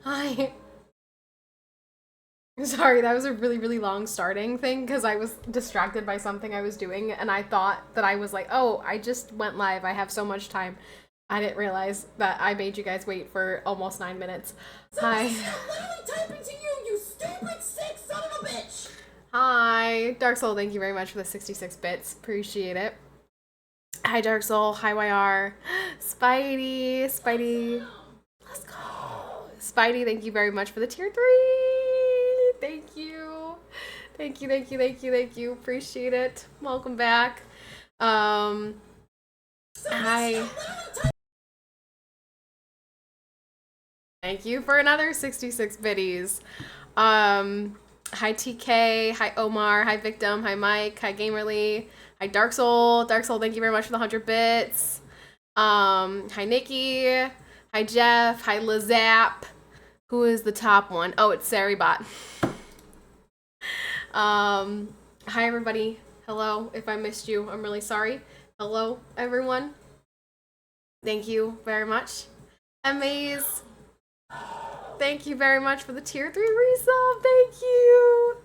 Hi. Sorry, that was a really, really long starting thing because I was distracted by something I was doing and I thought that I was like, oh, I just went live. I have so much time. I didn't realize that I made you guys wait for almost 9 minutes. Hi. Somebody's still literally typing to you, you stupid sick son of a bitch! Hi. Dark Soul, thank you very much for the 66 bits. Appreciate it. Hi, Dark Soul. Hi, YR. Spidey. Spidey. Let's go. Spidey, thank you very much for the tier 3. Thank you. Thank you, thank you, thank you, thank you. Appreciate it. Welcome back. Hi. Thank you for another 66 biddies. Hi TK, hi Omar, hi Victim, hi Mike, hi Gamerly, hi Dark Soul. Dark Soul, thank you very much for the 100 bits. Hi Nikki, hi Jeff, hi Lizap. Who is the top one? Oh, it's Saribot. Hi everybody. Hello. If I missed you, I'm really sorry. Hello, everyone. Thank you very much. Amaze. Thank you very much for the tier 3 resub. Thank you.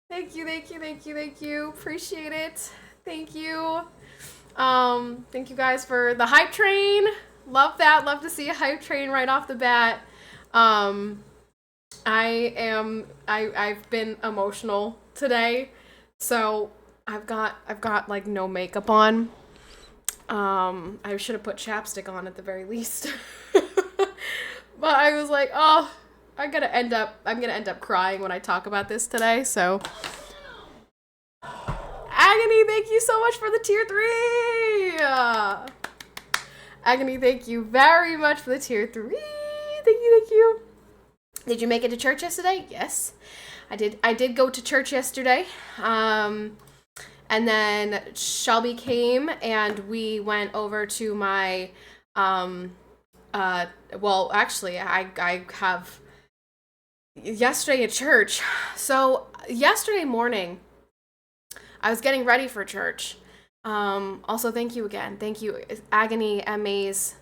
Thank you, thank you, thank you, thank you. Appreciate it. Thank you. Thank you guys for the hype train. Love that. Love to see a hype train right off the bat. I've been emotional today. So I've got like no makeup on. I should have put chapstick on at the very least. But I was like, oh, I'm gonna end up crying when I talk about this today, so. Agony, thank you so much for the tier 3! Agony, thank you very much for the tier 3. Thank you, thank you. Did you make it to church yesterday? Yes, I did. I did go to church yesterday. And then Shelby came and we went over to my, well, actually, I have yesterday at church. So yesterday morning, I was getting ready for church. Also, thank you again. Thank you, Agony, Maze.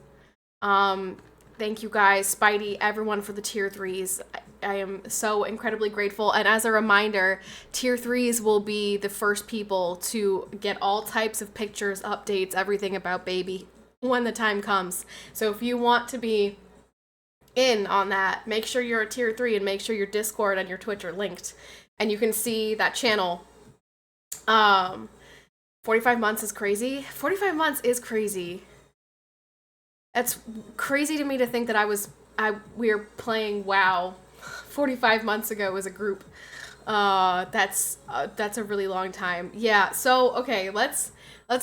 Thank you guys, Spidey, everyone for the tier 3s. I am so incredibly grateful. And as a reminder, tier 3s will be the first people to get all types of pictures, updates, everything about baby when the time comes. So if you want to be in on that, make sure you're a tier 3 and make sure your Discord and your Twitch are linked. And you can see that channel. 45 months is crazy. 45 months is crazy. That's crazy to me to think that we were playing WoW 45 months ago as a group. That's a really long time. Yeah. So okay, let's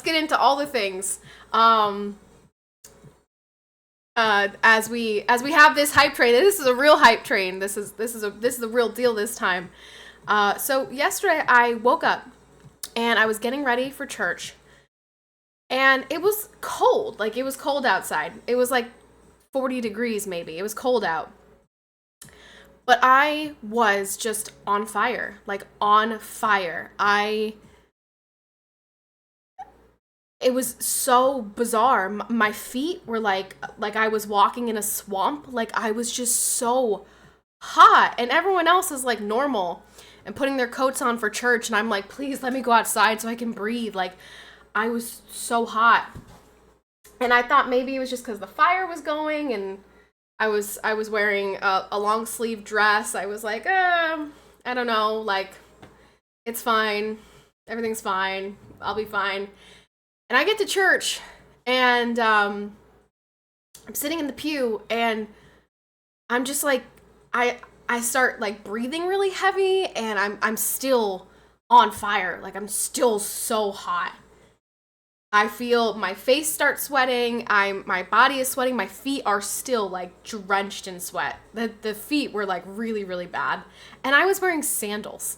get into all the things. As we have this hype train, and this is a real hype train. This is a real deal this time. So yesterday I woke up and I was getting ready for church. And it was cold. Like, it was cold outside. It was like 40 degrees maybe. It was cold out. But I was just on fire. Like, on fire. It was so bizarre. My feet were like I was walking in a swamp. Like, I was just so hot. And everyone else is like normal and putting their coats on for church. And I'm like, please let me go outside so I can breathe. Like, I was so hot. And I thought maybe it was just because the fire was going and I was wearing a long sleeve dress. I was like, I don't know, like, it's fine. Everything's fine. I'll be fine. And I get to church and I'm sitting in the pew and I'm just like, I start like breathing really heavy and I'm still on fire. Like, I'm still so hot. I feel my face start sweating. My body is sweating. My feet are still like drenched in sweat. The feet were like really, really bad. And I was wearing sandals.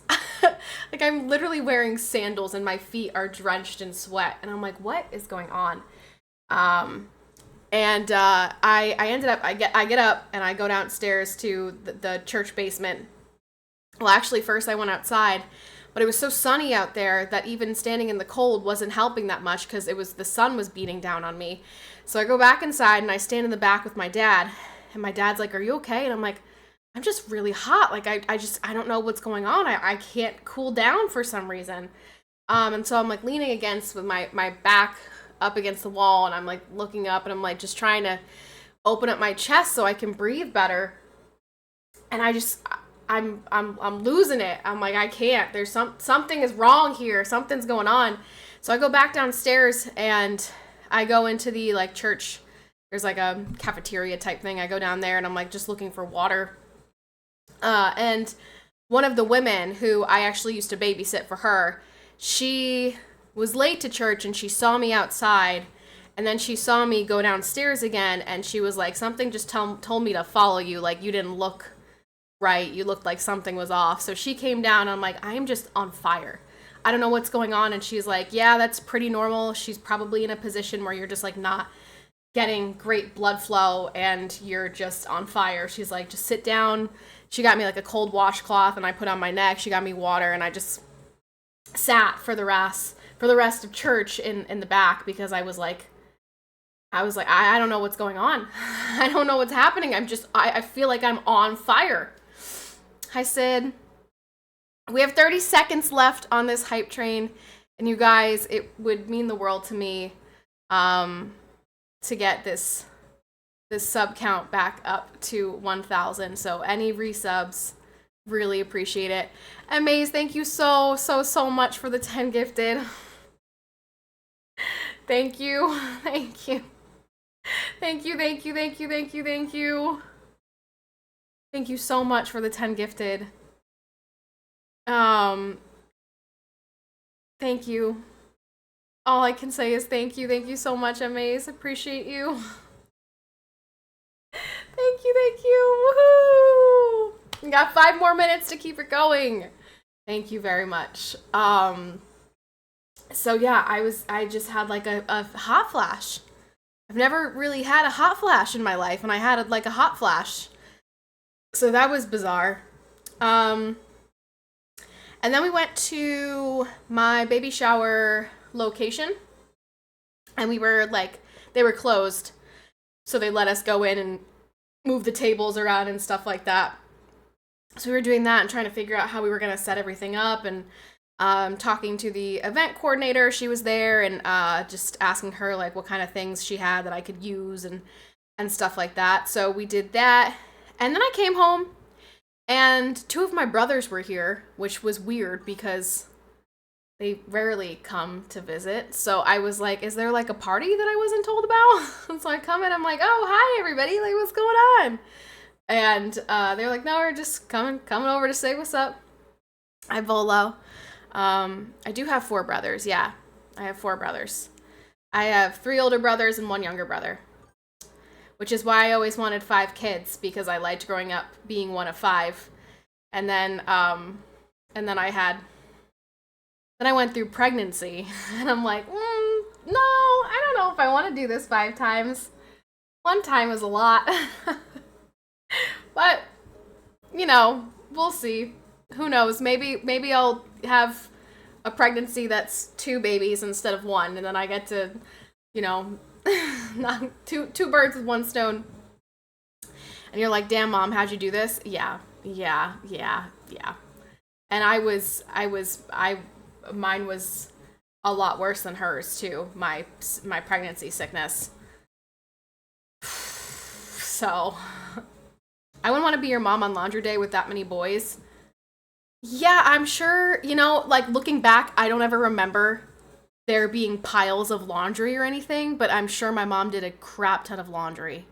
Like, I'm literally wearing sandals and my feet are drenched in sweat. And I'm like, what is going on? I ended up, I get up and I go downstairs to the church basement. Well, actually, first I went outside. But it was so sunny out there that even standing in the cold wasn't helping that much because the sun was beating down on me. So I go back inside and I stand in the back with my dad. And my dad's like, are you okay? And I'm like, I'm just really hot. Like I don't know what's going on. I can't cool down for some reason. And so I'm like leaning against with my back up against the wall, and I'm like looking up, and I'm like just trying to open up my chest so I can breathe better. And I'm losing it. I'm like, I can't. There's something is wrong here. Something's going on. So I go back downstairs and I go into the like church. There's like a cafeteria type thing. I go down there and I'm like just looking for water. And one of the women who I actually used to babysit for her, she was late to church and she saw me outside, and then she saw me go downstairs again, and she was like, something just told me to follow you. Like, you didn't look right. You looked like something was off. So she came down, and I'm like, I am just on fire. I don't know what's going on. And she's like, yeah, that's pretty normal. She's probably in a position where you're just like not getting great blood flow and you're just on fire. She's like, just sit down. She got me like a cold washcloth and I put on my neck. She got me water, and I just sat for the rest of church in the back, because I was like, I don't know what's going on. I don't know what's happening. I feel like I'm on fire. I said, we have 30 seconds left on this hype train, and you guys, it would mean the world to me to get this sub count back up to 1,000. So any resubs, really appreciate it. And Maze, thank you so much for the 10 gifted. Thank you. Thank you. Thank you. Thank you so much for the 10 gifted. Thank you. All I can say is thank you. Thank you so much, Maze. Appreciate you. Thank you. Woohoo! We got 5 more minutes to keep it going. Thank you very much. So yeah, I just had like a hot flash. I've never really had a hot flash in my life, and I had like a hot flash. So that was bizarre. And then we went to my baby shower location, and we were like, they were closed, so they let us go in and move the tables around and stuff like that. So we were doing that and trying to figure out how we were going to set everything up, and talking to the event coordinator. She was there, and just asking her like what kind of things she had that I could use and stuff like that. So we did that, and then I came home, and 2 of my brothers were here, which was weird because they rarely come to visit. So I was like, is there like a party that I wasn't told about? And so I come in, I'm like, oh, hi everybody, like what's going on? And they're like, no, we're just coming over to say what's up. Hi Volo. I do have 4 brothers. Yeah, I have 4 brothers. I have 3 older brothers and 1 younger brother, which is why I always wanted 5 kids, because I liked growing up being one of 5. And then I went through pregnancy, and I'm like, no, I don't know if I want to do this 5 times. 1 time is a lot. But, you know, we'll see. Who knows? Maybe I'll have a pregnancy that's 2 babies instead of 1, and then I get to, you know, knock two birds with 1 stone. And you're like, damn, Mom, how'd you do this? Yeah. And mine was a lot worse than hers too. My pregnancy sickness. So I wouldn't want to be your mom on laundry day with that many boys. Yeah, I'm sure, you know, like looking back, I don't ever remember there being piles of laundry or anything, but I'm sure my mom did a crap ton of laundry.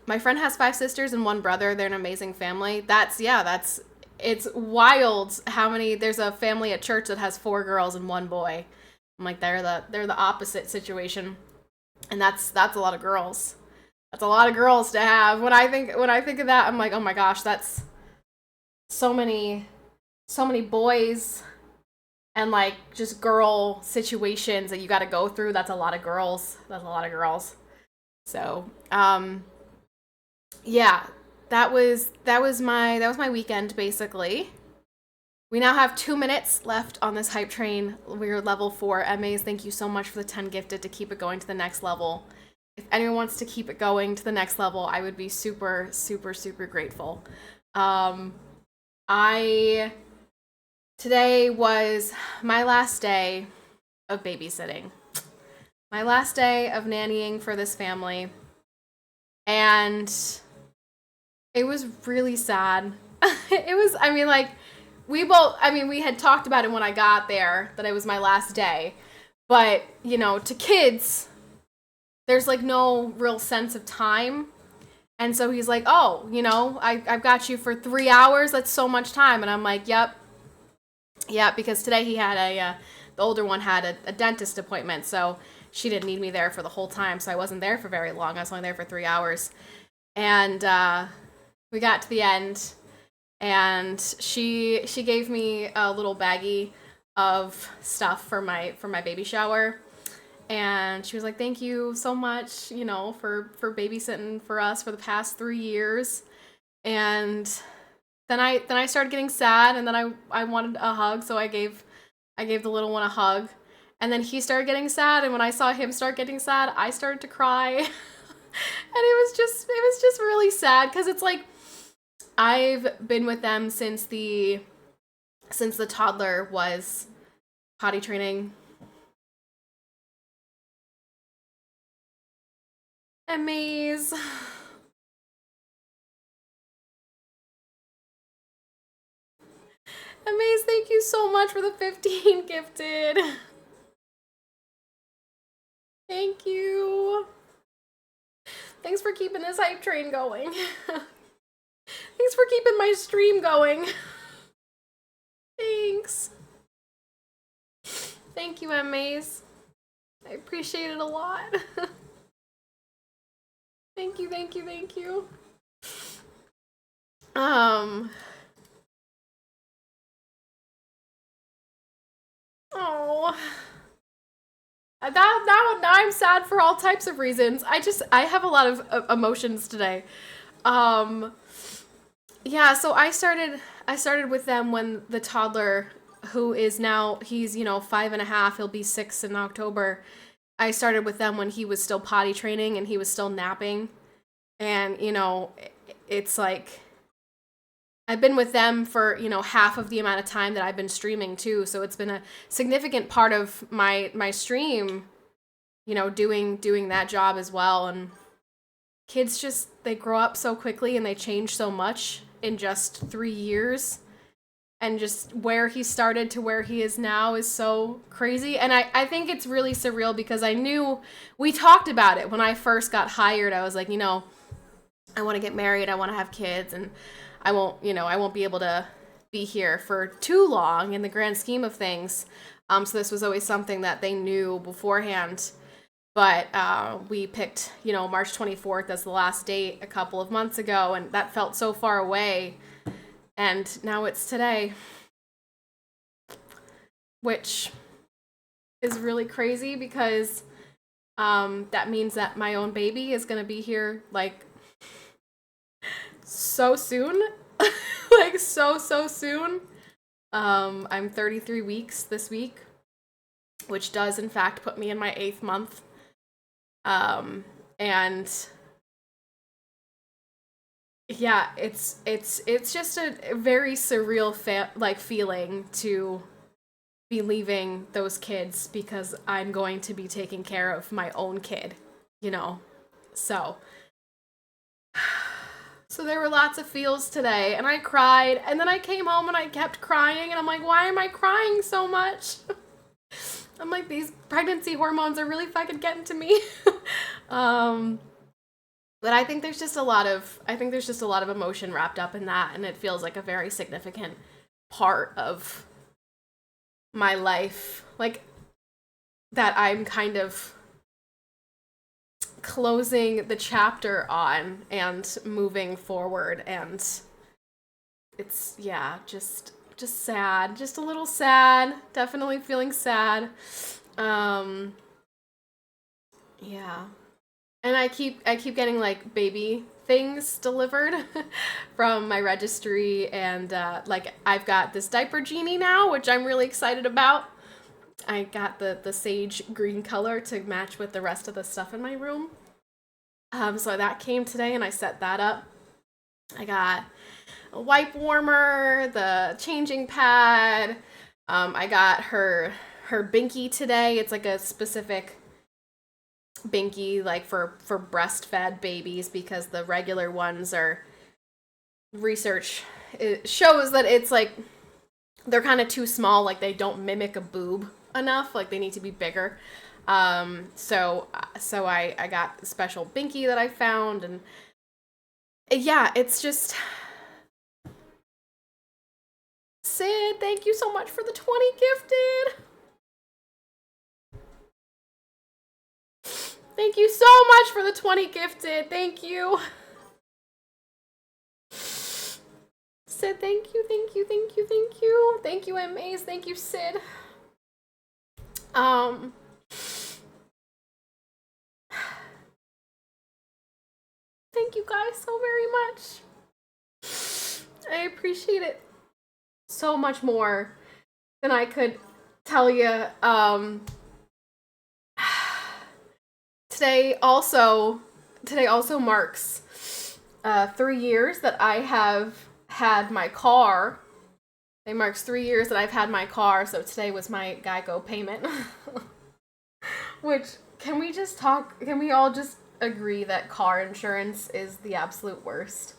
My friend has 5 sisters and 1 brother. They're an amazing family. It's wild how many, there's a family at church that has 4 girls and 1 boy. I'm like, they're the opposite situation. And that's a lot of girls. That's a lot of girls to have. When I think of that, I'm like, oh my gosh, that's so many boys and like just girl situations that you got to go through. That's a lot of girls. So, yeah, that was my weekend basically. We now have 2 minutes left on this hype train. We're level 4. MAs, thank you so much for the 10 gifted to keep it going to the next level. If anyone wants to keep it going to the next level, I would be super, super, super grateful. Um, I Today was my last day of babysitting, my last day of nannying for this family, and it was really sad. It was, I mean, like, we had talked about it when I got there that it was my last day, but, you know, to kids, there's like no real sense of time. And so he's like, oh, you know, I've got you for 3 hours. That's so much time. And I'm like, yep. Yeah, because today he had the older one had a dentist appointment. So she didn't need me there for the whole time. So I wasn't there for very long. I was only there for 3 hours. And we got to the end, and she gave me a little baggie of stuff for my baby shower. And she was like, thank you so much, you know, for babysitting for us for the past 3 years. And then I started getting sad, and then I wanted a hug, so I gave the little one a hug. And then he started getting sad, and when I saw him start getting sad, I started to cry. And it was just really sad, because it's like I've been with them since the toddler was potty training. Amaze. Amaze, thank you so much for the 15 gifted. Thank you. Thanks for keeping this hype train going. Thanks for keeping my stream going. Thanks. Thank you, Amaze. I appreciate it a lot. Thank you, thank you, thank you. Oh. Now I'm sad for all types of reasons. I have a lot of emotions today. Yeah, so I started with them when the toddler, who is now, he's, you know, 5.5, he'll be 6 in October. I started with them when he was still potty training and he was still napping. And, you know, it's like, I've been with them for, you know, half of the amount of time that I've been streaming too. So it's been a significant part of my stream, you know, doing that job as well. And kids just, they grow up so quickly and they change so much in just 3 years. And just where he started to where he is now is so crazy. And I think it's really surreal, because I knew, we talked about it when I first got hired. I was like, you know, I want to get married, I want to have kids, and I won't be able to be here for too long in the grand scheme of things. So this was always something that they knew beforehand. But we picked, you know, March 24th as the last date a couple of months ago, and that felt so far away. And now it's today, which is really crazy, because that means that my own baby is going to be here, like, so soon. Like, so soon. I'm 33 weeks this week, which does in fact put me in my 8th month. And yeah, it's just a very surreal feeling to be leaving those kids, because I'm going to be taking care of my own kid, you know. So there were lots of feels today, and I cried, and then I came home and I kept crying, and I'm like, why am I crying so much? I'm like, these pregnancy hormones are really fucking getting to me. But I think there's just a lot of emotion wrapped up in that, and it feels like a very significant part of my life, like, that I'm kind of closing the chapter on and moving forward. And it's, yeah, just sad, just a little sad, definitely feeling sad. Yeah. And I keep getting, like, baby things delivered from my registry, and like, I've got this diaper genie now, which I'm really excited about. I got the sage green color to match with the rest of the stuff in my room. So that came today and I set that up. I got a wipe warmer, the changing pad. I got her binky today. It's like a specific binky like for breastfed babies because the regular ones are research it shows that it's like they're kind of too small, like they don't mimic a boob enough, like they need to be bigger. So I got a special binky that I found, and yeah, it's just Sid, thank you so much for the 20 gifted. Thank you so much for the 20 gifted. Thank you. Sid, thank you, thank you, thank you, thank you. Thank you, Maze. Thank you, Sid. Thank you guys so very much. I appreciate it so much more than I could tell you. Today also marks 3 years that I have had my car. It marks 3 years that I've had my car, so today was my Geico payment. Which, can we all just agree that car insurance is the absolute worst?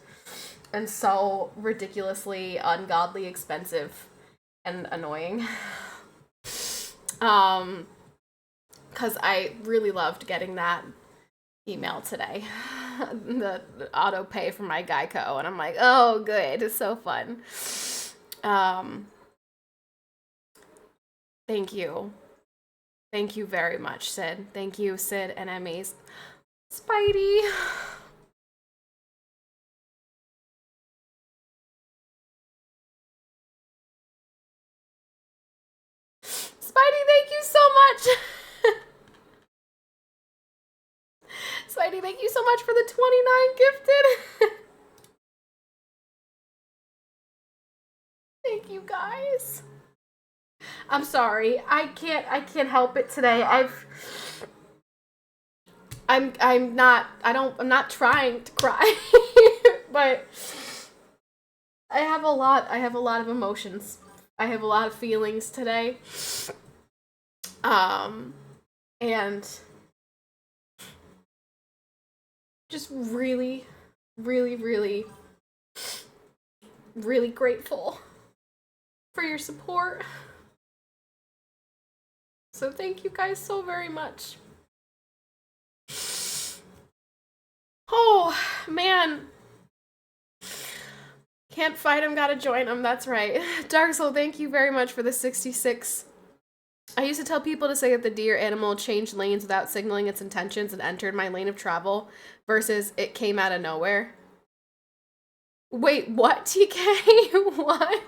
And so ridiculously, ungodly expensive and annoying. Because I really loved getting that email today. the auto pay from my Geico, and I'm like, oh, good, it's so fun. Thank you. Thank you very much, Sid. Thank you, Sid and Emmy's. Spidey. Spidey, thank you so much. Spidey, thank you so much for the 29 gifted. Thank you guys. I'm sorry. I can't help it today. I'm not trying to cry. But I have a lot of emotions. I have a lot of feelings today. And just really, really, really, really grateful for your support. So thank you guys so very much. Oh, man. Can't fight him, gotta join him. That's right. Dark Soul, thank you very much for the 66. I used to tell people to say that the deer animal changed lanes without signaling its intentions and entered my lane of travel versus it came out of nowhere. Wait, what, TK? What?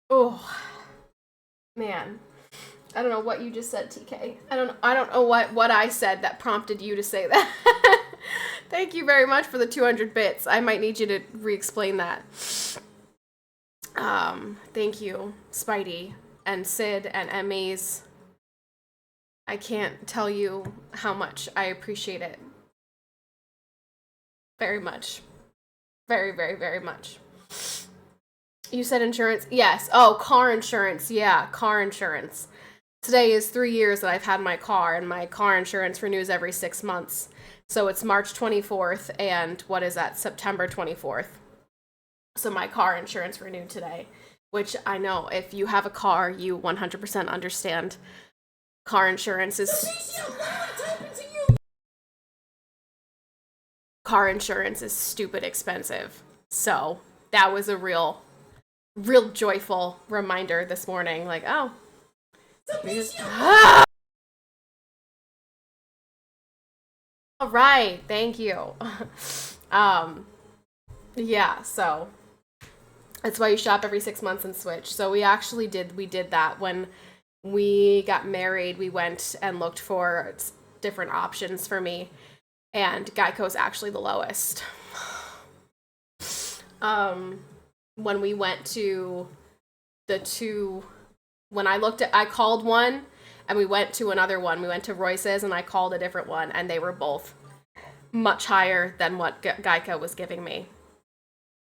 Oh, man. I don't know what you just said, TK. I don't know what I said that prompted you to say that. Thank you very much for the 200 bits. I might need you to re-explain that. Thank you, Spidey and Sid and Emmy's. I can't tell you how much I appreciate it. Very much. Very, very, very much. You said insurance? Yes. Oh, car insurance. Yeah, car insurance. Today is 3 years that I've had my car, and my car insurance renews every 6 months. So it's March 24th, and what is that? September 24th. So my car insurance renewed today, which I know if you have a car, you 100% understand. Car insurance is... Car insurance is stupid expensive. So that was a real joyful reminder this morning. Like, oh. All right, thank you. Yeah, so that's why you shop every 6 months and switch. So we did that when we got married. We went and looked for different options for me, and Geico's actually the lowest. When we went to when I called one, and we went to another one. We went to Royce's, and I called a different one, and they were both much higher than what Geico was giving me.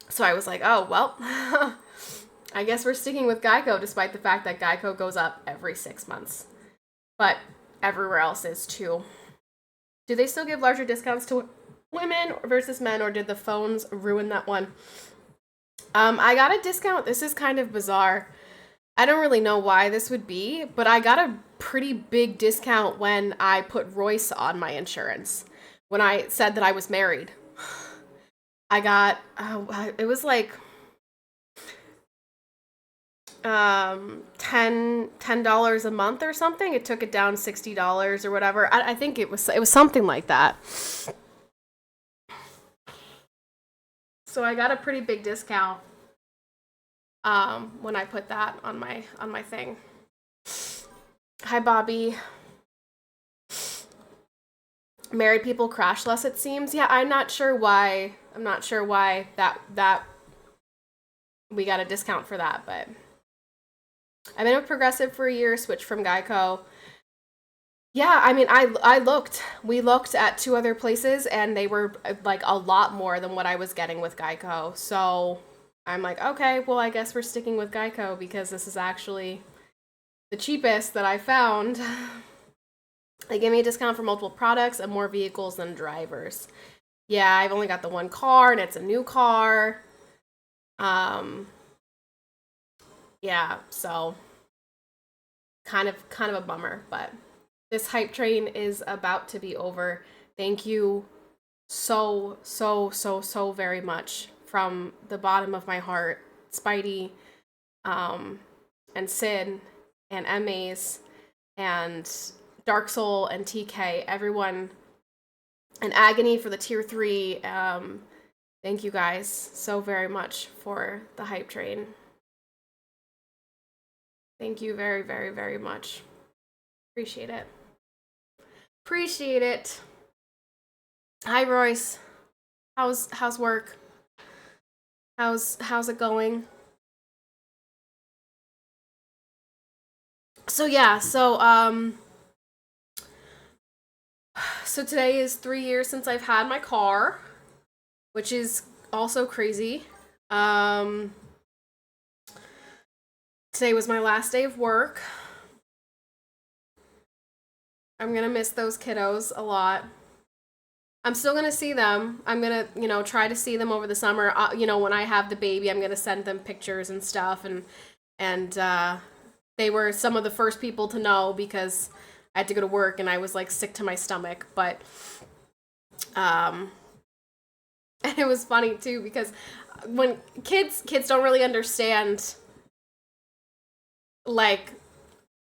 So I was like, oh, well, I guess we're sticking with Geico, despite the fact that Geico goes up every 6 months. But everywhere else is too. Do they still give larger discounts to women versus men, or did the phones ruin that one? I got a discount. This is kind of bizarre. I don't really know why this would be, but I got a pretty big discount when I put Royce on my insurance. When I said that I was married, I got, it was like $10 a month or something. It took it down $60 or whatever. I think it was something like that. So I got a pretty big discount when I put that on my thing. Hi, Bobby. Married people crash less, it seems. Yeah, I'm not sure why that we got a discount for that, but I've been with Progressive for a year, switched from Geico. Yeah, I mean, we looked at 2 other places, and they were like a lot more than what I was getting with Geico. So I'm like, okay, well, I guess we're sticking with Geico because this is actually the cheapest that I found. They gave me a discount for multiple products and more vehicles than drivers. Yeah, I've only got the one car, and it's a new car. Yeah, so kind of a bummer, but this hype train is about to be over. Thank you so very much from the bottom of my heart, Spidey, and Sid, and Emmys, and Dark Soul, and TK, everyone, and Agony for the tier 3. Thank you guys so very much for the hype train. Thank you very, very, very much. Appreciate it. Appreciate it. Hi, Royce. How's work? How's it going? So yeah, so today is 3 years since I've had my car, which is also crazy. Today was my last day of work. I'm gonna miss those kiddos a lot. I'm still gonna see them. I'm gonna, try to see them over the summer. When I have the baby, I'm gonna send them pictures and stuff, and they were some of the first people to know because I had to go to work and I was like sick to my stomach. But and it was funny too because when kids don't really understand, like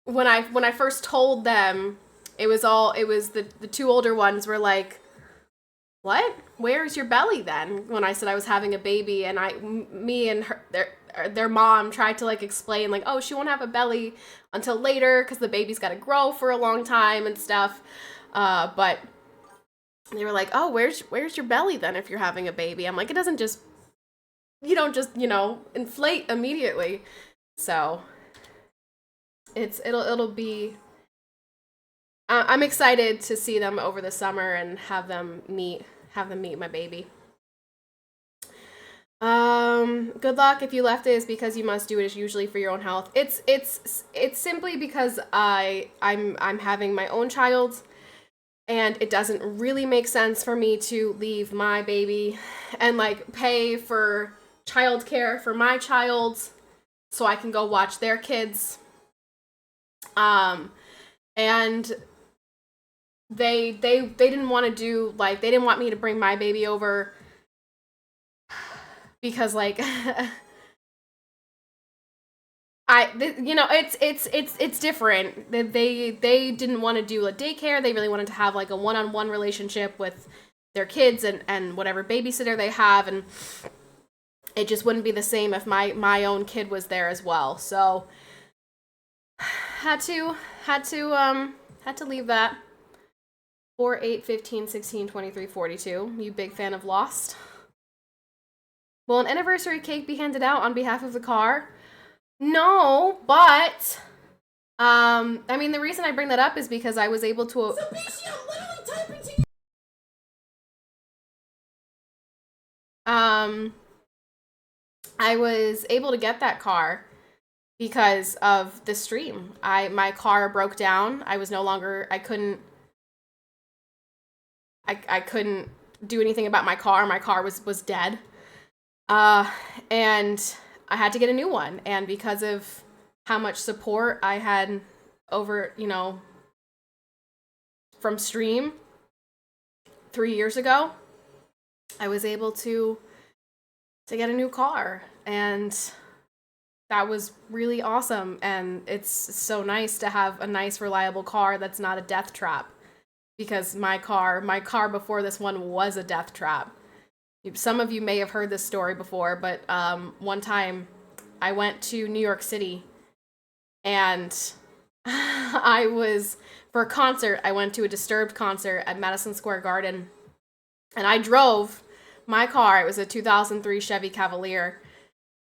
when I first told them, it was the 2 older ones were like, what? Where's your belly then? When I said I was having a baby, and me and their mom tried to like explain like, oh, she won't have a belly until later because the baby's got to grow for a long time and stuff. But they were like, oh, where's your belly then if you're having a baby? I'm like, you don't just inflate immediately. So it'll be. I'm excited to see them over the summer and have them meet my baby. Good luck. If you left it, is because you must do it. Is usually for your own health. It's simply because I'm having my own child, and it doesn't really make sense for me to leave my baby and like pay for childcare for my child so I can go watch their kids. And they didn't want to do, like, they didn't want me to bring my baby over because like it's different. They didn't want to do a daycare. They really wanted to have like a one-on-one relationship with their kids and whatever babysitter they have, and it just wouldn't be the same if my own kid was there as well. So had to leave that. 4, 8, 15, 16, 23, 42. You big fan of Lost? Will an anniversary cake be handed out on behalf of the car? No, but I mean, the reason I bring that up is because I was able to. So BC, I'm literally typing to you. Um, I was able to get that car because of the stream. My car broke down. I was no longer. I couldn't do anything about my car. My car was dead. Uh, and I had to get a new one. And because of how much support I had over, from stream 3 years ago, I was able to get a new car, and that was really awesome. And it's so nice to have a nice reliable car that's not a death trap, because my car before this one was a death trap. Some of you may have heard this story before, but one time I went to New York City, and I was for a concert. I went to a Disturbed concert at Madison Square Garden, and I drove my car. It was a 2003 Chevy Cavalier,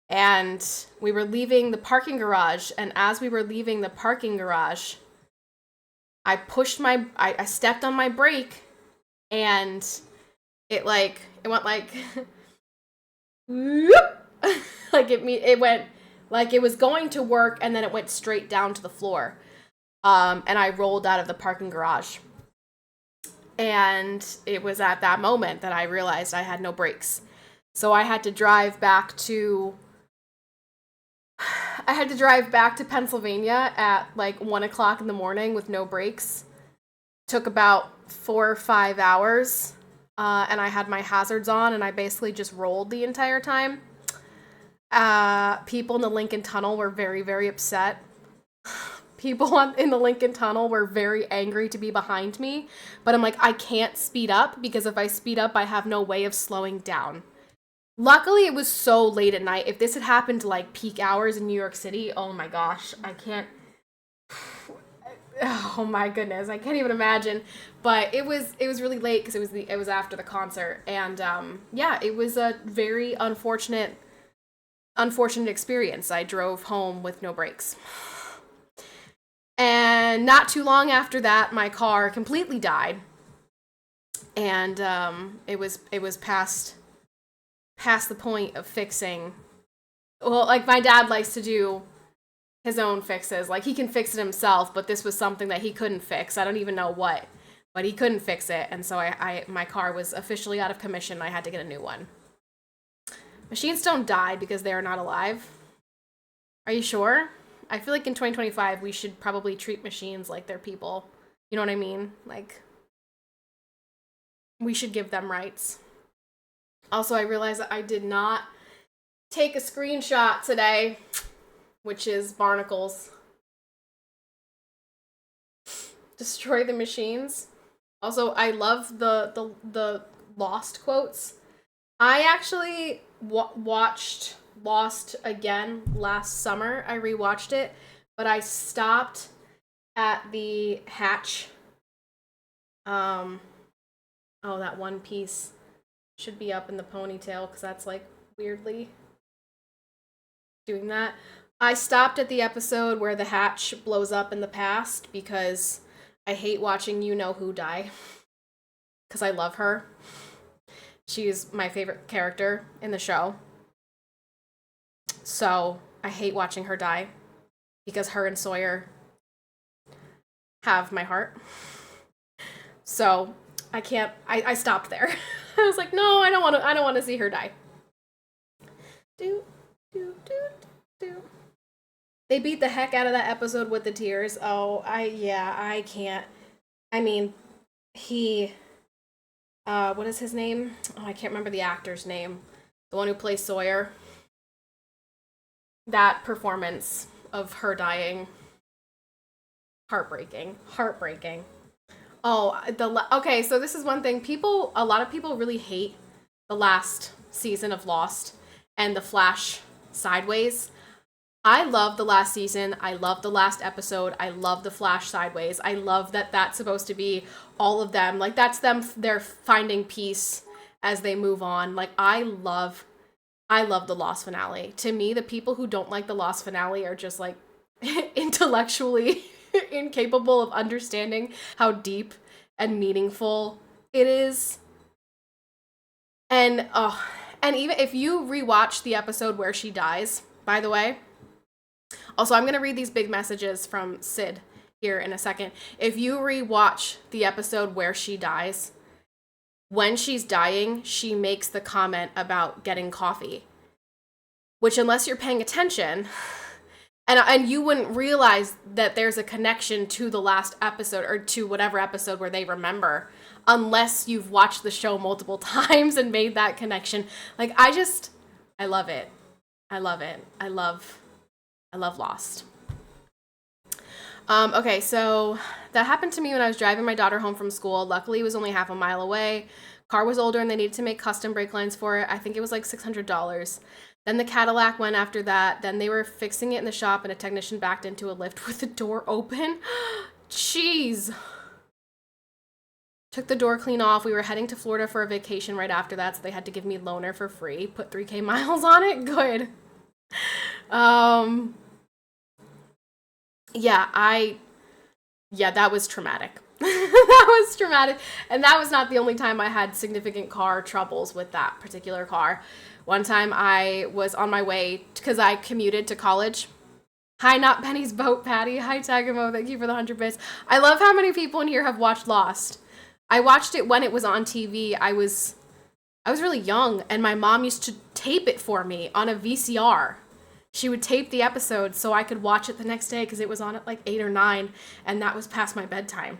and we were leaving the parking garage. And as we were leaving the parking garage, I stepped on my brake, and it went like whoop, it went like it was going to work, and then it went straight down to the floor. And I rolled out of the parking garage. And it was at that moment that I realized I had no brakes. So I had to drive back to Pennsylvania at like 1 o'clock in the morning with no brakes. Took about 4 or 5 hours. And I had my hazards on, and I basically just rolled the entire time. People in the Lincoln Tunnel were very, very upset. People in the Lincoln Tunnel were very angry to be behind me, but I'm like, I can't speed up, because if I speed up, I have no way of slowing down. Luckily, it was so late at night. If this had happened like peak hours in New York City, oh my gosh, I can't. Oh my goodness, I can't even imagine. But it was really late because it was after the concert, and yeah, it was a very unfortunate experience. I drove home with no brakes. And not too long after that, my car completely died, and it was past the point of fixing. Well, like, my dad likes to do his own fixes. Like, he can fix it himself, but this was something that he couldn't fix. I don't even know what, but he couldn't fix it, and so my car was officially out of commission. I had to get a new one. Machines don't die because they are not alive. Are you sure? I feel like in 2025, we should probably treat machines like they're people. You know what I mean? Like, we should give them rights. Also, I realized that I did not take a screenshot today, which is barnacles. Destroy the machines. Also, I love the Lost quotes. I actually watched Lost again last summer. I rewatched it, but I stopped at the hatch. Oh, that one piece should be up in the ponytail, because that's like weirdly doing that. I stopped at the episode where the hatch blows up in the past, because I hate watching you-know-who die, because I love her. She's my favorite character in the show. So I hate watching her die, because her and Sawyer have my heart. So I can't. I stopped there. I was like, no, I don't want to see her die. Do. They beat the heck out of that episode with the tears. Oh, I can't. I mean, what is his name? Oh, I can't remember the actor's name. The one who plays Sawyer. That performance of her dying, heartbreaking. Oh, okay, so this is one thing. A lot of people really hate the last season of Lost and the Flash sideways. I love the last season. I love the last episode. I love the Flash sideways. I love that that's supposed to be all of them. Like, that's them, they're finding peace as they move on. Like, I love the Lost finale. To me, the people who don't like the Lost finale are just like, intellectually incapable of understanding how deep and meaningful it is. And and even if you rewatch the episode where she dies, by the way, also I'm going to read these big messages from Sid here in a second. If you rewatch the episode where she dies, when she's dying, she makes the comment about getting coffee, which unless you're paying attention, and you wouldn't realize that there's a connection to the last episode or to whatever episode where they remember, unless you've watched the show multiple times and made that connection. Like, I love it. I love it. I love Lost. Okay, so that happened to me when I was driving my daughter home from school. Luckily, it was only half a mile away. Car was older and they needed to make custom brake lines for it. I think it was like $600. Then the Cadillac went after that. Then they were fixing it in the shop and a technician backed into a lift with the door open. Jeez. Took the door clean off. We were heading to Florida for a vacation right after that, so they had to give me loaner for free. Put 3K miles on it. Good. Yeah, that was traumatic. That was traumatic. And that was not the only time I had significant car troubles with that particular car. One time I was on my way, because I commuted to college. Hi, Not Penny's Boat, Patty. Hi, Tagamo. Thank you for the 100 bits. I love how many people in here have watched Lost. I watched it when it was on TV. I was really young, and my mom used to tape it for me on a VCR. She would tape the episode so I could watch it the next day because it was on at like 8 or 9, and that was past my bedtime.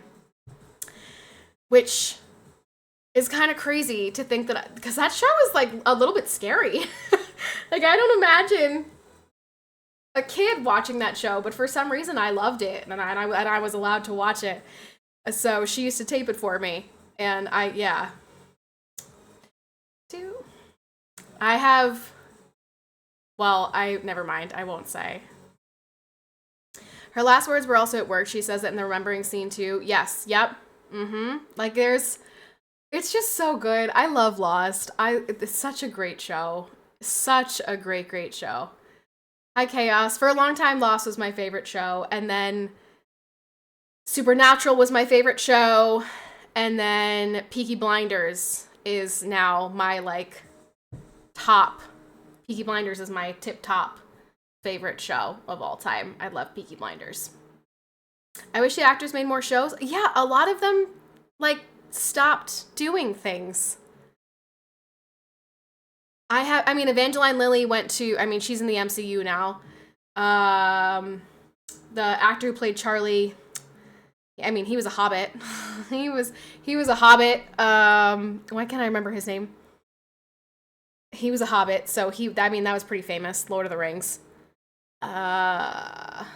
Which is kind of crazy to think that, because that show is like a little bit scary. Like, I don't imagine a kid watching that show, but for some reason I loved it, and I was allowed to watch it. So she used to tape it for me, and never mind, I won't say. Her last words were also at work. She says that in the remembering scene too. Yes, yep, Like, it's just so good. I love Lost. It's such a great show. Such a great show. Hi, Chaos. For a long time, Lost was my favorite show, and then Supernatural was my favorite show, and then Peaky Blinders is now my, like, top. Peaky Blinders is my tip-top favorite show of all time. I love Peaky Blinders. I wish the actors made more shows. Yeah, a lot of them, like, stopped doing things. Evangeline Lilly went to, she's in the MCU now. The actor who played Charlie, he was a hobbit. he was a hobbit. Why can't I remember his name? He was a hobbit, so that was pretty famous. Lord of the Rings. But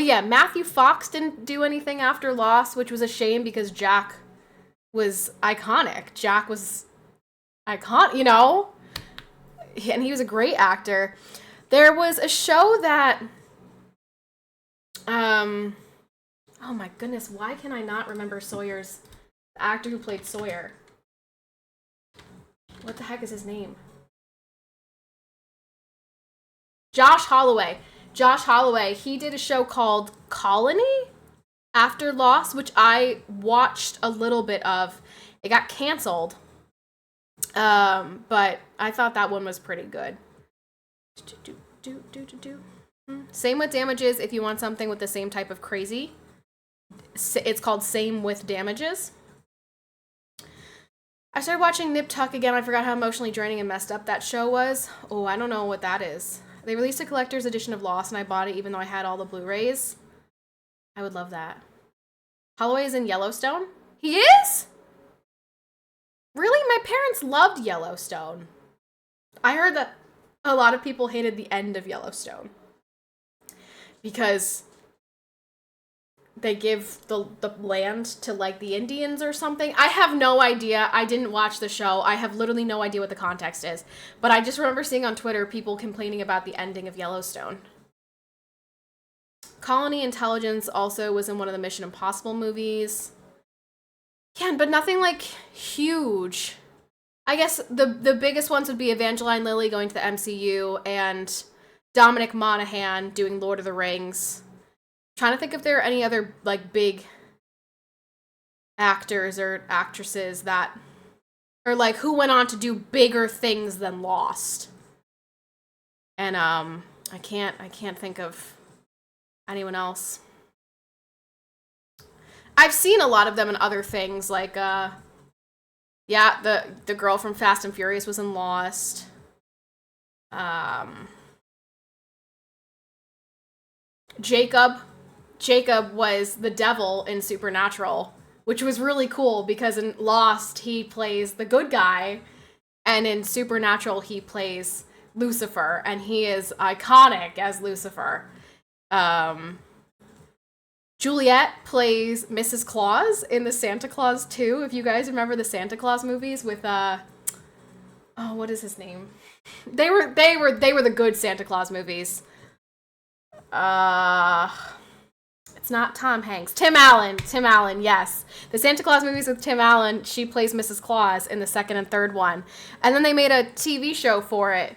yeah, Matthew Fox didn't do anything after Lost, which was a shame because Jack was iconic. Jack was iconic, and he was a great actor. There was a show that, oh my goodness, why can I not remember the actor who played Sawyer? What the heck is his name? Josh Holloway. Josh Holloway, he did a show called Colony after Lost, which I watched a little bit of. It got canceled, but I thought that one was pretty good. Same with Damages. If you want something with the same type of crazy, it's called Same with Damages. I started watching Nip Tuck again. I forgot how emotionally draining and messed up that show was. Oh, I don't know what that is. They released a collector's edition of Lost, and I bought it even though I had all the Blu-rays. I would love that. Holloway is in Yellowstone? He is? Really? My parents loved Yellowstone. I heard that a lot of people hated the end of Yellowstone because they give the land to, like, the Indians or something. I have no idea. I didn't watch the show. I have literally no idea what the context is. But I just remember seeing on Twitter people complaining about the ending of Yellowstone. Colony Intelligence also was in one of the Mission Impossible movies. Yeah, but nothing, like, huge. I guess the biggest ones would be Evangeline Lilly going to the MCU and Dominic Monaghan doing Lord of the Rings. Trying to think if there are any other like big actors or actresses that, or like who went on to do bigger things than Lost. And I can't think of anyone else. I've seen a lot of them in other things, like yeah, the girl from Fast and Furious was in Lost. Jacob was the devil in Supernatural, which was really cool because in Lost he plays the good guy, and in Supernatural he plays Lucifer, and he is iconic as Lucifer. Juliet plays Mrs. Claus in the Santa Claus 2. If you guys remember the Santa Claus movies with what is his name? They were the good Santa Claus movies. It's not Tom Hanks. Tim Allen, yes. The Santa Claus movies with Tim Allen, she plays Mrs. Claus in the second and third one. And then they made a TV show for it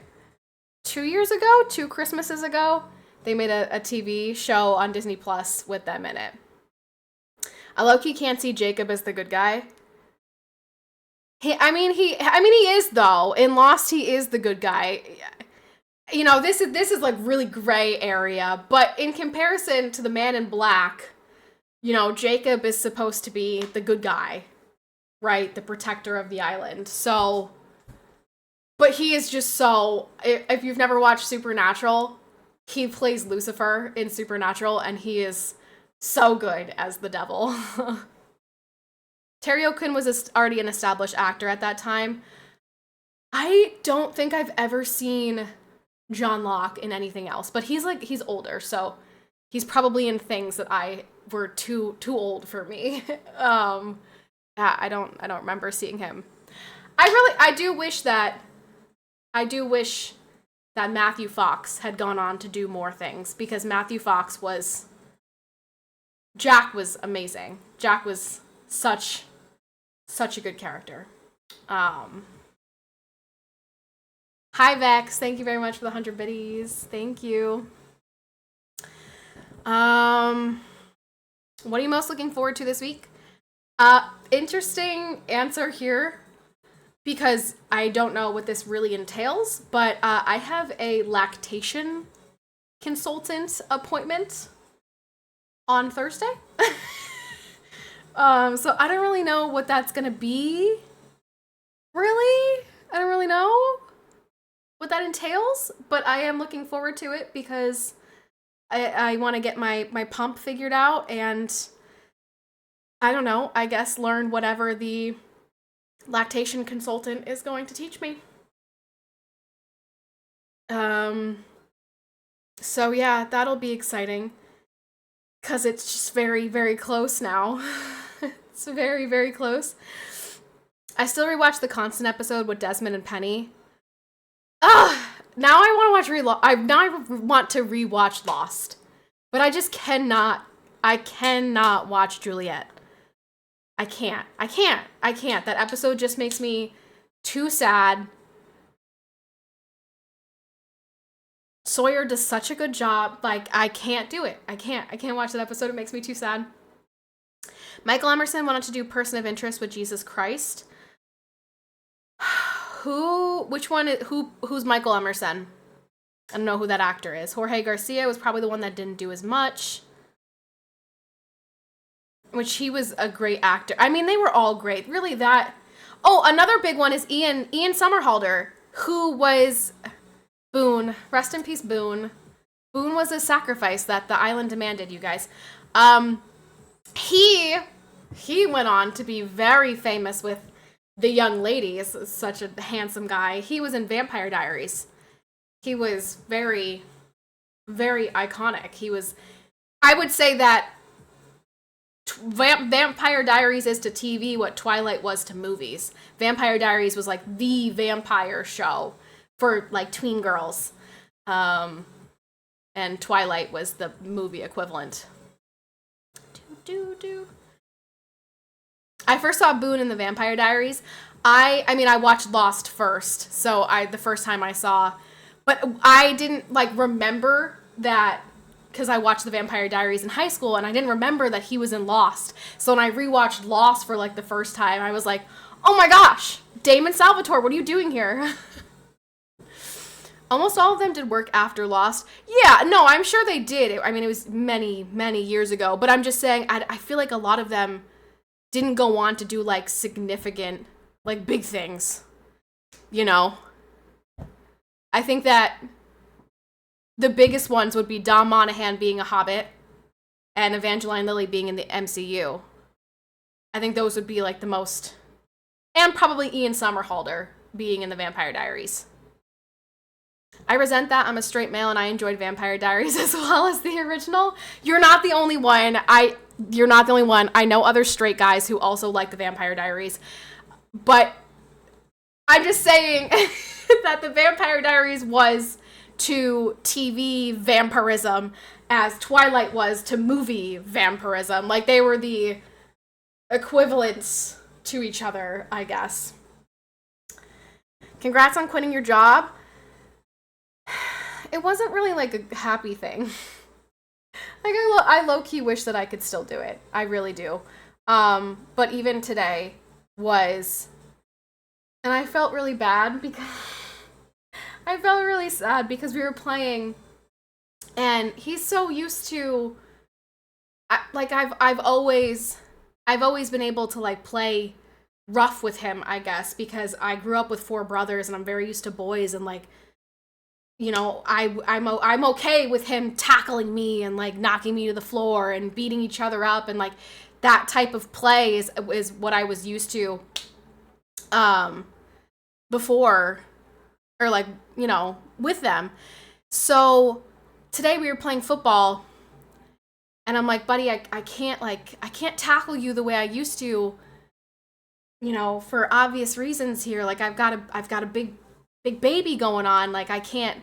2 Christmases ago. They made a TV show on Disney Plus with them in it. I low-key can't see Jacob as the good guy. He is though. In Lost, he is the good guy. You know, this is like really gray area, but in comparison to the Man in Black, you know, Jacob is supposed to be the good guy, right? The protector of the island. So, but he is just so, if you've never watched Supernatural, he plays Lucifer in Supernatural, and he is so good as the devil. Terry O'Quinn was already an established actor at that time. I don't think I've ever seen John Locke in anything else, but he's older, so he's probably in things that I were too old for me. I don't remember seeing him. I do wish that Matthew Fox had gone on to do more things, because Jack was amazing. Jack was such a good character. Hi Vex, thank you very much for the 100 biddies. Thank you. What are you most looking forward to this week? Interesting answer here, because I don't know what this really entails, but I have a lactation consultant appointment on Thursday. So I don't really know what that's gonna be. Really? I don't really know what that entails, but I am looking forward to it because I want to get my pump figured out, and I don't know, I guess learn whatever the lactation consultant is going to teach me. So yeah, that'll be exciting, because it's just very, very close now. It's very, very close. I still rewatched the Constant episode with Desmond and Penny. Now I want to rewatch Lost, but I just cannot. I cannot watch Juliet. I can't. That episode just makes me too sad. Sawyer does such a good job. Like, I can't do it. I can't watch that episode. It makes me too sad. Michael Emerson wanted to do Person of Interest with Jesus Christ. Who's Michael Emerson? I don't know who that actor is. Jorge Garcia was probably the one that didn't do as much, which he was a great actor. I mean, they were all great. Really, that. Oh, another big one is Ian Somerhalder, who was Boone. Rest in peace, Boone. Boone was a sacrifice that the island demanded, you guys. He went on to be very famous with the young ladies. Such a handsome guy. He was in Vampire Diaries. He was very, very iconic. He was, I would say that Vampire Diaries is to TV what Twilight was to movies. Vampire Diaries was like the vampire show for like tween girls. And Twilight was the movie equivalent. I first saw Boone in the Vampire Diaries. I watched Lost first, so the first time I saw, but I didn't like remember that because I watched The Vampire Diaries in high school, and I didn't remember that he was in Lost. So when I rewatched Lost for like the first time, I was like, oh my gosh, Damon Salvatore, what are you doing here? Almost all of them did work after Lost. Yeah, no, I'm sure they did. I mean, it was many, many years ago. But I'm just saying, I feel like a lot of them didn't go on to do, like, significant, like, big things. You know? I think that the biggest ones would be Dom Monaghan being a Hobbit and Evangeline Lilly being in the MCU. I think those would be, like, the most... And probably Ian Somerhalder being in the Vampire Diaries. I resent that. I'm a straight male and I enjoyed Vampire Diaries as well as the original. You're not the only one. You're not the only one. I know other straight guys who also like the Vampire Diaries. But I'm just saying that the Vampire Diaries was to TV vampirism as Twilight was to movie vampirism. Like, they were the equivalents to each other, I guess. Congrats on quitting your job. It wasn't really, like, a happy thing. Like, I low-key wish that I could still do it. I really do. But even today was... And I felt really bad because... I felt really sad because we were playing, and he's so used to... I've always been able to, like, play rough with him, I guess, because I grew up with 4 brothers, and I'm very used to boys, and, like, you know, I'm okay with him tackling me and, like, knocking me to the floor and beating each other up, and, like, that type of play is what I was used to before, or, like, you know, with them. So today we were playing football, and I'm like, buddy, I can't tackle you the way I used to, you know, for obvious reasons here. Like, I've got a big baby going on. Like, I can't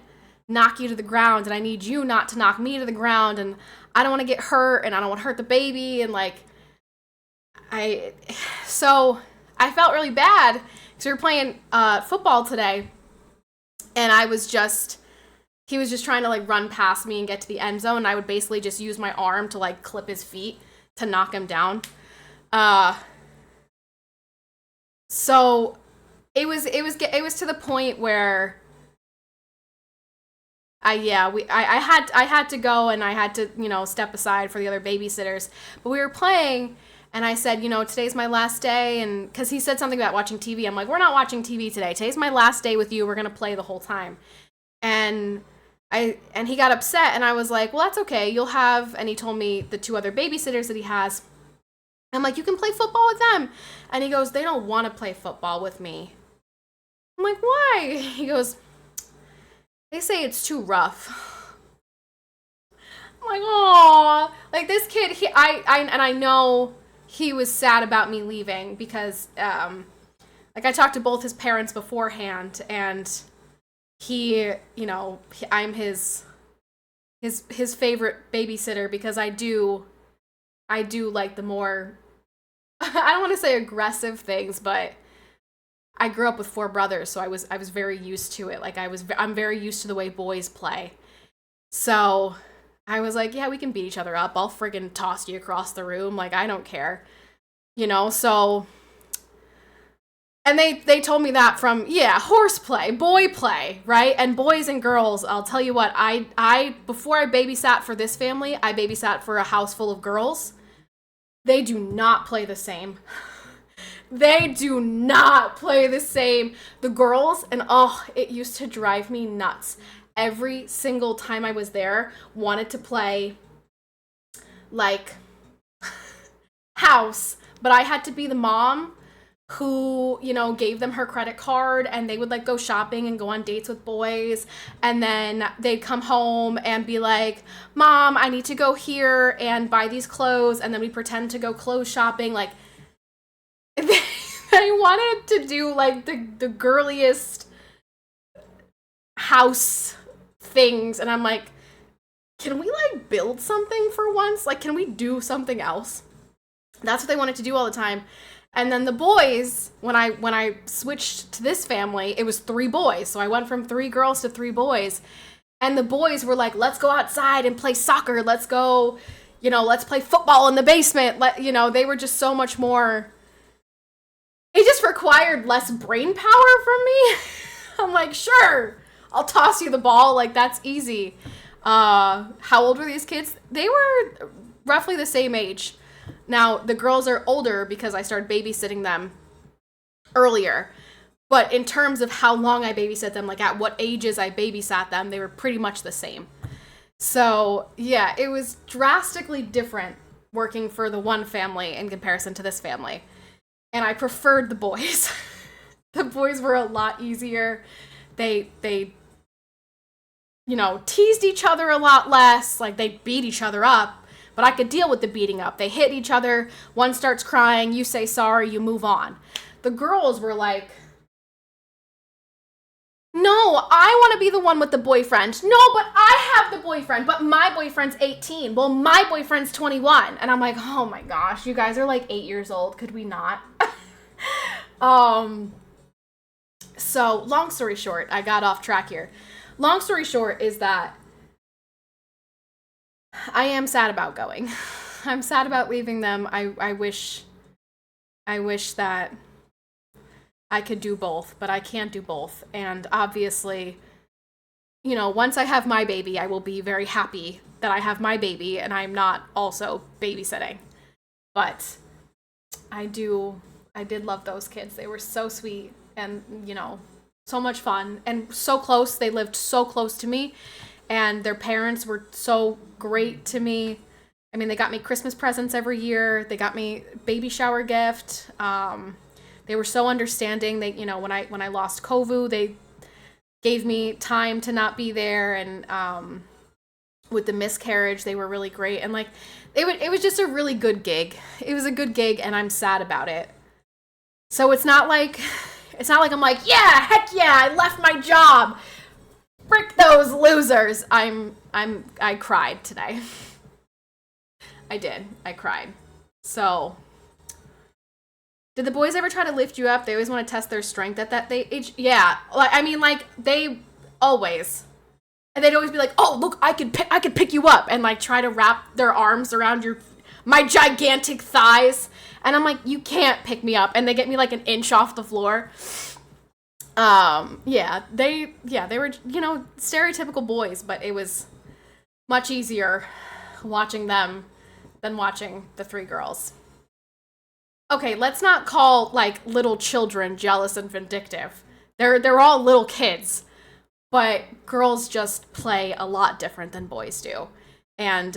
knock you to the ground, and I need you not to knock me to the ground, and I don't want to get hurt, and I don't want to hurt the baby, and, like, so I felt really bad because we were playing football today, and he was just trying to, like, run past me and get to the end zone, and I would basically just use my arm to, like, clip his feet to knock him down. So it was to the point where I had to go, and I had to, you know, step aside for the other babysitters. But we were playing, and I said, you know, today's my last day, and because he said something about watching TV. I'm like, we're not watching TV today. Today's my last day with you. We're gonna play the whole time. And he got upset, and I was like, well, that's okay. You'll have, and he told me the 2 other babysitters that he has. I'm like, you can play football with them. And he goes, they don't want to play football with me. I'm like, why? He goes, they say it's too rough. I'm like, oh, like, this kid, I know he was sad about me leaving because, like, I talked to both his parents beforehand, and he, you know, I'm his favorite babysitter because I do like the more, I don't want to say aggressive things, but I grew up with 4 brothers, so I was very used to it. Like, I'm very used to the way boys play. So I was like, yeah, we can beat each other up. I'll friggin' toss you across the room. Like, I don't care. You know, so... And they told me that from, yeah, horseplay, boy play, right? And boys and girls, I'll tell you what, before I babysat for this family, I babysat for a house full of girls. They do not play the same. They do not play the same. The girls, and oh, it used to drive me nuts. Every single time I was there, wanted to play, like, house, but I had to be the mom who, you know, gave them her credit card, and they would, like, go shopping and go on dates with boys, and then they'd come home and be like, Mom, I need to go here and buy these clothes, and then we pretend to go clothes shopping. Like, they wanted to do, like, the girliest house things, and I'm like, can we, like, build something for once? Like, can we do something else? That's what they wanted to do all the time. And then the boys, when I switched to this family, it was 3 boys. So I went from 3 girls to 3 boys. And the boys were like, let's go outside and play soccer. Let's go, let's play football in the basement. They were just so much more. It just required less brain power from me. I'm like, sure, I'll toss you the ball. Like, that's easy. How old were these kids? They were roughly the same age. Now, the girls are older because I started babysitting them earlier. But in terms of how long I babysat them, like at what ages I babysat them, they were pretty much the same. So, yeah, it was drastically different working for the one family in comparison to this family. And I preferred the boys. The boys were a lot easier. They teased each other a lot less. Like, they beat each other up. But I could deal with the beating up. They hit each other. One starts crying. You say sorry. You move on. The girls were like, no, I want to be the one with the boyfriend. No, but I have the boyfriend. But my boyfriend's 18. Well, my boyfriend's 21. And I'm like, oh my gosh, you guys are like 8 years old. Could we not? So long story short, I got off track here. Long story short is that I am sad about going. I'm sad about leaving them. I wish that I could do both, but I can't do both. And obviously, once I have my baby, I will be very happy that I have my baby and I'm not also babysitting. But I did love those kids. They were so sweet and, so much fun and so close. They lived so close to me and their parents were so great to me. I mean, they got me Christmas presents every year. They got me baby shower gift. They were so understanding. They, when I lost Kovu, they gave me time to not be there. And with the miscarriage, they were really great. And like, it was just a really good gig. It was a good gig, and I'm sad about it. So it's not like I'm like, yeah, heck yeah, I left my job. Frick those losers. I cried today. I did. I cried. So, did the boys ever try to lift you up? They always want to test their strength at that age. Yeah. They always. And they'd always be like, "Oh, look, I could pick you up," and like try to wrap their arms around my gigantic thighs. And I'm like, "You can't pick me up." And they get me like an inch off the floor. They were, stereotypical boys, but it was much easier watching them than watching the three girls. Okay, let's not call like little children jealous and vindictive. They're all little kids. But girls just play a lot different than boys do. And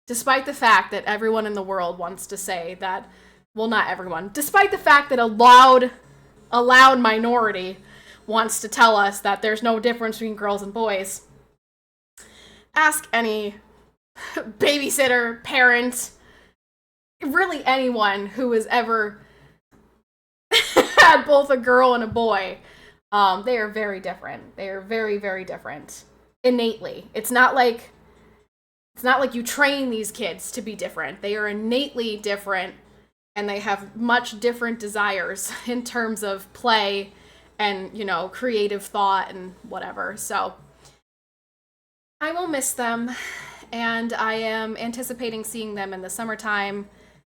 despite the fact that everyone in the world wants to say that, well, not everyone, despite the fact that a loud minority wants to tell us that there's no difference between girls and boys, ask any babysitter, parent, really anyone who has ever had both a girl and a boy. They are very different. They are very, very different. Innately. It's not like you train these kids to be different. They are innately different, and they have much different desires in terms of play and, creative thought and whatever. So I will miss them, and I am anticipating seeing them in the summertime,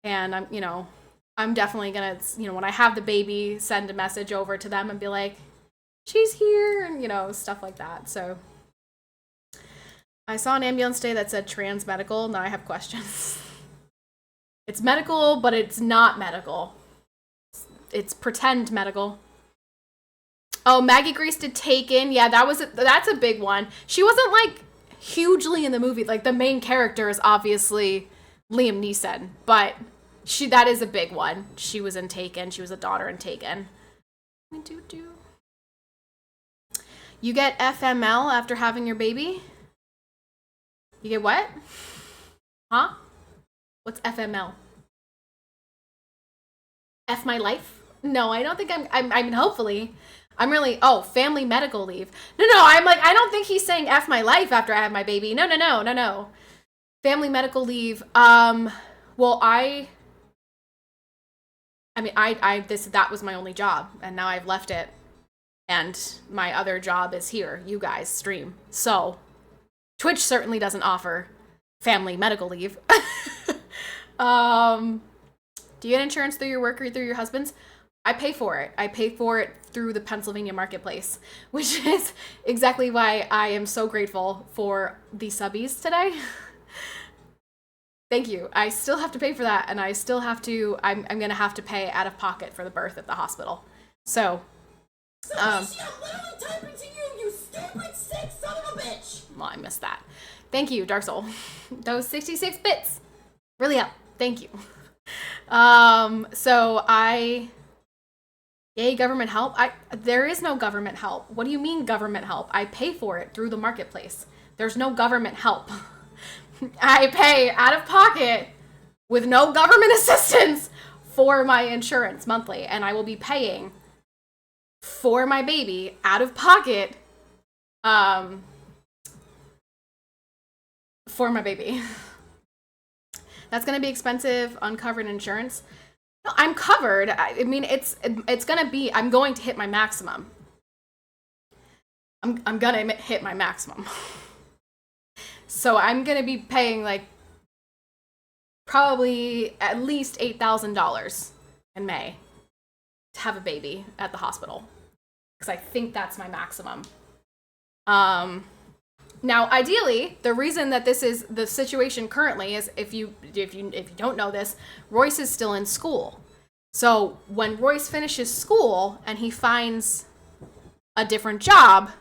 and I'm definitely gonna, when I have the baby, send a message over to them and be like, she's here, and stuff like that. So I saw an ambulance today that said trans medical. Now I have questions. It's medical, but it's not medical. It's pretend medical. Oh, Maggie Grace did Taken. Yeah, that's a big one. She wasn't like hugely in the movie. Like the main character is obviously Liam Neeson, but that is a big one. She was in Taken. She was a daughter in Taken. You get FML after having your baby? You get what? Huh? What's FML? F my life? No, I don't think I mean, hopefully. Family medical leave. No, I'm like, I don't think he's saying F my life after I have my baby. No. Family medical leave. Well, that was my only job, and now I've left it. And my other job is here, you guys stream. So Twitch certainly doesn't offer family medical leave. Do you get insurance through your work or through your husband's? I pay for it. I pay for it through the Pennsylvania marketplace, which is exactly why I am so grateful for the subbies today. Thank you. I still have to pay for that, and I still have to, I'm going to have to pay out of pocket for the birth at the hospital. So, I'm literally typing to you, you stupid sick son of a bitch! Well, I missed that. Thank you, Dark Soul. Those 66 bits really help. Thank you. Yay, government help? There is no government help. What do you mean government help? I pay for it through the marketplace. There's no government help. I pay out of pocket with no government assistance for my insurance monthly, and I will be paying for my baby out of pocket for my baby. That's going to be expensive, uncovered insurance. No, I'm covered. I mean, it's going to be, I'm going to hit my maximum. I'm going to hit my maximum. So I'm going to be paying like probably at least $8,000 in May to have a baby at the hospital, because I think that's my maximum. Now, ideally, the reason that this is the situation currently is, if you don't know this, Royce is still in school. So when Royce finishes school and he finds a different job,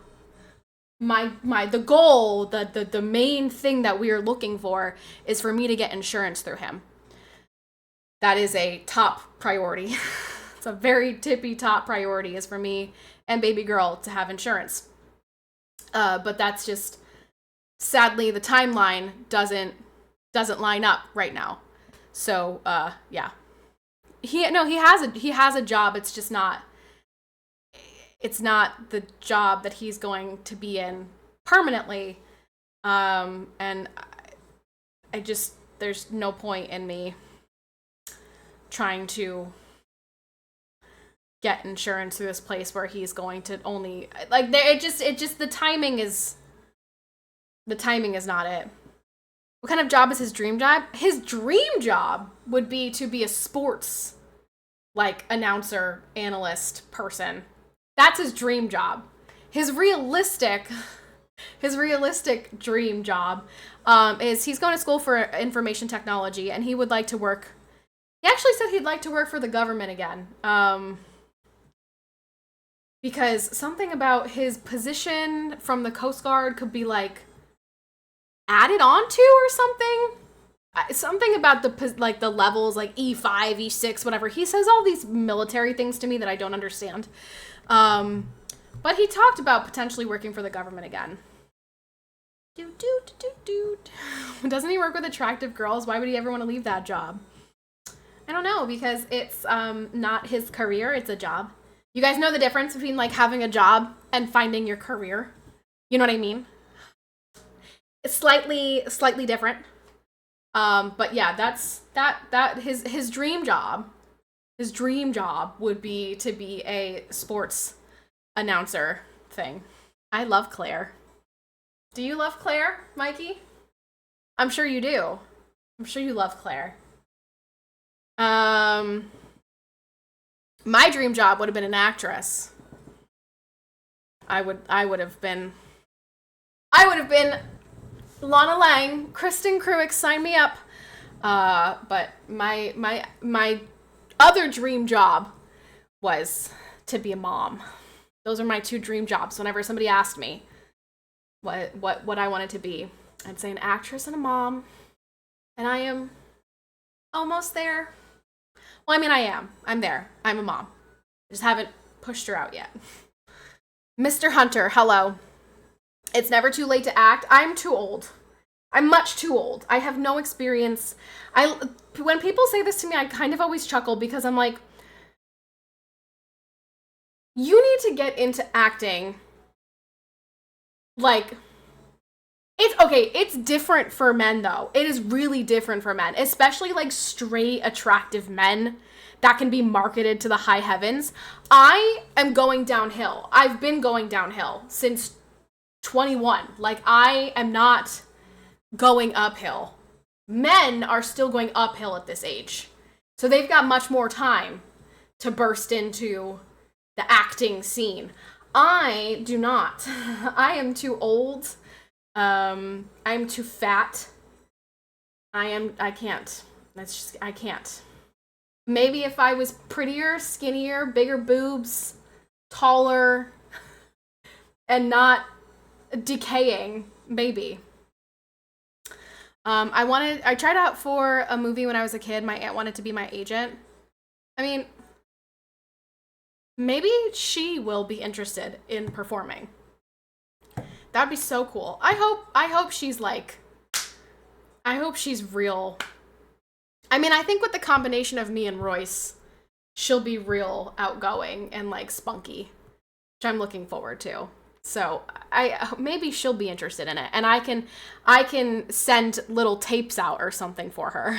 the goal, the main thing that we are looking for is for me to get insurance through him. That is a top priority. It's a very tippy top priority, is for me and baby girl to have insurance. But that's just, sadly, the timeline doesn't line up right now. So yeah, he has a job. It's just not. It's not the job that he's going to be in permanently. And I just, there's no point in me trying to get insurance through this place where he's going to only, like, the timing is not it. What kind of job is his dream job? His dream job would be to be a sports, like, announcer, analyst person. That's his dream job. His realistic dream job is he's going to school for information technology, and he would like to work. He actually said he'd like to work for the government again. Because something about his position from the Coast Guard could be, like, added onto or something. Something about the levels, like E5, E6, whatever. He says all these military things to me that I don't understand. But he talked about potentially working for the government again. Doesn't he work with attractive girls? Why would he ever want to leave that job? I don't know, because it's not his career, it's a job. You guys know the difference between, like, having a job and finding your career? You know what I mean? It's slightly different. But yeah, that's his dream job. His dream job would be to be a sports announcer thing. I love Claire. Do you love Claire, Mikey? I'm sure you do. I'm sure you love Claire. My dream job would have been an actress. I would have been Lana Lang, Kristen Cruick, sign me up. But my other dream job was to be a mom. Those are my two dream jobs. Whenever somebody asked me what I wanted to be, I'd say an actress and a mom. And I am almost there. Well, I mean, I am. I'm there. I'm a mom. I just haven't pushed her out yet. Mr. Hunter, hello. It's never too late to act. I'm too old. I'm much too old. I have no experience. When people say this to me, I kind of always chuckle, because I'm like, you need to get into acting. Like, it's different for men, though. It is really different for men, especially, like, straight, attractive men. that can be marketed to the high heavens. I am going downhill. I've been going downhill since 21. Like, I am not going uphill. Men are still going uphill at this age. So they've got much more time to burst into the acting scene. I do not. I am too old. I'm too fat. I can't. I can't. Maybe if I was prettier, skinnier, bigger boobs, taller, and not decaying, maybe. I tried out for a movie when I was a kid. My aunt wanted to be my agent. I mean, maybe she will be interested in performing. That'd be so cool. I hope she's real. I mean, I think with the combination of me and Royce, she'll be real outgoing and like spunky, which I'm looking forward to. So maybe she'll be interested in it, and I can send little tapes out or something for her.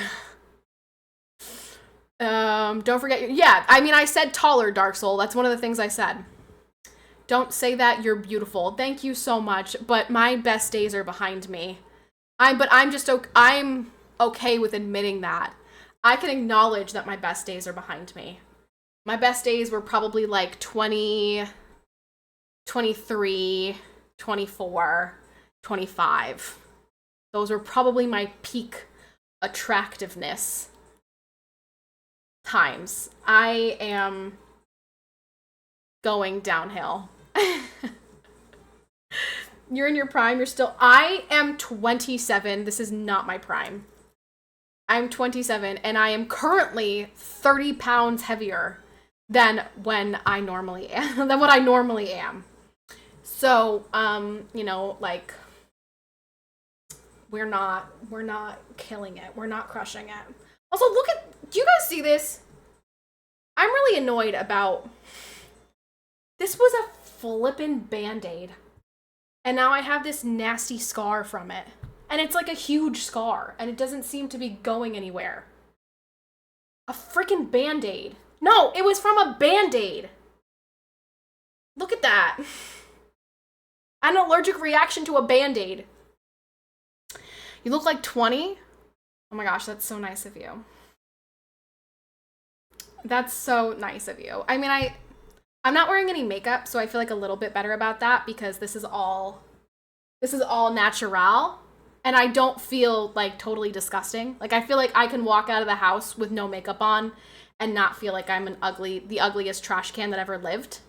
Don't forget, yeah, I mean, I said taller, Dark Soul. That's one of the things I said. Don't say that, you're beautiful. Thank you so much, but my best days are behind me. I'm okay with admitting that. I can acknowledge that my best days are behind me. My best days were probably like 20, 23, 24, 25. Those were probably my peak attractiveness times. I am going downhill. You're in your prime. I am 27. This is not my prime. I'm 27 and I am currently 30 pounds heavier than what I normally am. So, like, we're not killing it. We're not crushing it. Also, do you guys see this? I'm really annoyed about, this was a flippin' Band-Aid. And now I have this nasty scar from it. And it's like a huge scar, and it doesn't seem to be going anywhere. A freaking Band-Aid. No, it was from a Band-Aid. Look at that. I had an allergic reaction to a Band-Aid. You look like 20? Oh my gosh, that's so nice of you. That's so nice of you. I mean, I'm not wearing any makeup, so I feel like a little bit better about that because this is all natural. And I don't feel like totally disgusting. Like, I feel like I can walk out of the house with no makeup on and not feel like I'm the ugliest trash can that ever lived.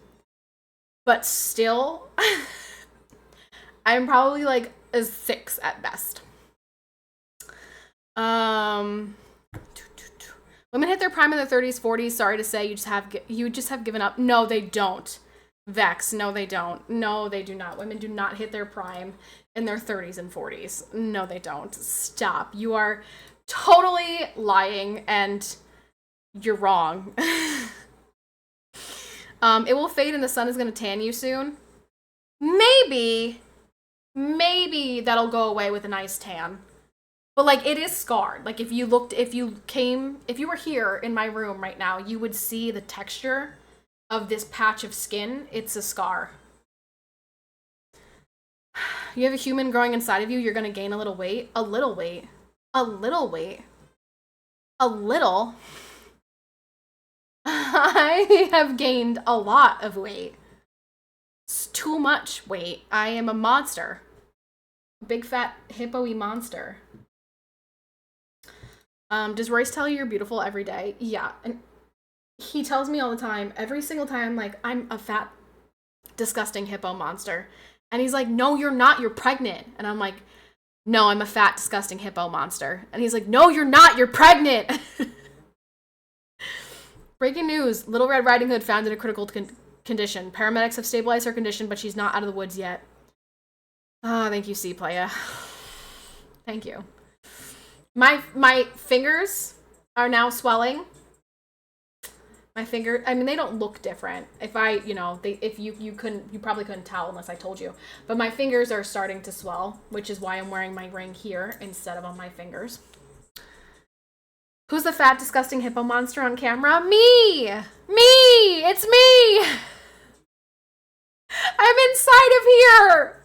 But still, I'm probably like a 6 at best. Women hit their prime in their 30s, 40s. Sorry to say, you just have given up. No, they don't. Vex. No, they don't. No, they do not. Women do not hit their prime in their 30s and 40s. No, they don't. Stop. You are totally lying, and you're wrong. It will fade and the sun is going to tan you soon. Maybe that'll go away with a nice tan. But, like, it is scarred. Like, if you were here in my room right now, you would see the texture of this patch of skin. It's a scar. You have a human growing inside of you, you're going to gain a little weight. A little weight. A little weight. A little. I have gained a lot of weight. It's too much weight. I am a monster. Big fat hippo-y monster. Does Royce tell you you're beautiful every day? Yeah. And he tells me all the time, every single time, like, I'm a fat, disgusting hippo monster. And he's like, no, you're not. You're pregnant. And I'm like, no, I'm a fat, disgusting hippo monster. And he's like, no, you're not. You're pregnant. Breaking news. Little Red Riding Hood found in a critical condition. Paramedics have stabilized her condition, but she's not out of the woods yet. Ah, thank you, C-Playa. Thank you. My fingers are now swelling. My finger, I mean, they don't look different. If you probably couldn't tell unless I told you. But my fingers are starting to swell, which is why I'm wearing my ring here instead of on my fingers. Who's the fat, disgusting hippo monster on camera? Me! Me! It's me! I'm inside of here!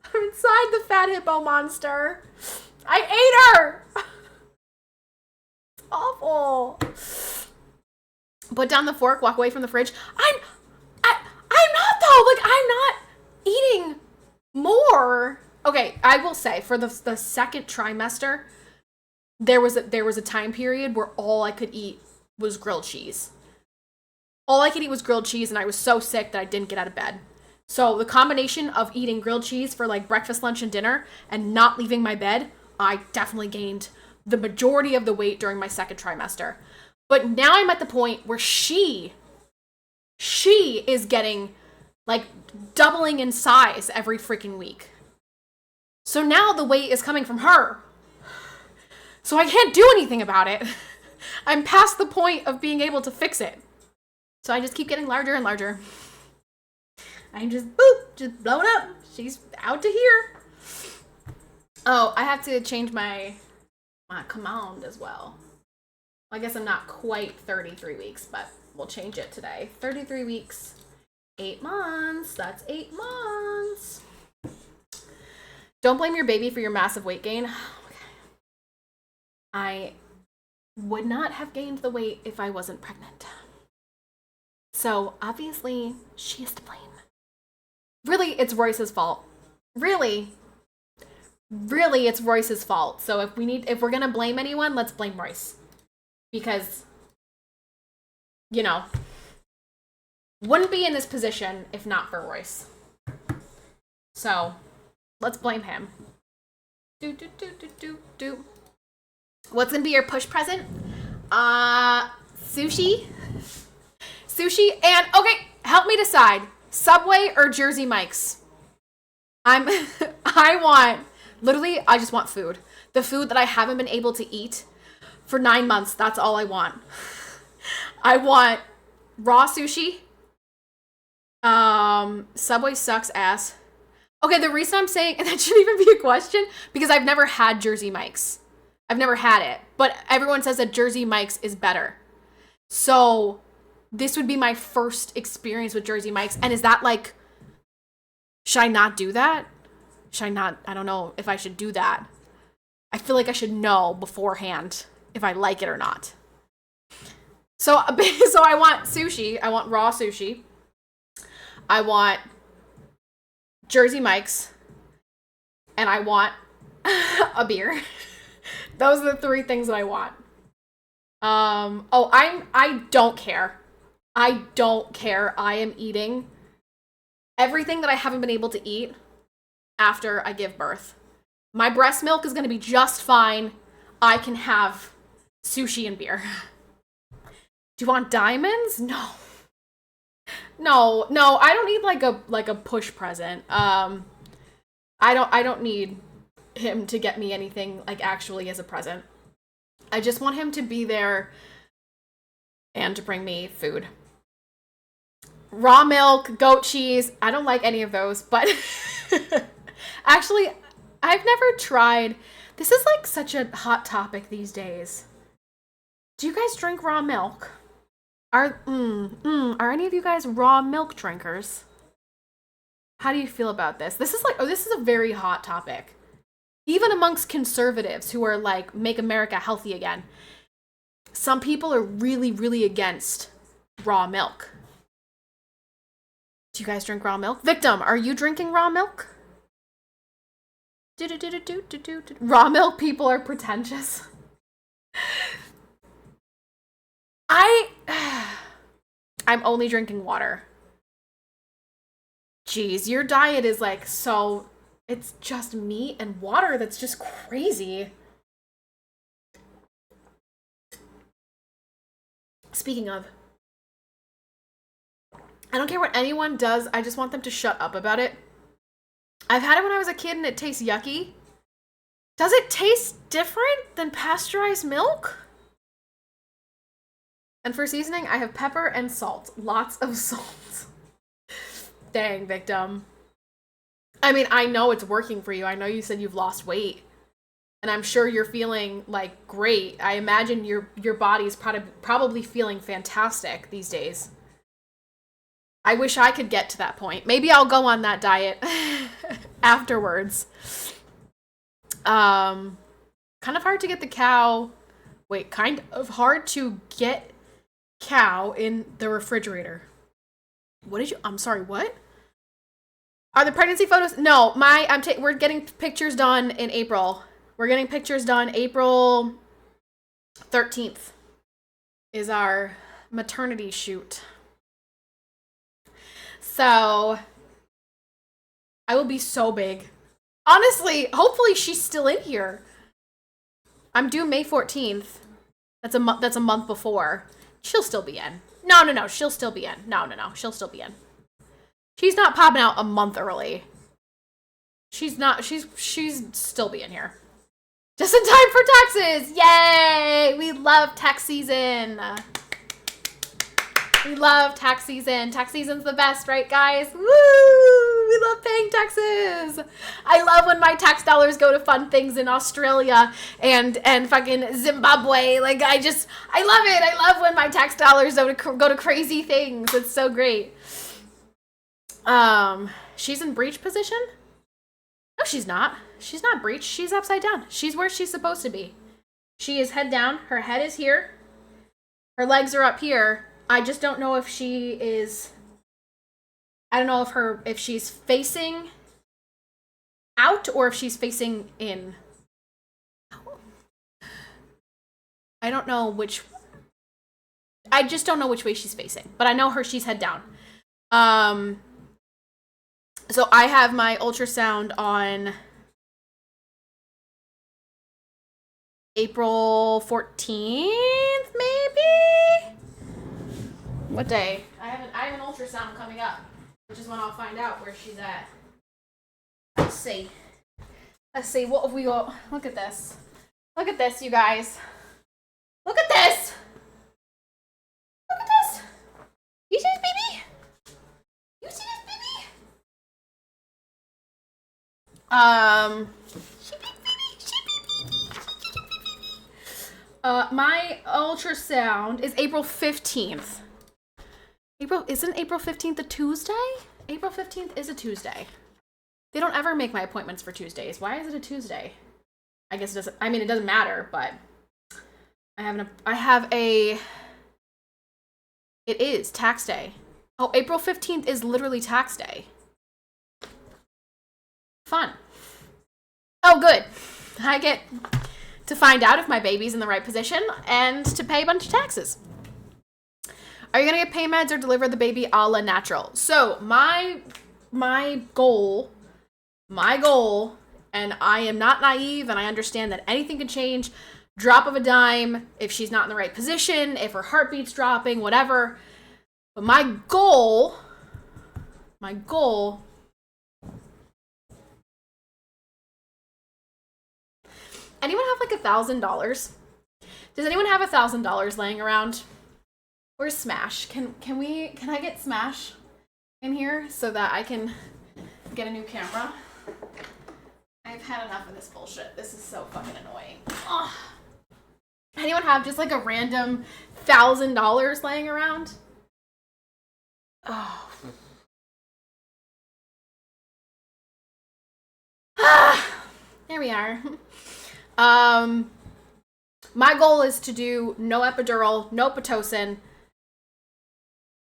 I'm inside the fat hippo monster. I ate her! It's awful. Put down the fork, walk away from the fridge. I'm not though. Like, I'm not eating more. Okay, I will say for the second trimester, there was a time period where all I could eat was grilled cheese. All I could eat was grilled cheese, and I was so sick that I didn't get out of bed. So the combination of eating grilled cheese for like breakfast, lunch, and dinner and not leaving my bed, I definitely gained the majority of the weight during my second trimester. But now I'm at the point where she is getting like doubling in size every freaking week. So now the weight is coming from her. So I can't do anything about it. I'm past the point of being able to fix it. So I just keep getting larger and larger. I'm just blowing up. She's out to here. Oh, I have to change my command as well. I guess I'm not quite 33 weeks, but we'll change it today. 33 weeks, 8 months. That's 8 months. Don't blame your baby for your massive weight gain. Okay. I would not have gained the weight if I wasn't pregnant. So obviously she is to blame. Really, it's Royce's fault. Really, it's Royce's fault. So if we're gonna blame anyone, let's blame Royce. Because, you know, wouldn't be in this position if not for Royce. So, let's blame him. What's gonna be your push present? Sushi. Sushi and, okay, help me decide. Subway or Jersey Mike's? I just want food. The food that I haven't been able to eat for 9 months. That's all I want. I want raw sushi. Subway sucks ass. Okay, the reason I'm saying, and that shouldn't even be a question, because I've never had Jersey Mike's. I've never had it. But everyone says that Jersey Mike's is better. So this would be my first experience with Jersey Mike's. And is that like, should I not do that? I don't know if I should do that. I feel like I should know beforehand if I like it or not. So I want sushi. I want raw sushi. I want Jersey Mike's. And I want a beer. Those are the 3 things that I want. I don't care. I don't care. I am eating everything that I haven't been able to eat after I give birth. My breast milk is going to be just fine. I can have sushi and beer. Do you want diamonds? No, I don't need like a push present. I don't need him to get me anything like actually as a present. I just want him to be there and to bring me food. Raw milk, goat cheese. I don't like any of those, but actually, I've never tried. This is like such a hot topic these days. Do you guys drink raw milk? Are any of you guys raw milk drinkers? How do you feel about this? This is a very hot topic. Even amongst conservatives who are like, make America healthy again. Some people are really, really against raw milk. Do you guys drink raw milk? Victim, are you drinking raw milk? Raw milk people are pretentious. I'm only drinking water. Jeez, your diet is like so... It's just meat and water. That's just crazy. Speaking of, I don't care what anyone does. I just want them to shut up about it. I've had it when I was a kid and it tastes yucky. Does it taste different than pasteurized milk? And for seasoning, I have pepper and salt. Lots of salt. Dang, victim. I mean, I know it's working for you. I know you said you've lost weight. And I'm sure you're feeling like great. I imagine your body's probably feeling fantastic these days. I wish I could get to that point. Maybe I'll go on that diet afterwards. Kind of hard to get the cow. Wait, kind of hard to get cow in the refrigerator. What did you? I'm sorry. What? Are the pregnancy photos? No, we're getting pictures done in April. We're getting pictures done April 13th is our maternity shoot. So I will be so big. Honestly, hopefully she's still in here. I'm due May 14th. That's a month before. She'll still be in. No, she'll still be in. No, she'll still be in. She's not popping out a month early. She's still being here. Just in time for taxes! Yay! We love tax season. We love tax season. Tax season's the best, right, guys? Woo! We love paying taxes. I love when my tax dollars go to fun things in Australia and fucking Zimbabwe. Like, I love it. I love when my tax dollars go to crazy things. It's so great. She's in breech position? No, she's not. She's not breech. She's upside down. She's where she's supposed to be. She is head down. Her head is here. Her legs are up here. I just don't know if she is... I don't know if she's facing out or if she's facing in. I don't know which... I just don't know which way she's facing. But I know she's head down. So I have my ultrasound on April 14th, maybe? What day? I have an ultrasound coming up, which is when I'll find out where she's at. Let's see. What have we got? Look at this. Look at this, you guys. Look at this. Look at this. You see this, baby? You see this, baby? My ultrasound is April 15th. Isn't April 15th a Tuesday? April 15th is a Tuesday. They don't ever make my appointments for Tuesdays. Why is it a Tuesday? I guess it doesn't matter, but it is tax day. Oh, April 15th is literally tax day. Fun. Oh, good. I get to find out if my baby's in the right position and to pay a bunch of taxes. Are you going to get pain meds or deliver the baby a la natural? So my goal, and I am not naive and I understand that anything can change, drop of a dime, if she's not in the right position, if her heartbeat's dropping, whatever. But my goal, anyone have like $1,000? Does anyone have $1,000 laying around? Where's Smash? Can I get Smash in here so that I can get a new camera? I've had enough of this bullshit. This is so fucking annoying. Ugh. Anyone have just like a random $1,000 laying around? Oh. There we are. My goal is to do no epidural, no Pitocin,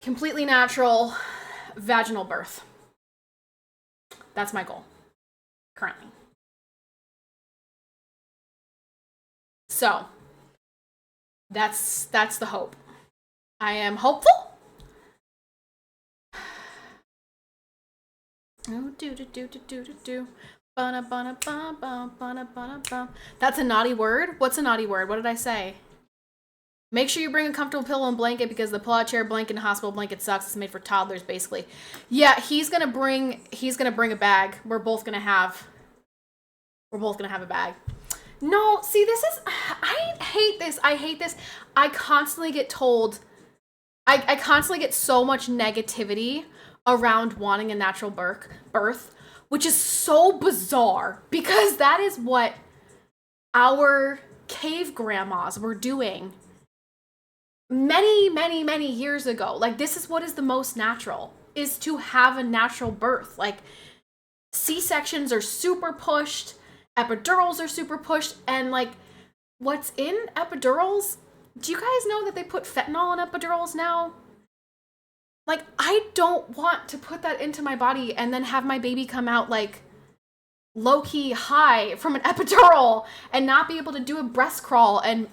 completely natural vaginal birth. That's my goal currently. So that's the hope. I am hopeful. Oh, do. That's a naughty word? What's a naughty word? What did I say? Make sure you bring a comfortable pillow and blanket because the pull-out chair blanket and hospital blanket sucks. It's made for toddlers, basically. Yeah, he's gonna bring a bag. We're both gonna have a bag. No, see, I hate this. I constantly get told, I constantly get so much negativity around wanting a natural birth, which is so bizarre because that is what our cave grandmas were doing many, many, many years ago. Like, this is what is the most natural, is to have a natural birth. Like, C-sections are super pushed, epidurals are super pushed, and like, what's in epidurals? Do you guys know that they put fentanyl in epidurals now? Like, I don't want to put that into my body and then have my baby come out like low-key high from an epidural and not be able to do a breast crawl and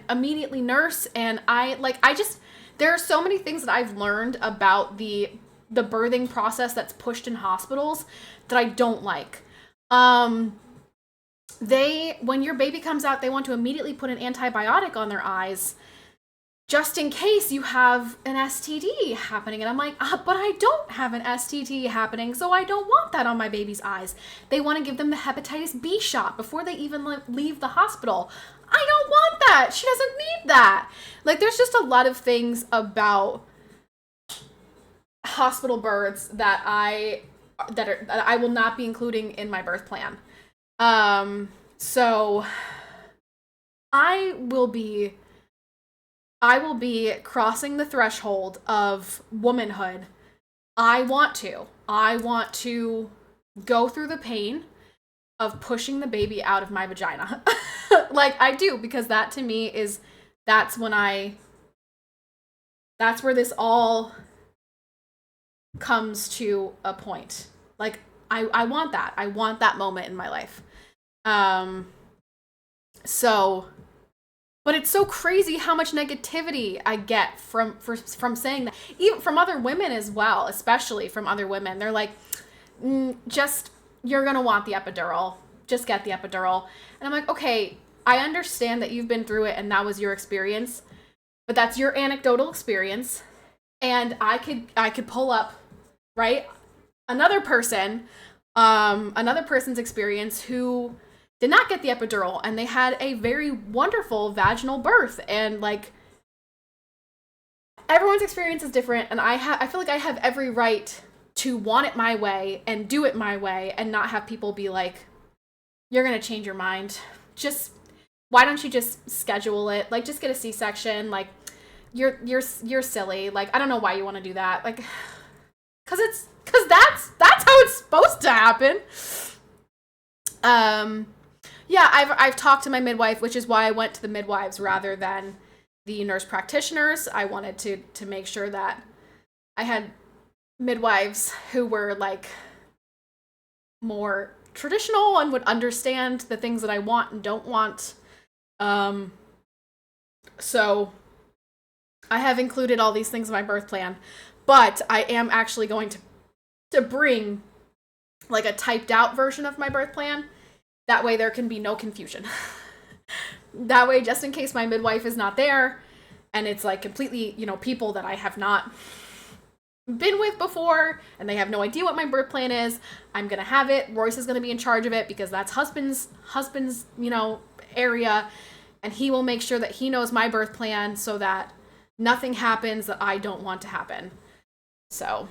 immediately nurse. And I just, there are so many things that I've learned about the birthing process that's pushed in hospitals that I don't like. When your baby comes out, they want to immediately put an antibiotic on their eyes just in case you have an STD happening. And I'm like, but I don't have an STD happening, so I don't want that on my baby's eyes. They want to give them the hepatitis B shot before they even leave the hospital. I don't want that. She doesn't need that. Like, there's just a lot of things about hospital births that I will not be including in my birth plan. So I will be crossing the threshold of womanhood. I want to go through the pain of pushing the baby out of my vagina. Like, I do, because that to me that's where this all comes to a point. Like, I want that. I want that moment in my life. But it's so crazy how much negativity I get from saying that, even from other women as well, especially from other women. They're like, you're gonna want the epidural. Just get the epidural. And I'm like, okay, I understand that you've been through it and that was your experience, but that's your anecdotal experience. And I could pull up, right, another person's experience who did not get the epidural and they had a very wonderful vaginal birth. And like, everyone's experience is different, and I feel like I have every right to want it my way and do it my way and not have people be like, you're gonna change your mind. Just, why don't you just schedule it? Like, just get a C-section. Like, you're silly. Like, I don't know why you want to do that. Like, cause that's how it's supposed to happen. Yeah, I've talked to my midwife, which is why I went to the midwives rather than the nurse practitioners. I wanted to make sure that I had midwives who were like more traditional and would understand the things that I want and don't want. So I have included all these things in my birth plan, but I am actually going to bring like a typed out version of my birth plan. That way there can be no confusion. That way, just in case my midwife is not there and it's like completely, people that I have not been with before and they have no idea what my birth plan is, I'm going to have it. Royce is going to be in charge of it because that's husband's, area. And he will make sure that he knows my birth plan so that nothing happens that I don't want to happen. So,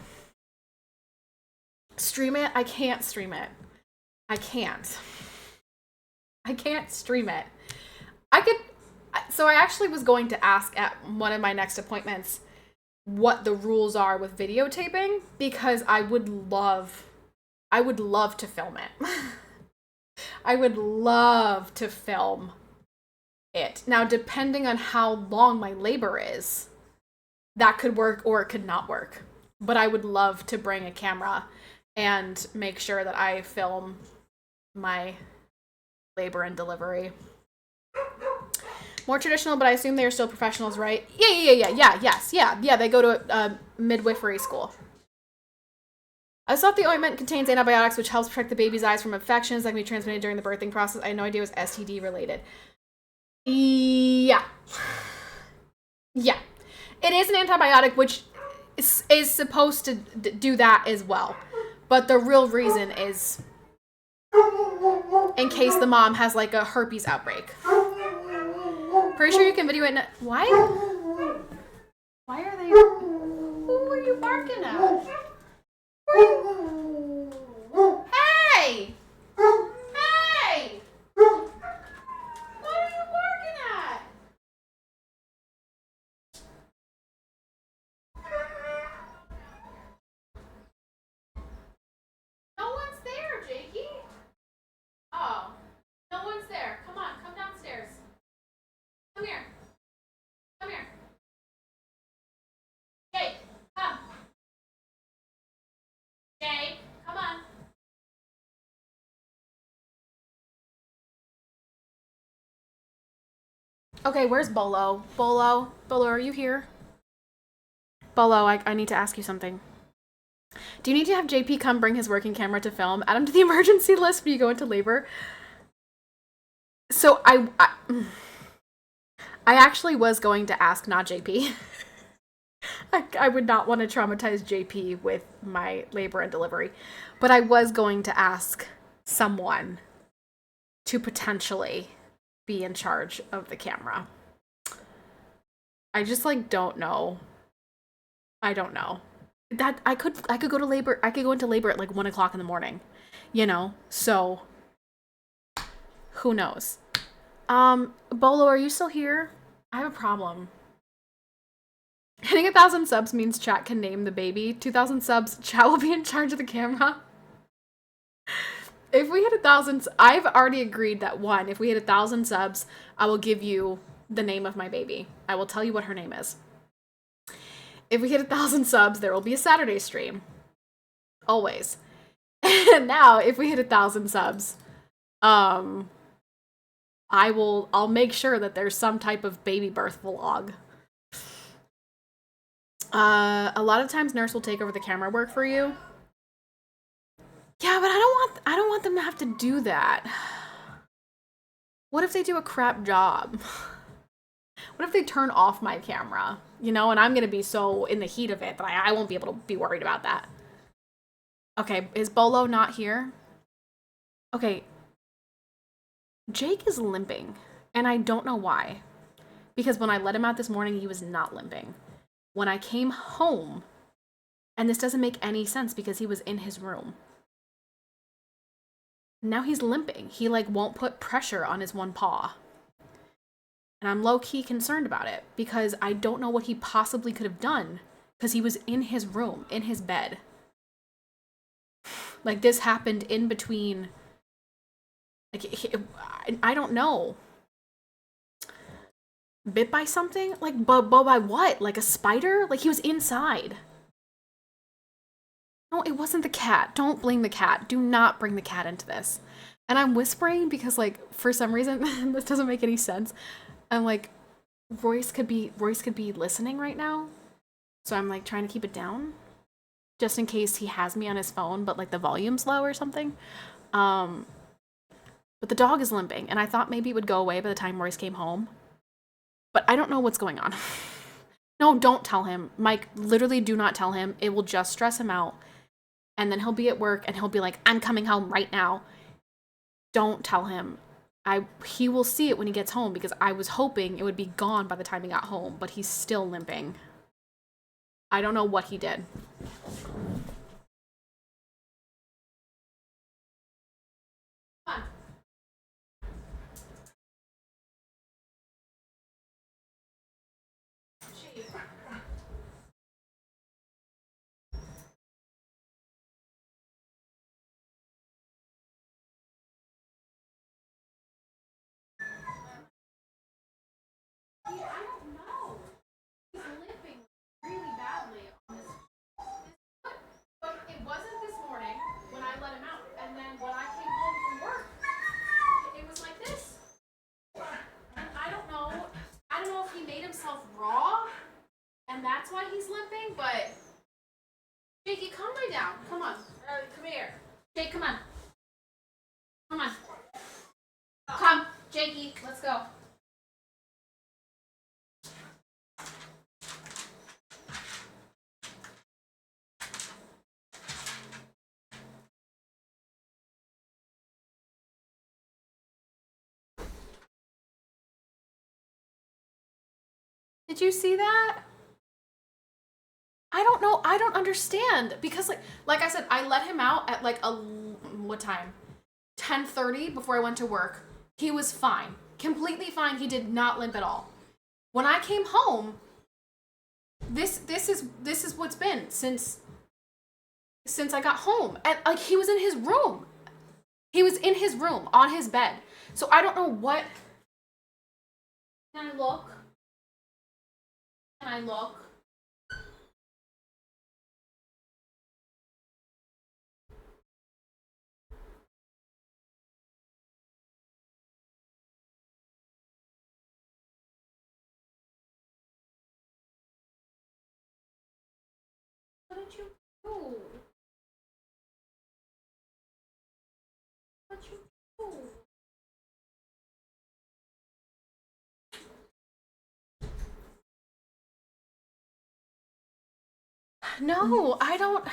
stream it? I can't stream it. I can't stream it. So I actually was going to ask at one of my next appointments what the rules are with videotaping, because I would love to film it. I would love to film it. Now, depending on how long my labor is, that could work or it could not work. But I would love to bring a camera and make sure that I film my labor and delivery. More traditional, but I assume they are still professionals, right? Yeah, they go to a midwifery school. I thought the ointment contains antibiotics, which helps protect the baby's eyes from infections that can be transmitted during the birthing process. I had no idea it was STD related. Yeah. It is an antibiotic, which is supposed to do that as well. But the real reason is in case the mom has like a herpes outbreak. Pretty sure you can video it. Why are they? Who are you barking at? Hey! Okay, where's Bolo? Bolo, are you here? Bolo, I need to ask you something. Do you need to have JP come bring his working camera to film? Add him to the emergency list when you go into labor. So I actually was going to ask not JP. I would not want to traumatize JP with my labor and delivery, but I was going to ask someone to potentially be in charge of the camera. I just like don't know. I don't know. That I could go to labor. I could go into labor at like 1 o'clock in the morning, you know. So who knows? Bolo, are you still here? I have a problem. Hitting 1,000 subs means chat can name the baby. 2,000 subs, chat will be in charge of the camera. If we hit 1,000, I've already agreed that one. If we hit 1,000 subs, I will give you the name of my baby. I will tell you what her name is. If we hit 1,000 subs, there will be a Saturday stream. Always. And now, if we hit 1,000 subs, I'll make sure that there's some type of baby birth vlog. A lot of times nurse will take over the camera work for you. Yeah, but I don't want them to have to do that. What if they do a crap job? What if they turn off my camera? You know, and I'm gonna be so in the heat of it that I won't be able to be worried about that. Okay, is Bolo not here? Okay. Jake is limping, and I don't know why. Because when I let him out this morning, he was not limping. When I came home, and this doesn't make any sense because he was in his room. Now he's limping. He like won't put pressure on his one paw. And I'm low-key concerned about it because I don't know what he possibly could have done because he was in his room, in his bed. Like this happened in between. Like I don't know. Bit by something? Like by what? Like a spider? Like he was inside. No, it wasn't the cat. Don't blame the cat. Do not bring the cat into this. And I'm whispering because like for some reason this doesn't make any sense. I'm like Royce could be listening right now. So I'm like trying to keep it down just in case he has me on his phone but like the volume's low or something. But the dog is limping and I thought maybe it would go away by the time Royce came home. But I don't know what's going on. No, don't tell him. Mike, literally do not tell him. It will just stress him out. And then he'll be at work and he'll be like, I'm coming home right now. Don't tell him. He will see it when he gets home because I was hoping it would be gone by the time he got home, but he's still limping. I don't know what he did. Come on. I don't know. He's limping really badly on this foot. But it wasn't this morning when I let him out. And then when I came home from work, it was like this. And I don't know. I don't know if he made himself raw and that's why he's limping, but Jakey, come lay down. Come on. Come here. Jake, come on. Come on. Come, Jakey, let's go. Did you see that? I don't know. I don't understand because like I said, I let him out at like what time? 10:30 before I went to work. He was fine. Completely fine. He did not limp at all. When I came home, this is what's been since I got home. And like he was in his room. He was in his room on his bed. So I don't know what. Can I look? Can I look? did you do? What you do? No, I don't.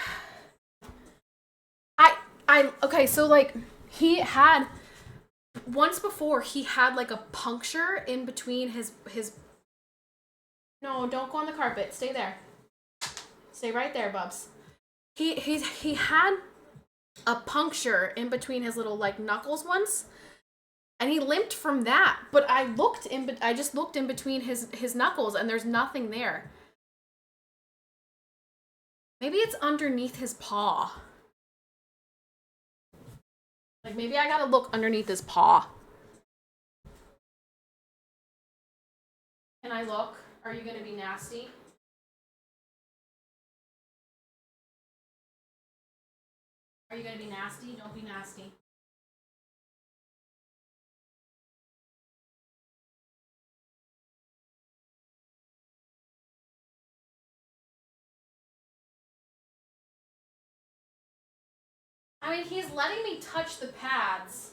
Okay, so like he had once before he had like a puncture in between his. No, don't go on the carpet. Stay there. Stay right there, Bubs. He had a puncture in between his little like knuckles once, and he limped from that. But I just looked in between his knuckles, and there's nothing there. Maybe it's underneath his paw. Like maybe I gotta look underneath his paw. Can I look? Are you gonna be nasty? Are you gonna be nasty? Don't be nasty. I mean, he's letting me touch the pads.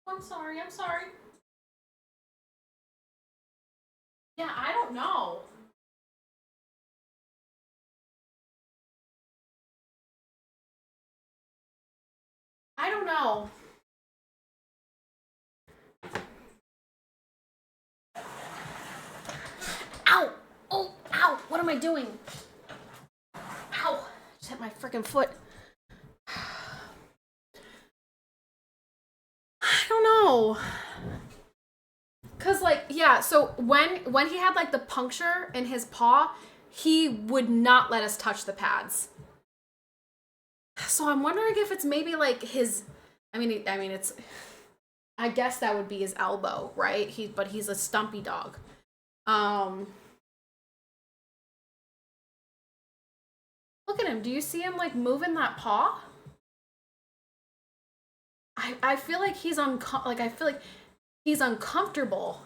I'm sorry, I'm sorry. Yeah, I don't know. I don't know. Ow! Oh, ow! What am I doing? Ow! Just hit my freaking foot. I don't know. Cause like yeah, so when he had like the puncture in his paw, he would not let us touch the pads. So I'm wondering if it's maybe like his. I mean it's. I guess that would be his elbow, right? But he's a stumpy dog. Um, Look at him. Do you see him like moving that paw? I feel like I feel like he's uncomfortable.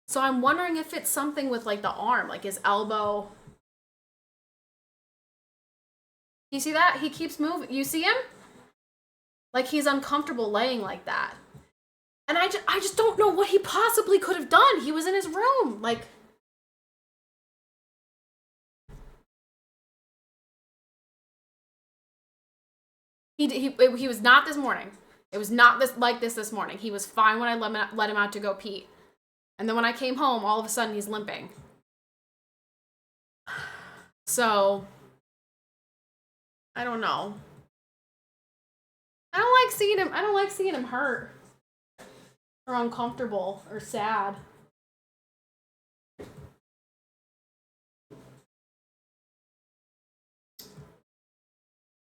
So I'm wondering if it's something with like the arm, like his elbow. You see that? He keeps moving. You see him? Like he's uncomfortable laying like that. And I just don't know what he possibly could have done. He was in his room. Like he was not this morning. It was not this morning. He was fine when I let him out to go pee. And then when I came home, all of a sudden he's limping. So I don't know. I don't like seeing him hurt or uncomfortable or sad.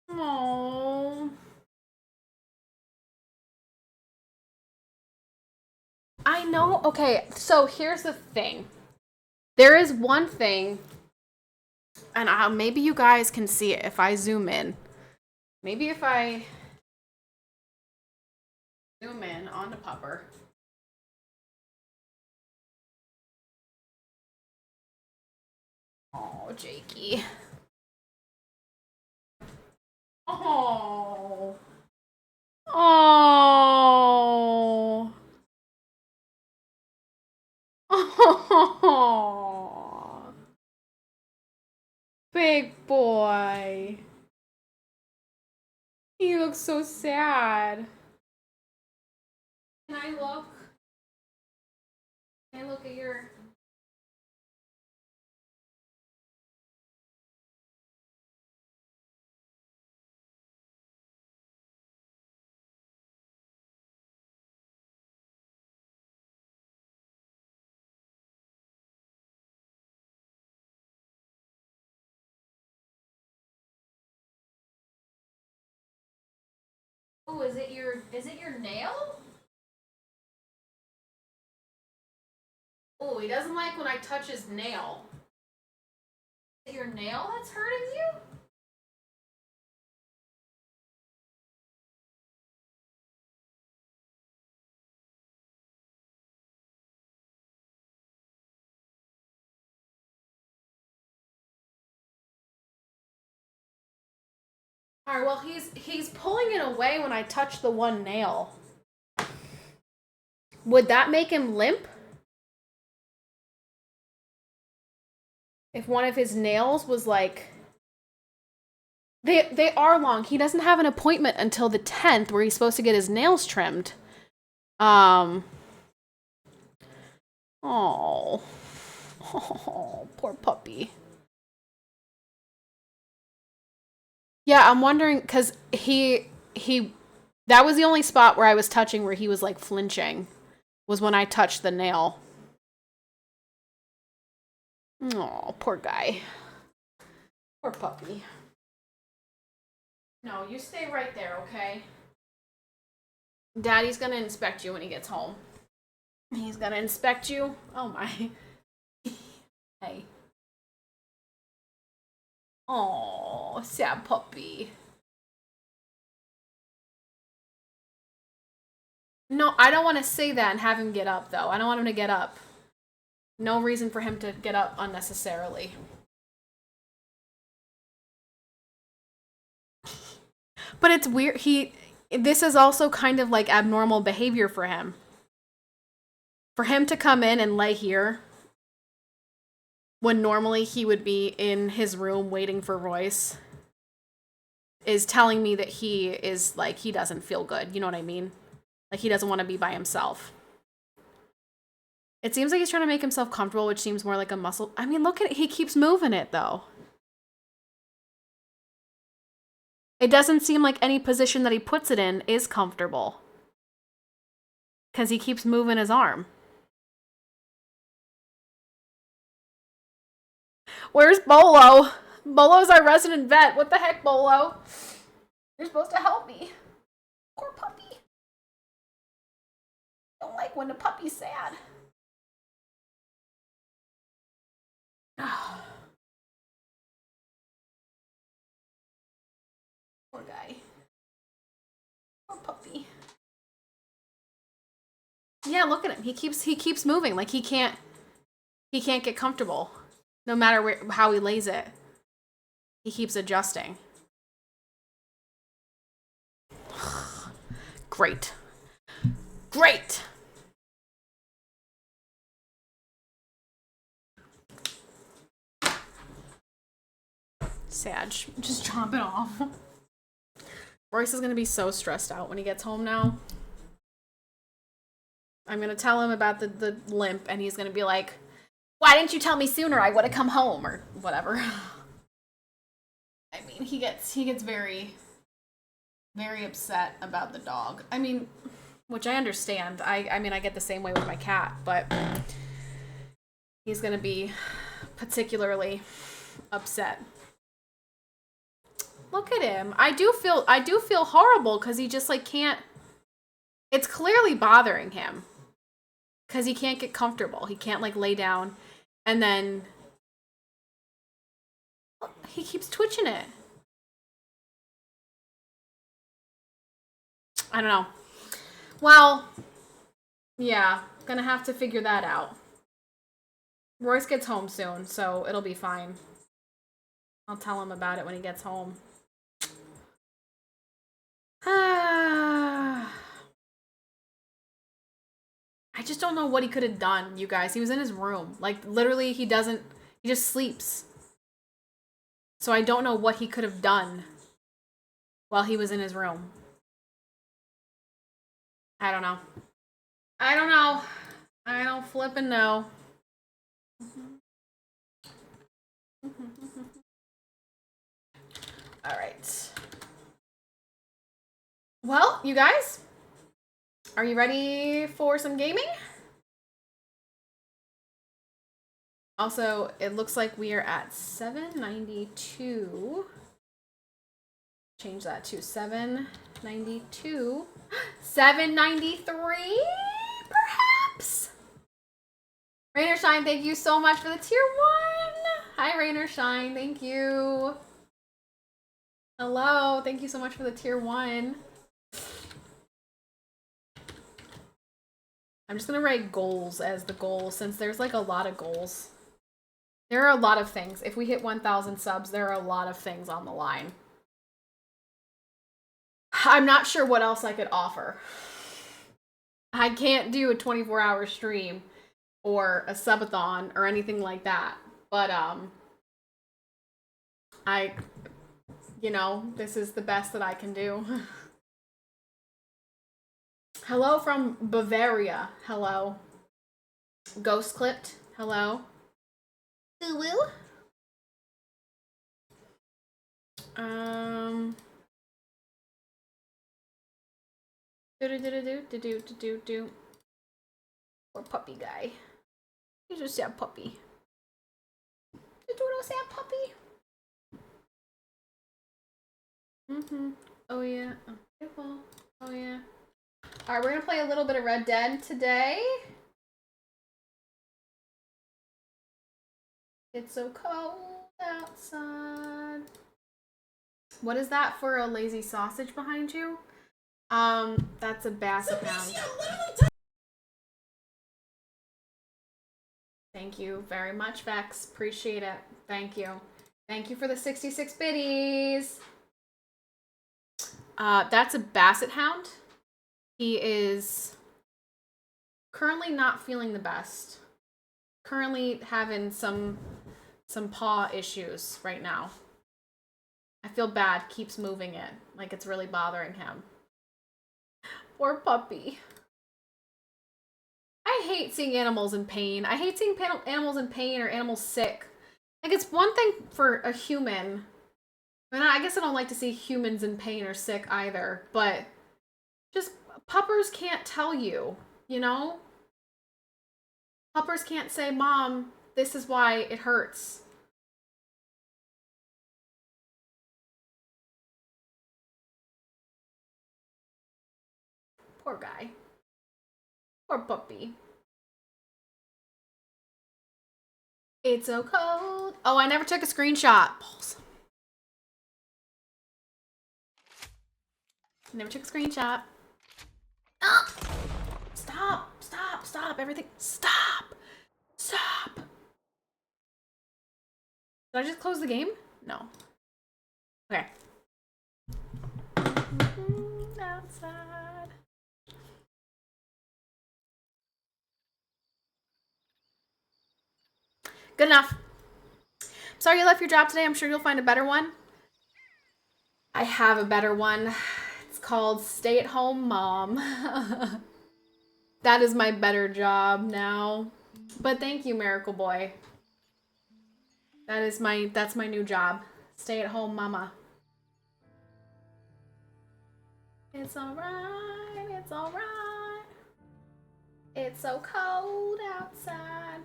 Oh. I know. Okay, so here's the thing. There is one thing, and maybe you guys can see it if I zoom in. Maybe if I zoom in on the pupper. Oh, Jakey. Oh. Oh. Oh. Big boy. He looks so sad. Can I look? Can I look at your. Oh, is it your nail? Oh, he doesn't like when I touch his nail. Is it your nail that's hurting you? All right, well, he's pulling it away when I touch the one nail. Would that make him limp? If one of his nails was like they are long. He doesn't have an appointment until the 10th where he's supposed to get his nails trimmed. Oh. Oh, poor puppy. Yeah, I'm wondering cuz he that was the only spot where I was touching where he was like flinching was when I touched the nail. Oh, poor guy. Poor puppy. No, you stay right there, okay? Daddy's gonna inspect you when he gets home. He's gonna inspect you. Oh my. Hey. Oh, sad puppy. No, I don't want to say that and have him get up, though. I don't want him to get up. No reason for him to get up unnecessarily. But it's weird. This is also kind of like abnormal behavior for him. For him to come in and lay here when normally he would be in his room waiting for Royce is telling me that he is like, he doesn't feel good. You know what I mean? Like he doesn't want to be by himself. It seems like he's trying to make himself comfortable, which seems more like a muscle. I mean, look at it. He keeps moving it, though. It doesn't seem like any position that he puts it in is comfortable. Because he keeps moving his arm. Where's Bolo? Bolo's our resident vet. What the heck, Bolo? You're supposed to help me. Poor puppy. I don't like when the puppy's sad. Poor guy. Poor puppy. Yeah, look at him. He keeps moving. Like he can't get comfortable. No matter how he lays it. He keeps adjusting. Great. Great! Sag. Just chomp it off. Royce is going to be so stressed out when he gets home now. I'm going to tell him about the limp, and he's going to be like, why didn't you tell me sooner? I would have come home, or whatever. I mean, he gets very, very upset about the dog. I mean, which I understand. I mean, I get the same way with my cat, but he's going to be particularly upset. Look at him. I do feel horrible because he just like can't. It's clearly bothering him because he can't get comfortable. He can't like lay down, and then he keeps twitching it. I don't know. Well, yeah, gonna have to figure that out. Royce gets home soon, so it'll be fine. I'll tell him about it when he gets home. I just don't know what he could have done, you guys. He was in his room. Like, literally, he just sleeps. So I don't know what he could have done while he was in his room. I don't know. I don't flippin' know. All right. Well, you guys, are you ready for some gaming? Also, it looks like we are at 792. Change that to 792. 793, perhaps? Rainer Shine, thank you so much for the tier 1. Hi, Rainer Shine. Thank you. Hello. Thank you so much for the tier 1. I'm just going to write goals as the goal since there's like a lot of goals. There are a lot of things. If we hit 1,000 subs, there are a lot of things on the line. I'm not sure what else I could offer. I can't do a 24-hour stream or a subathon or anything like that. But this is the best that I can do. Hello from Bavaria. Hello. Ghost Clipped. Hello. Woo. Do. Poor puppy guy. He's just a puppy. Did you say a puppy? Oh yeah. Oh, beautiful. Oh yeah. Alright, we're gonna play a little bit of Red Dead today. It's so cold outside. What is that for a lazy sausage behind you? That's a basset hound. Thank you very much, Vex. Appreciate it. Thank you. Thank you for the 66 biddies. That's a basset hound. He is currently not feeling the best. Currently having some paw issues right now. I feel bad. Keeps moving it. Like it's really bothering him. Poor puppy. I hate seeing animals in pain. I hate seeing animals in pain or animals sick. Like, it's one thing for a human. I guess I don't like to see humans in pain or sick either, but just puppers can't tell you, you know? Puppers can't say, Mom, this is why it hurts. Poor guy. Poor puppy. It's so cold. Oh, I never took a screenshot. Balls. Never took a screenshot. Ah! Stop. Stop. Stop. Everything. Stop. Stop. Did I just close the game? No. Okay. Outside. Good enough. Sorry you left your job today. I'm sure you'll find a better one. I have a better one. It's called stay-at-home mom. That is my better job now. But thank you, Miracle Boy. That's my new job. Stay-at-home mama. It's alright. It's alright. It's so cold outside.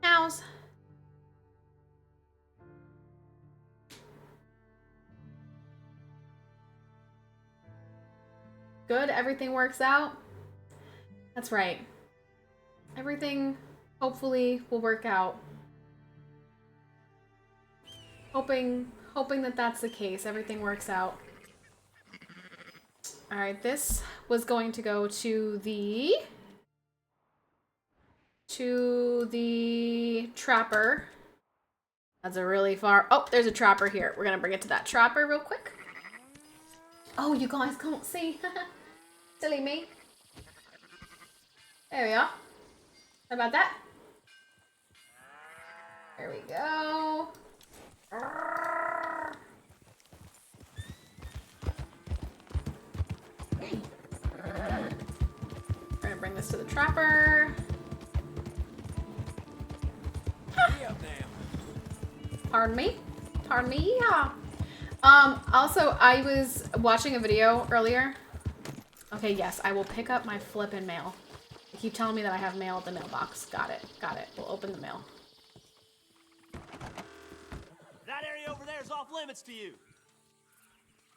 House. Good, everything works out. That's right. Everything, hopefully, will work out. Hoping that that's the case. Everything works out. All right, this was going to go to the trapper. That's a really far. Oh, there's a trapper here. We're gonna bring it to that trapper real quick. Oh, you guys can't see. Silly me. There we are. How about that? There we go. We're gonna bring this to the trapper. Pardon me? Pardon me? Yeah. Also, I was watching a video earlier. Okay, yes, I will pick up my flippin' mail. They keep telling me that I have mail at the mailbox. Got it. Got it. We'll open the mail. That area over there is off limits to you.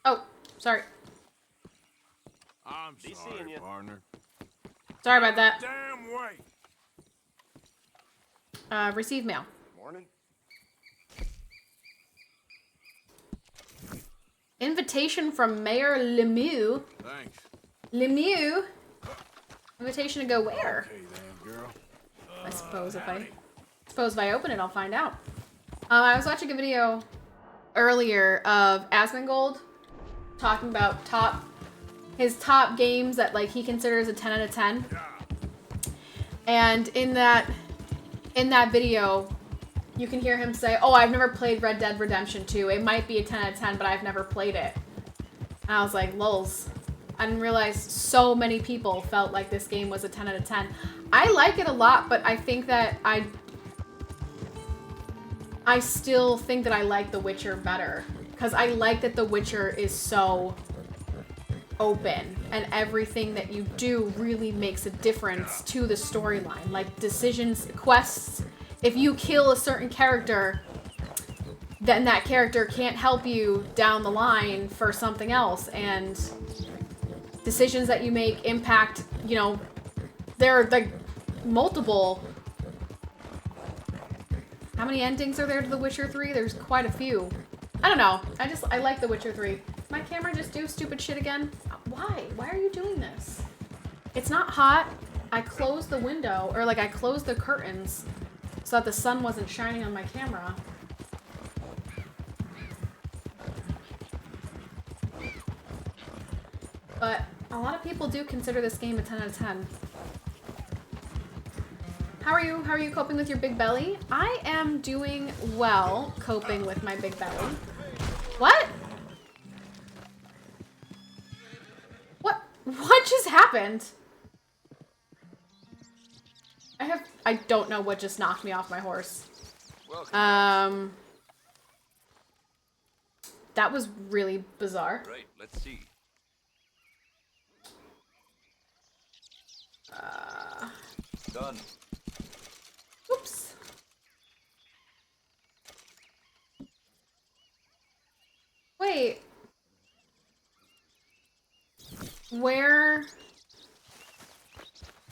Oh, sorry. I'm sorry, partner. Sorry about that. Damn way. Receive mail. Morning. Invitation from Mayor Lemieux. Thanks. Lemieux? Invitation to go where? Okay then, girl. I suppose if I open it, I'll find out. I was watching a video earlier of Asmongold talking about his top games that like he considers a 10 out of 10. And in that video, you can hear him say, "Oh, I've never played Red Dead Redemption 2. It might be a 10 out of 10, but I've never played it." And I was like, "Lulz." I didn't realize so many people felt like this game was a 10 out of 10. I like it a lot, but I think that I still think that I like The Witcher better. Because I like that The Witcher is so open and everything that you do really makes a difference to the storyline. Like decisions, quests, if you kill a certain character, then that character can't help you down the line for something else, and decisions that you make impact, you know, there are like multiple. How many endings are there to The Witcher 3? There's quite a few. I don't know. I like The Witcher 3. My camera just do stupid shit again? Why? Why are you doing this? It's not hot. I closed the window, or like I closed the curtains so that the sun wasn't shining on my camera. But a lot of people do consider this game a 10 out of 10. How are you? How are you coping with your big belly? I am doing well coping with my big belly. What? What just happened? I don't know what just knocked me off my horse. That was really bizarre. Right, let's see. Done. Oops. Wait. Where?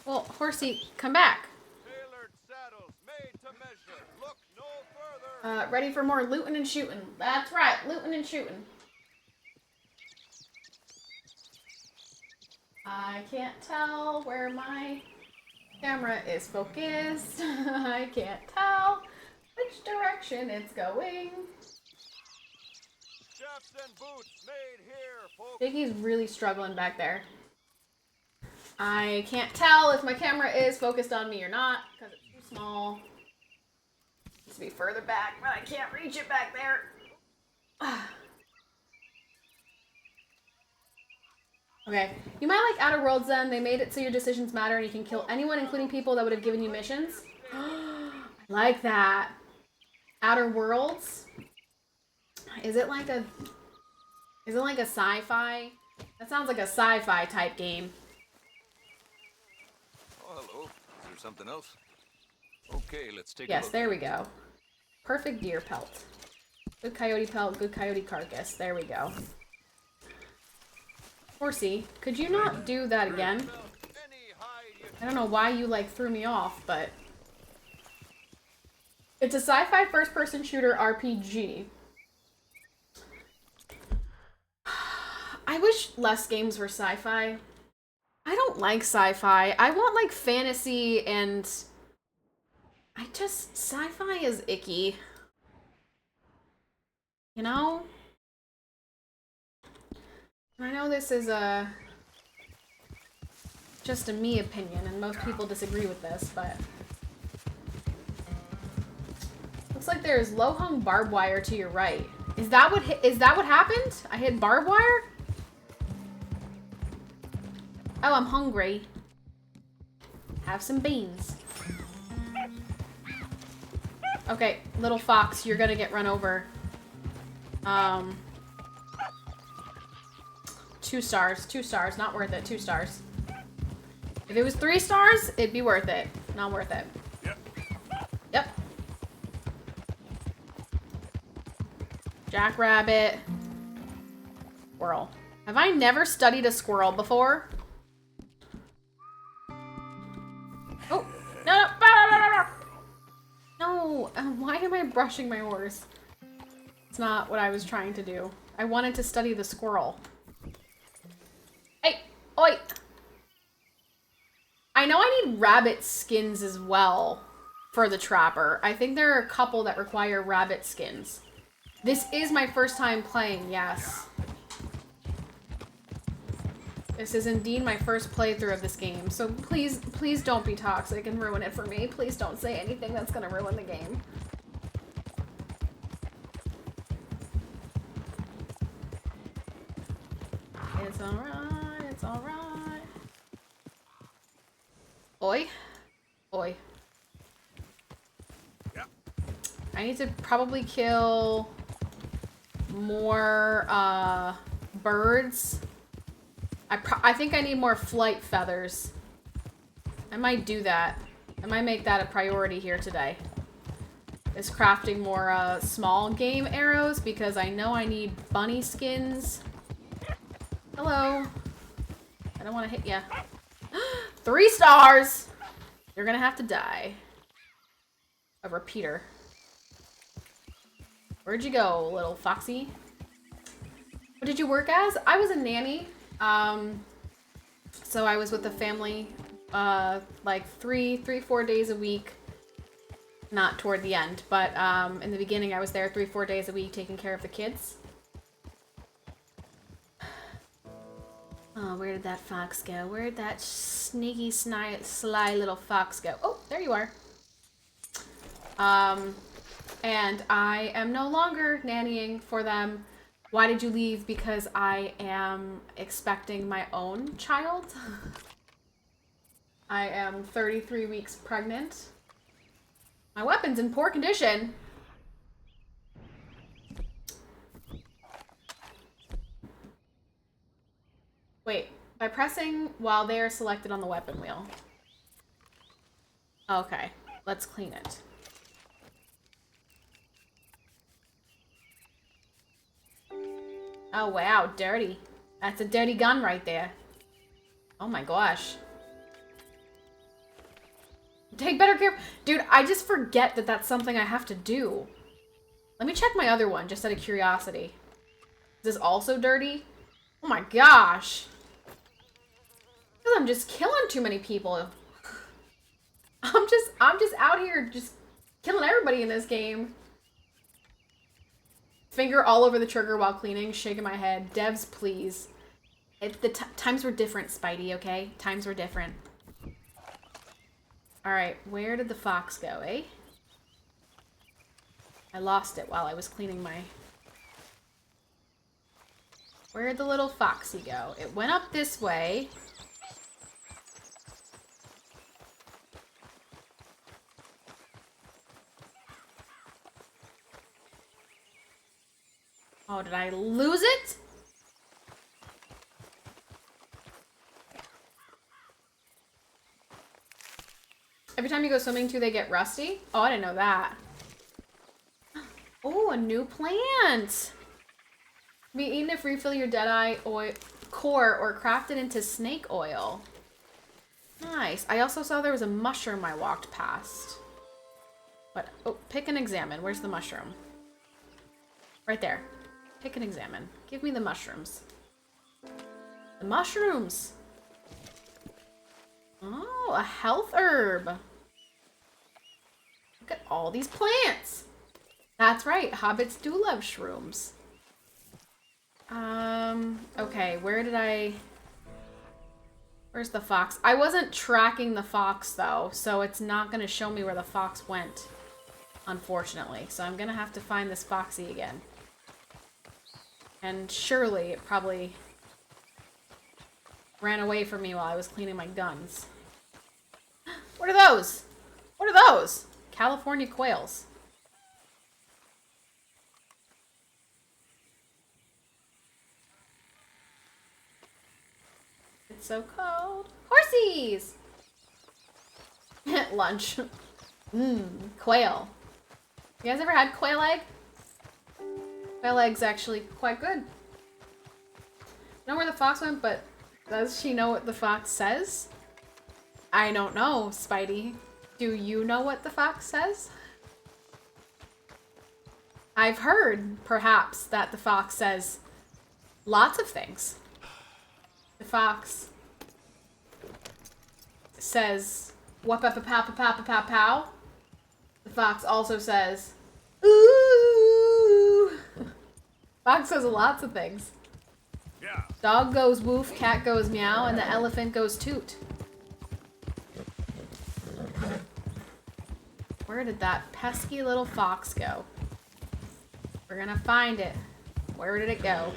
Well, horsey, come back. Tailored saddles made to measure. Look no further. Ready for more looting and shooting. That's right, looting and shooting. I can't tell where my camera is focused. I can't tell which direction it's going. Chaps and boots made here, folks. Biggie's really struggling back there. I can't tell if my camera is focused on me or not because it's too small. It needs to be further back, but I can't reach it back there. Okay, you might like Outer Worlds then. They made it so your decisions matter and you can kill anyone, including people that would have given you missions. I like that. Outer Worlds? Is it like a sci-fi? That sounds like a sci-fi type game. Oh, hello. Is there something else? Okay, let's take a Yes, look. there we go. Perfect deer pelt. Good coyote pelt, good coyote carcass. There we go. Horsey, could you not do that again? I don't know why you like threw me off, but it's a sci-fi first-person shooter RPG. I wish less games were sci-fi. I don't like sci-fi. I want like fantasy, and sci-fi is icky. You know? I know this is just a me opinion, and most people disagree with this, but looks like there's low-hung barbed wire to your right. Is that what happened? I hit barbed wire? Oh, I'm hungry. Have some beans. Okay, little fox, you're gonna get run over. 2 stars. 2 stars. Not worth it. 2 stars. If it was 3 stars, it'd be worth it. Not worth it. Yep. Jackrabbit. Squirrel. Have I never studied a squirrel before? of brushing my horse. It's not what I was trying to do. I wanted to study the squirrel. Hey! Oi! I know I need rabbit skins as well for the trapper. I think there are a couple that require rabbit skins. This is my first time playing, yes. This is indeed my first playthrough of this game, so please don't be toxic and ruin it for me. Please don't say anything that's gonna ruin the game. It's alright, it's alright. Oi. Oi. Yeah. I need to probably kill more, birds. I think I need more flight feathers. I might do that. I might make that a priority here today. Is crafting more, small game arrows, because I know I need bunny skins. Hello. I don't want to hit ya. 3 stars! You're gonna have to die. A repeater. Where'd you go, little foxy? What did you work as? I was a nanny. So I was with the family, like 4 days a week. Not toward the end, but, in the beginning I was there 4 days a week taking care of the kids. Oh, where did that fox go? Where did that sneaky, sly little fox go? Oh, there you are. And I am no longer nannying for them. Why did you leave? Because I am expecting my own child. I am 33 weeks pregnant. My weapon's in poor condition. Wait, by pressing while they are selected on the weapon wheel. Okay, let's clean it. Oh wow, dirty. That's a dirty gun right there. Oh my gosh. Take better care. Dude, I just forget that that's something I have to do. Let me check my other one, just out of curiosity. Is this also dirty? Oh my gosh. I'm just killing too many people. I'm just out here just killing everybody in this game. Finger all over the trigger while cleaning, shaking my head. Devs, please. The times were different, Spidey, okay? Times were different. Alright, where did the fox go, eh? I lost it while I was cleaning my... Where'd the little foxy go? It went up this way. Oh, did I lose it? Every time you go swimming too, they get rusty? Oh, I didn't know that. Oh, a new plant! Be eaten if refill your Deadeye oil core or craft it into snake oil. Nice. I also saw there was a mushroom I walked past. What? Oh, pick and examine. Where's the mushroom? Right there. Pick and examine. Give me the mushrooms. The mushrooms! Oh, a health herb. Look at all these plants. That's right. Hobbits do love shrooms. Okay, where's the fox? I wasn't tracking the fox though, so it's not gonna show me where the fox went, unfortunately. So I'm gonna have to find this foxy again. And surely it probably ran away from me while I was cleaning my guns. What are those? What are those? California quails. It's so cold. Horsies! Lunch. Quail. You guys ever had quail egg? Quail egg's actually quite good. Know where the fox went, but does she know what the fox says? I don't know, Spidey. Do you know what the fox says? I've heard, perhaps, that the fox says lots of things. The fox says, wha-pa-pa-pa-pa-pa-pa-pow. The fox also says, ooh. Fox says lots of things. Yeah. Dog goes woof, cat goes meow, and the elephant goes toot. Where did that pesky little fox go? We're gonna find it. Where did it go?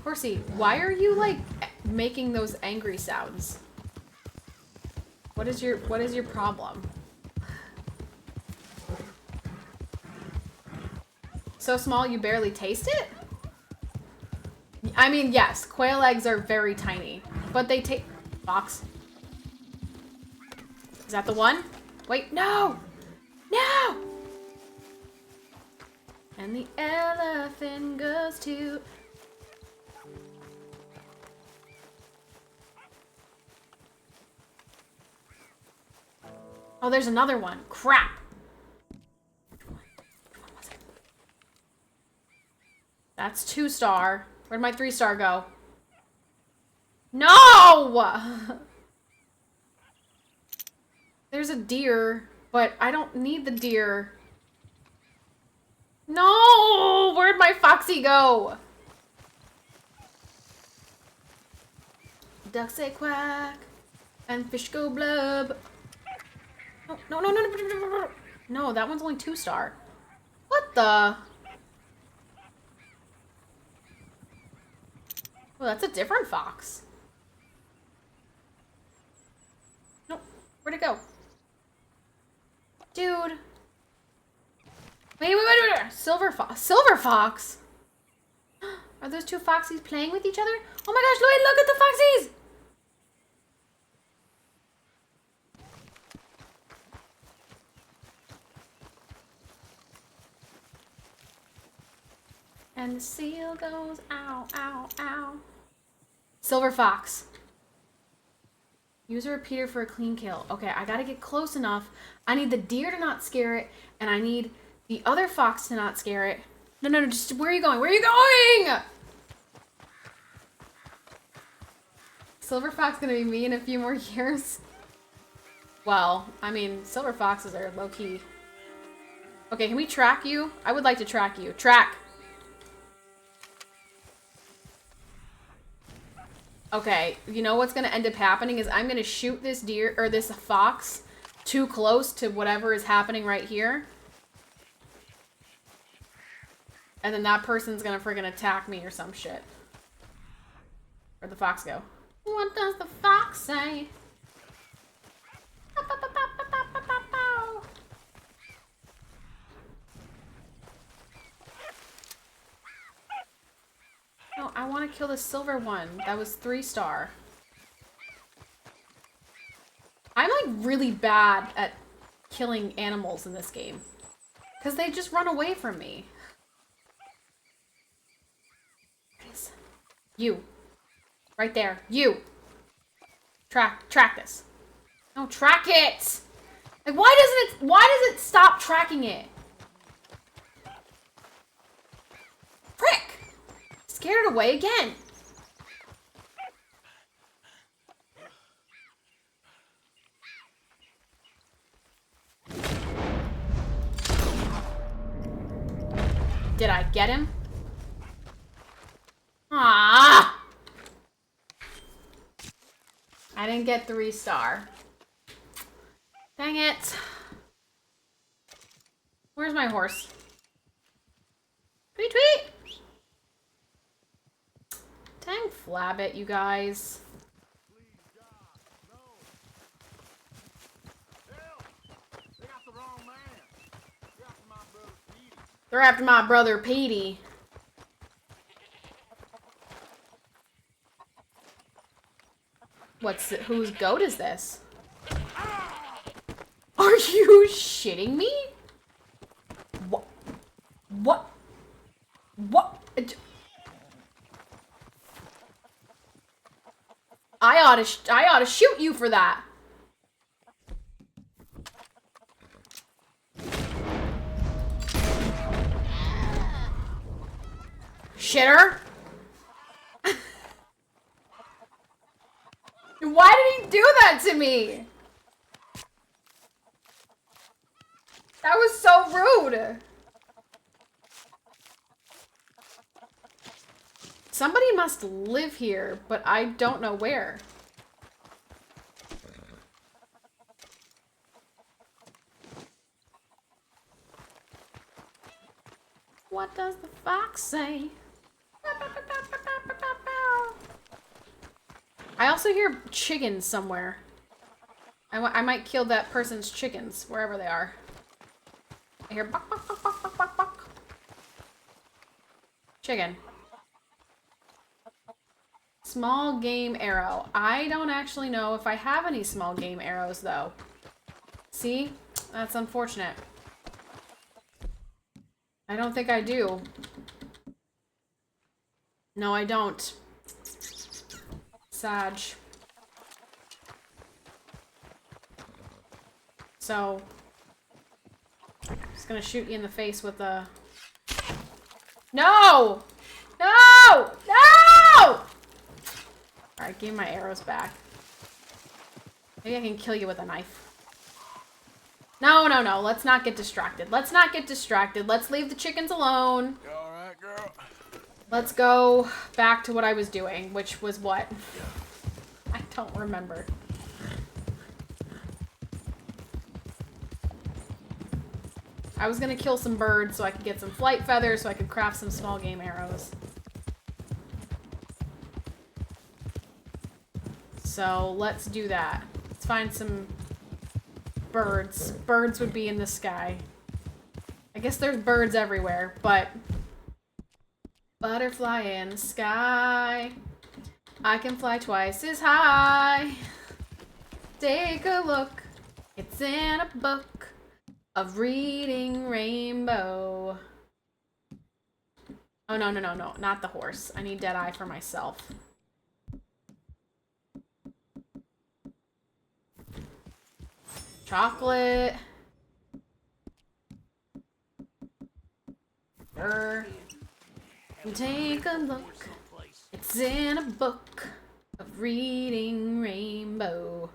Horsey, why are you like making those angry sounds? What is your problem? So small you barely taste it? I mean, yes, quail eggs are very tiny, but they take fox. Is that the one? Wait, no! No! And the elephant goes to... Oh, there's another one. Crap! Which one was it? That's 2-star. Where'd my 3-star go? No! There's a deer, but I don't need the deer. No! Where'd my foxy go? Ducks say quack, and fish go blub. No, no, no, no, no, no, no, no. No, that one's only 2-star. What the? Well, that's a different fox. Nope. Where'd it go? Dude. Wait. Silver fox. Silver fox? Are those two foxies playing with each other? Oh my gosh, Lloyd, look at the foxies! And the seal goes ow, ow, ow. Silver fox. Use a repeater for a clean kill. Okay, I gotta get close enough. I need the deer to not scare it, and I need the other fox to not scare it. No, just where are you going? Where are you going? Silver fox gonna be me in a few more years. Well, I mean, silver foxes are low-key. Okay, can we track you? I would like to track you. Track! Okay, you know what's gonna end up happening is I'm gonna shoot this deer, or this fox, too close to whatever is happening right here. And then that person's gonna friggin' attack me or some shit. Where'd the fox go? What does the fox say? No, I want to kill the silver one. That was 3-star. I'm like really bad at killing animals in this game. Because they just run away from me. You. Right there. You. Track this. No, track it! Like, why does it stop tracking it? Frick! Scared it away again. Did I get him? Ah! I didn't get 3-star. Dang it. Where's my horse? Tweet, tweet! Dang flabbit, you guys. They're after my brother Petey. Whose goat is this? Are you shitting me? What? What? I ought to shoot you for that. shitter. Why did he do that to me? That was so rude. Somebody must live here, but I don't know where. What does the fox say? I also hear chickens somewhere. I might kill that person's chickens, wherever they are. I hear buck, buck, buck, buck, buck, buck, buck. Chicken. Small game arrow. I don't actually know if I have any small game arrows, though. See? That's unfortunate. I don't think I do. No, I don't. Sag. So, I'm just gonna shoot you in the face with a... No! No! No! Alright, give me my arrows back. Maybe I can kill you with a knife. No, no, no. Let's not get distracted. Let's not get distracted. Let's leave the chickens alone. You all right, girl? Let's go back to what I was doing, which was what? I don't remember. I was gonna kill some birds so I could get some flight feathers so I could craft some small game arrows. So let's do that. Let's find some birds. Birds would be in the sky. I guess there's birds everywhere, but... Butterfly in the sky. I can fly twice as high. Take a look. It's in a book of reading rainbow. Oh, no, no, no, no. Not the horse. I need Deadeye for myself. Chocolate. Take a look. It's in a book of reading rainbow.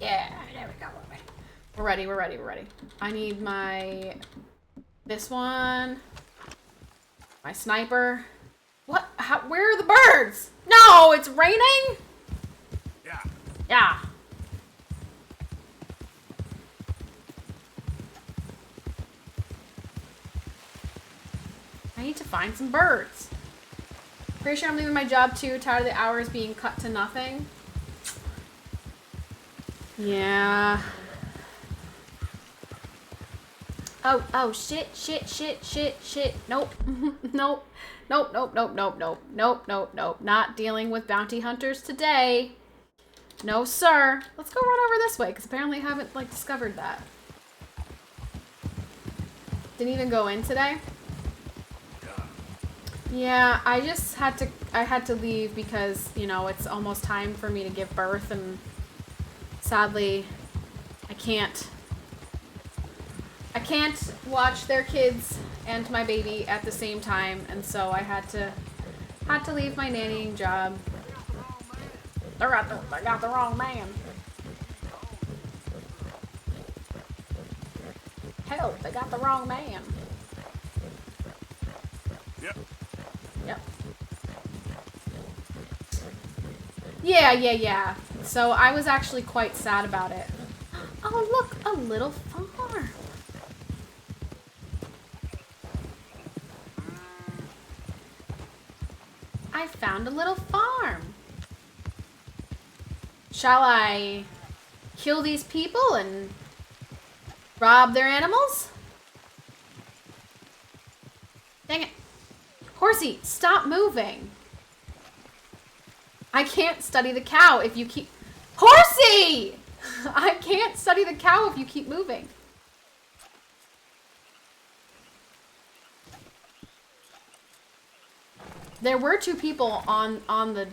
Yeah, there we go. We're ready, we're ready, we're ready. I need my... This one. My sniper. What? How, where are the birds? No, it's raining? Yeah. Yeah. I need to find some birds. Pretty sure I'm leaving my job too. Tired of the hours being cut to nothing. Yeah. Oh, shit. Nope. Nope. Nope. Not dealing with bounty hunters today. No, sir. Let's go run over this way, because apparently I haven't, like, discovered that. Didn't even go in today. Yeah, I just had to leave because, you know, it's almost time for me to give birth, and sadly, I can't watch their kids and my baby at the same time, and so I had to leave my nannying job. They got the wrong man. Help, they got the wrong man. Yep. Yep. Yeah. So I was actually quite sad about it. Oh, look, a little farm. I found a little farm. Shall I kill these people and rob their animals? Dang it. Horsey, stop moving. I can't study the cow if you keep... Horsey! I can't study the cow if you keep moving. There were two people on the...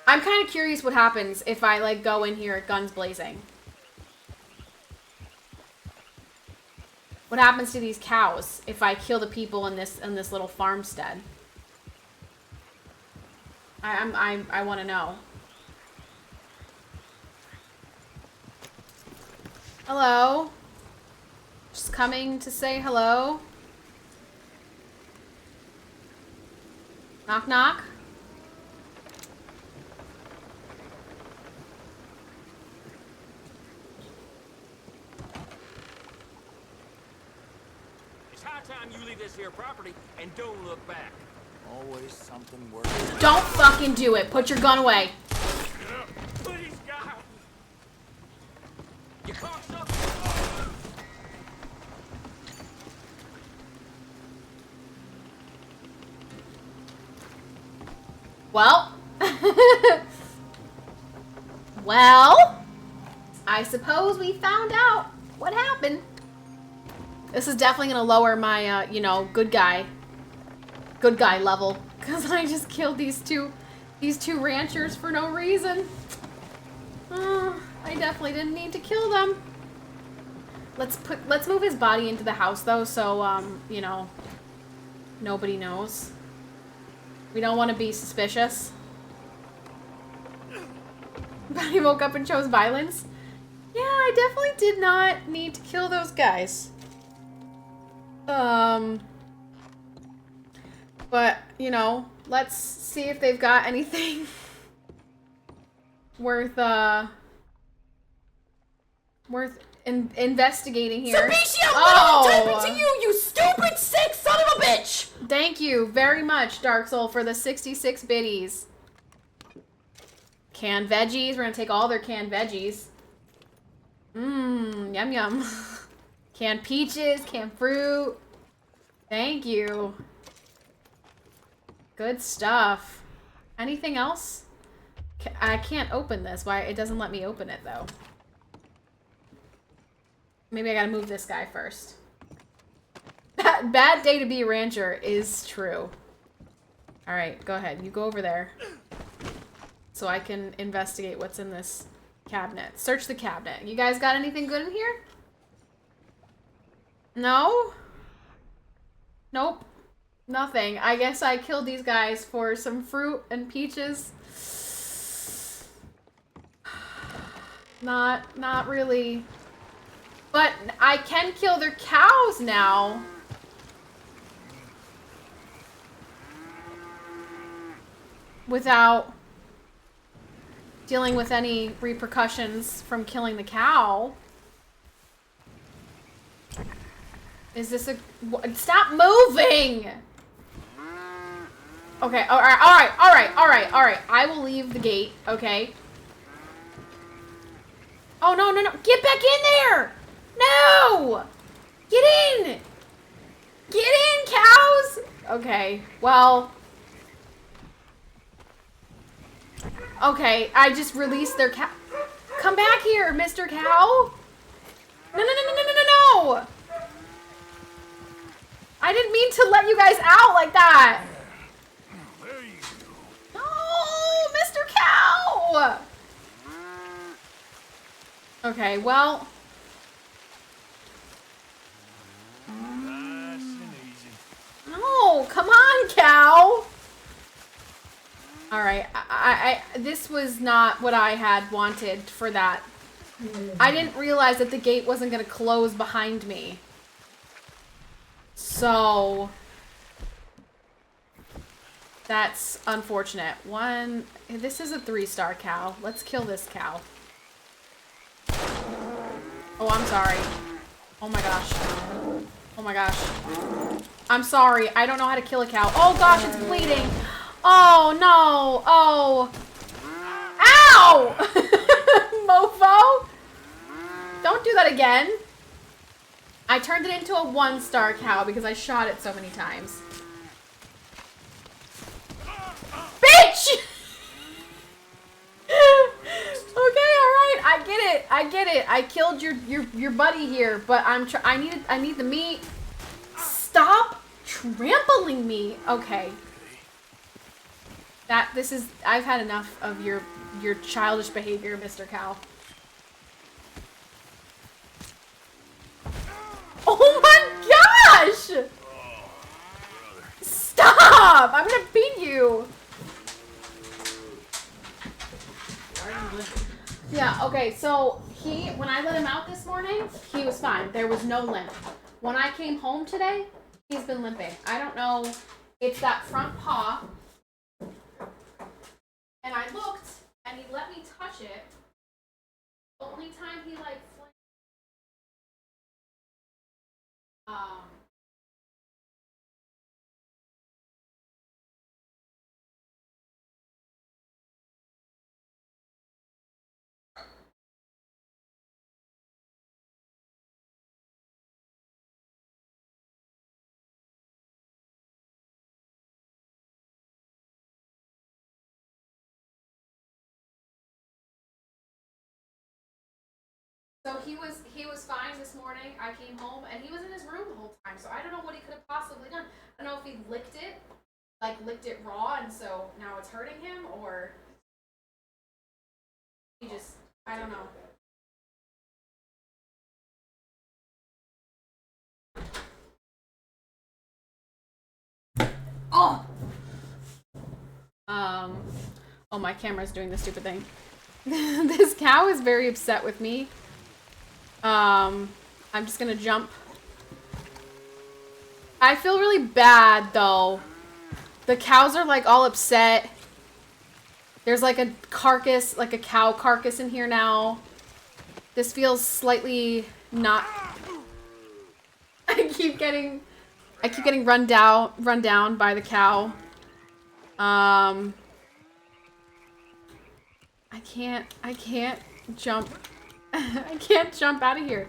I'm kind of curious what happens if I, like, go in here guns blazing. What happens to these cows if I kill the people in this little farmstead? I want to know. Hello? Just coming to say hello? Knock knock? It's high time you leave this here property and don't look back. Always something worse. Don't fucking do it. Put your gun away. Please, God. You cocksucker. Well. Well. I suppose we found out what happened. This is definitely gonna lower my, you know, good guy level. Because I just killed these two ranchers for no reason. I definitely didn't need to kill them. Let's move his body into the house though, so, you know, nobody knows. We don't want to be suspicious. But he woke up and chose violence. Yeah, I definitely did not need to kill those guys. But, you know, let's see if they've got anything worth investigating here. Sabicio, what am I typing to you, you stupid sick son of a bitch! Thank you very much, Dark Soul, for the 66 biddies. Canned veggies. We're gonna take all their canned veggies. Mmm, yum yum. Canned peaches, canned fruit. Thank you. Good stuff. Anything else? I can't open this. Why? It doesn't let me open it, though. Maybe I gotta move this guy first. Bad day to be a rancher is true. Alright, go ahead. You go over there. So I can investigate what's in this cabinet. Search the cabinet. You guys got anything good in here? No? Nope. Nothing. I guess I killed these guys for some fruit and peaches. Not really. But I can kill their cows now. Without dealing with any repercussions from killing the cow. Is this a... Stop moving! Okay, alright. I will leave the gate, okay? Oh, no. Get back in there! No! Get in! Get in, cows! Okay, well... Okay, I just released their cow. Come back here, Mr. Cow! No! I didn't mean to let you guys out like that! There you go. No, Mr. Cow! Okay, well... Nice and easy. No, come on, cow! Alright, this was not what I had wanted for that. I didn't realize that the gate wasn't going to close behind me. So... That's unfortunate. This is a 3-star cow. Let's kill this cow. Oh, I'm sorry. Oh my gosh. Oh my gosh. I'm sorry. I don't know how to kill a cow. Oh gosh, it's bleeding. Oh no. Oh. Ow! Mofo! Don't do that again. I turned it into a 1-star cow because I shot it so many times. Bitch! Okay, alright. I get it. I killed your buddy here, but I need the meat. Stop trampling me. Okay. I've had enough of your childish behavior, Mr. Cow. Oh my when I let him out this morning, he was fine. There was no limp. When I came home today, he's been limping. I don't know. It's that front paw. And I looked, and he let me touch it. The only time he like flinched. So he was fine this morning. I came home and he was in his room the whole time. So I don't know what he could have possibly done. I don't know if he licked it raw, and so now it's hurting him, or he just, I don't know. Oh. Oh, my camera's doing the stupid thing. This cow is very upset with me. I'm just gonna jump. I feel really bad though. The cows are like all upset. There's like a carcass, like a cow carcass in here now. This feels slightly not. I keep getting run down by the cow. I can't jump. I can't jump out of here.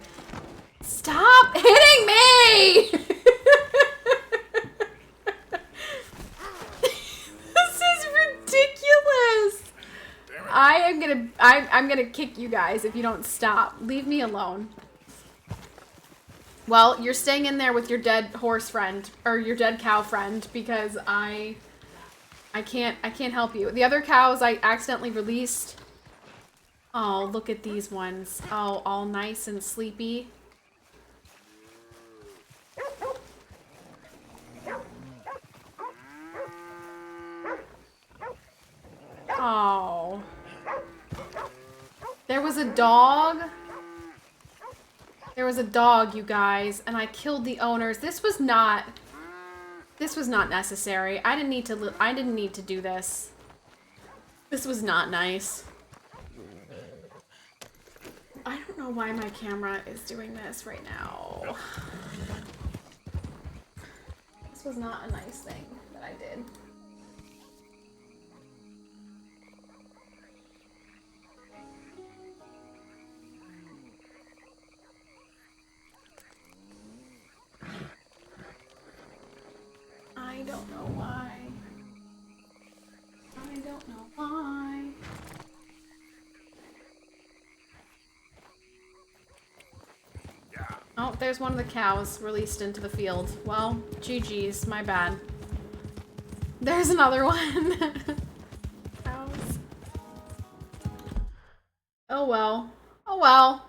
Stop hitting me! This is ridiculous. I'm gonna kick you guys if you don't stop. Leave me alone. Well, you're staying in there with your dead horse friend, or your dead cow friend, because I can't help you. The other cows I accidentally released. Oh, look at these ones. Oh, all nice and sleepy. Oh. There was a dog. There was a dog, you guys, and I killed the owners. This was not necessary. I didn't need to do this. This was not nice. I don't know why my camera is doing this right now. This was not a nice thing that I did. I don't know why. I don't know why. Oh, there's one of the cows released into the field. Well, GG's, my bad. There's another one. Cows. Oh well. Oh well.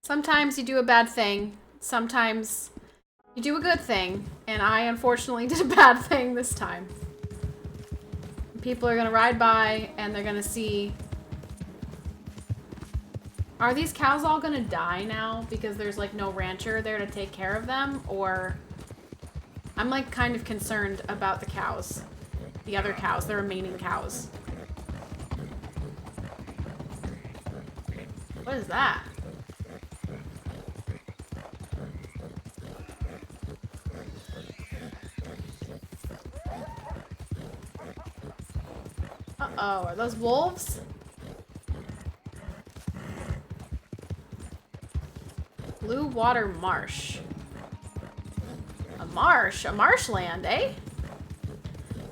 Sometimes you do a bad thing. Sometimes you do a good thing. And I unfortunately did a bad thing this time. People are gonna ride by and they're gonna see. Are these cows all gonna die now because there's like no rancher there to take care of them? Or I'm like kind of concerned about the cows. The other cows, the remaining cows. What is that? Uh-oh, are those wolves? Blue water marsh. A marsh? A marshland, eh?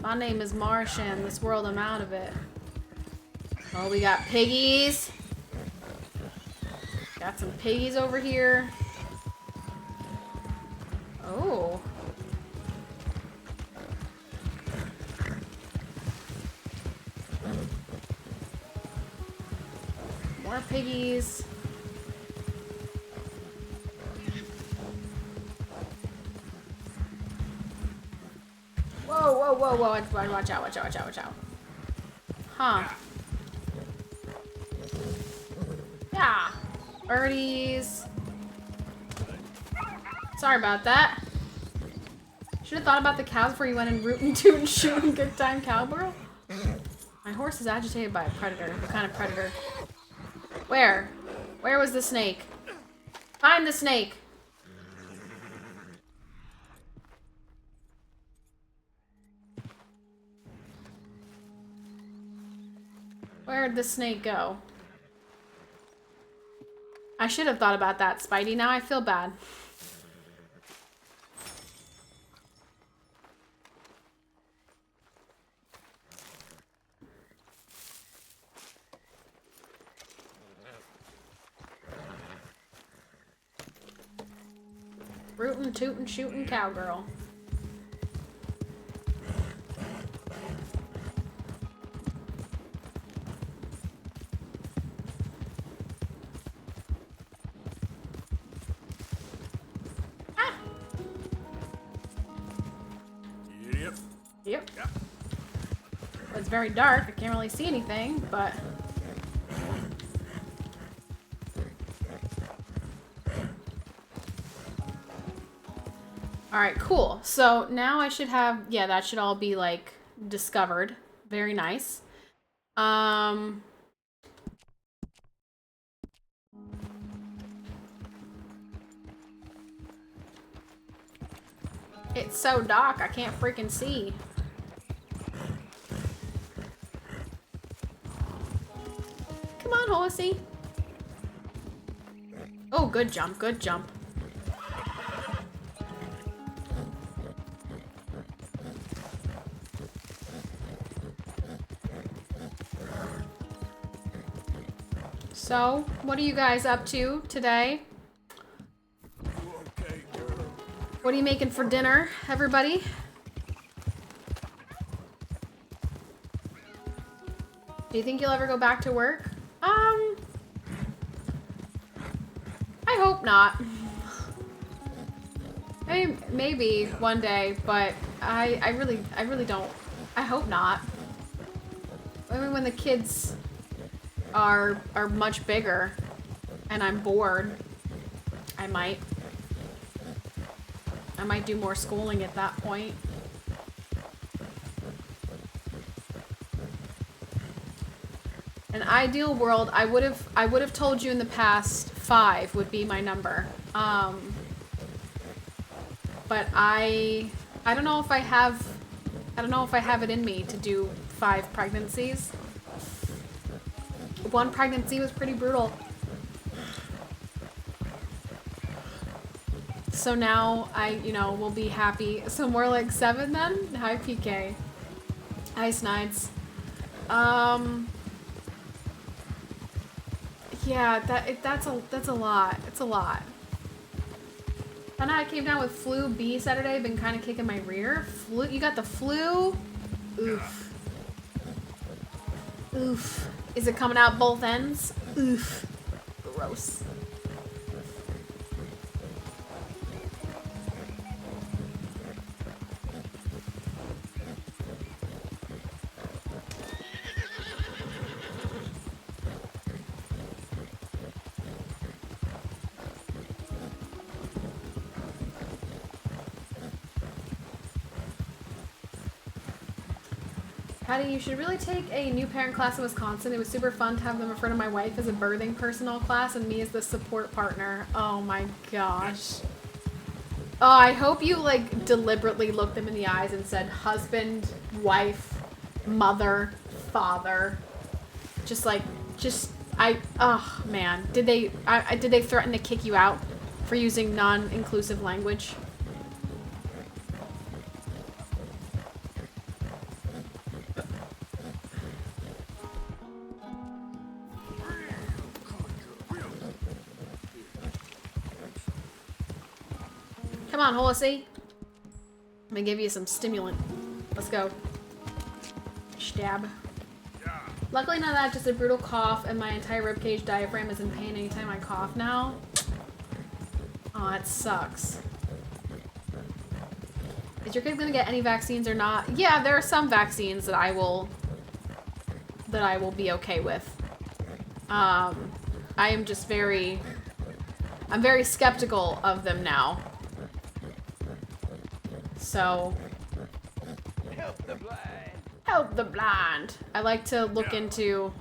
My name is Marsh, and this world I'm out of it. Oh, we got piggies. Got some piggies over here. Oh. More piggies. Whoa, whoa, whoa, whoa. Watch out, watch out, watch out, watch out. Huh. Yeah. Birdies. Sorry about that. Should have thought about the cows before you went and root and toot and shoot and good time cowgirl. My horse is agitated by a predator. What kind of predator? Where? Where was the snake? Find the snake! Where'd the snake go? I should have thought about that, Spidey. Now I feel bad. Rootin', tootin', shootin' cowgirl. Ah! Yep. Yep. It's very dark. I can't really see anything, but... Alright, cool. So now I should have, yeah, that should all be like discovered. Very nice. It's so dark, I can't freaking see. Come on, horsey. Oh, good jump, good jump. So, what are you guys up to today? Okay, girl. What are you making for dinner, everybody? Do you think you'll ever go back to work? I hope not. I mean, maybe one day, but I really don't. I hope not. I mean, when the kids are much bigger and I'm bored, I might do more schooling at that point. An ideal world, I would have told you in the past 5 would be my number. But I don't know if I have it in me to do 5 pregnancies. 1 pregnancy was pretty brutal. So now I, will be happy. So more like 7 then? Hi PK. Hi Snides. Yeah, that's a lot. It's a lot. And I came down with flu B Saturday, been kind of kicking my rear. Flu, you got the flu? Oof. Oof. Is it coming out both ends? Oof. Gross. Patty, you should really take a new parent class in Wisconsin. It was super fun to have them refer to my wife as a birthing personnel class and me as the support partner. Oh my gosh. Oh, I hope you like deliberately looked them in the eyes and said husband, wife, mother, father. Oh man. Did they threaten to kick you out for using non-inclusive language? Come on, horsey. Let me give you some stimulant. Let's go. Stab. Luckily none of that, just a brutal cough, and my entire ribcage diaphragm is in pain anytime I cough now. Oh, that sucks. Is your kid gonna get any vaccines or not? Yeah, there are some vaccines that I will be okay with. I am just very I'm very skeptical of them now. So... Help the blind. Help the blind. I like to look into...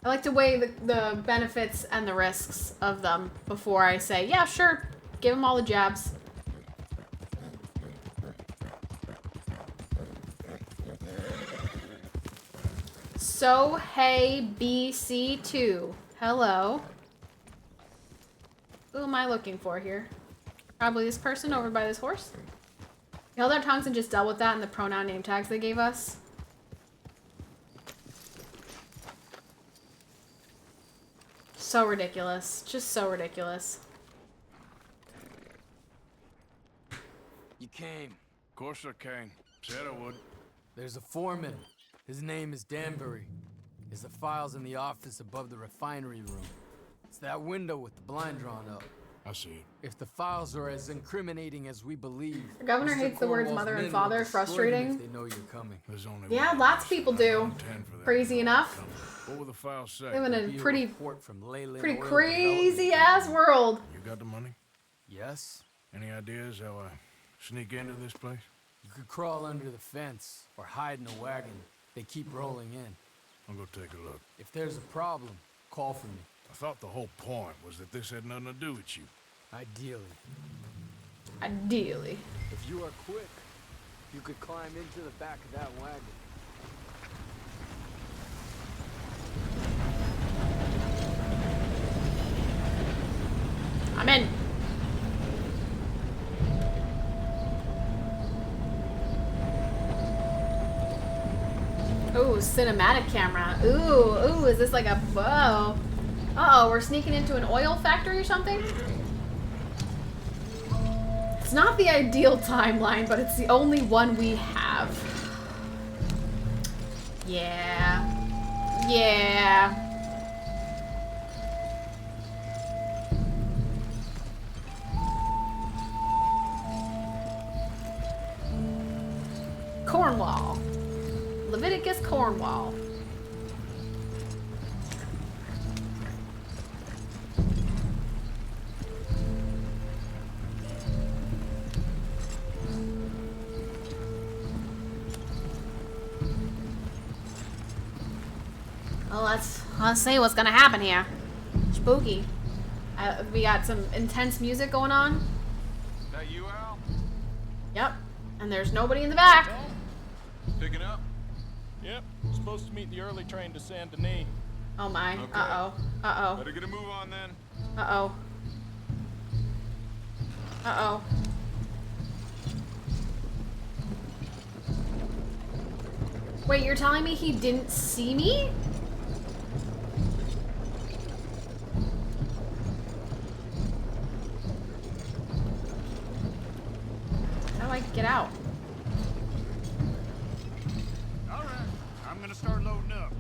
I like to weigh the benefits and the risks of them before I say, yeah, sure, give them all the jabs. So, hey, BC2. Hello. Who am I looking for here? Probably this person over by this horse. We held our tongues and just dealt with that in the pronoun name tags they gave us. So ridiculous. Just so ridiculous. You came. Of course I can. Said I would. There's a foreman. His name is Danbury. There's the files in the office above the refinery room. It's that window with the blind drawn up. I see it. If the files are as incriminating as we believe, The governor Mr. hates the words Cornwall's mother and men father. will destroy them Frustrating. if they know you're coming. There's only Yeah, one lots of person people I'd do. contend for that. Crazy enough. What will the file say? Live in a Be a pretty report from Leyland pretty Oil crazy Development ass Company. world. You got the money? Yes. Any ideas how I sneak into this place? You could crawl under the fence or hide in a wagon. They keep rolling in. I'll go take a look. If there's a problem, call for me. I thought the whole point was that this had nothing to do with you. Ideally. Ideally. If you are quick, you could climb into the back of that wagon. I'm in. Ooh, cinematic camera. Ooh, is this like a whoa? Uh-oh, we're sneaking into an oil factory or something? It's not the ideal timeline, but it's the only one we have. Yeah. Yeah. Cornwall. Leviticus Cornwall. Well, let's see what's gonna happen here. Spooky. We got some intense music going on. That you, Al? Yep. And there's nobody in the back. Picking up? Yep, supposed to meet the early train to Saint Denis. Oh my. Okay. Uh-oh. Uh-oh. Better get a move on then. Uh-oh. Uh-oh. Wait, you're telling me he didn't see me? How do I get out? All right. I'm gonna start loading up.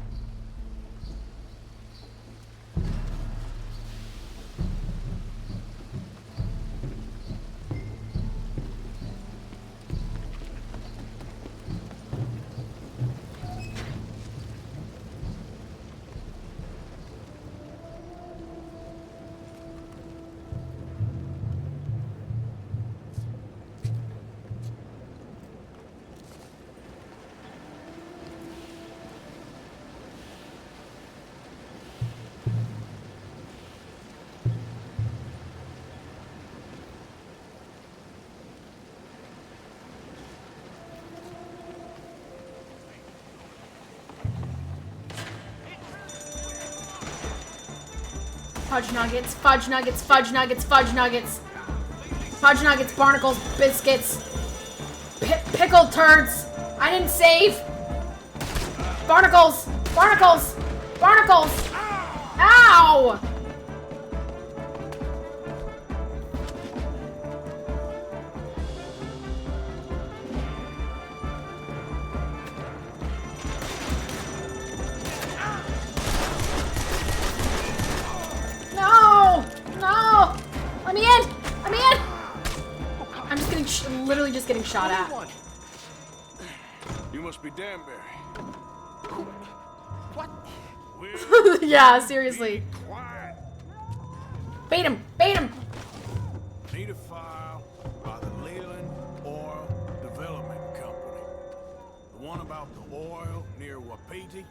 Fudge nuggets, fudge nuggets, fudge nuggets, fudge nuggets. Fudge nuggets, barnacles, biscuits. Pickled turds. I didn't save. Barnacles, barnacles, barnacles. Ow! No! No! Let me in! Let me in! I'm just getting, literally just getting shot at. You must be Danbury. Yeah, seriously. Quiet. Beat him! Beat him! Need a file by the Leland Oil Development Company. The one about the oil near Wapiti.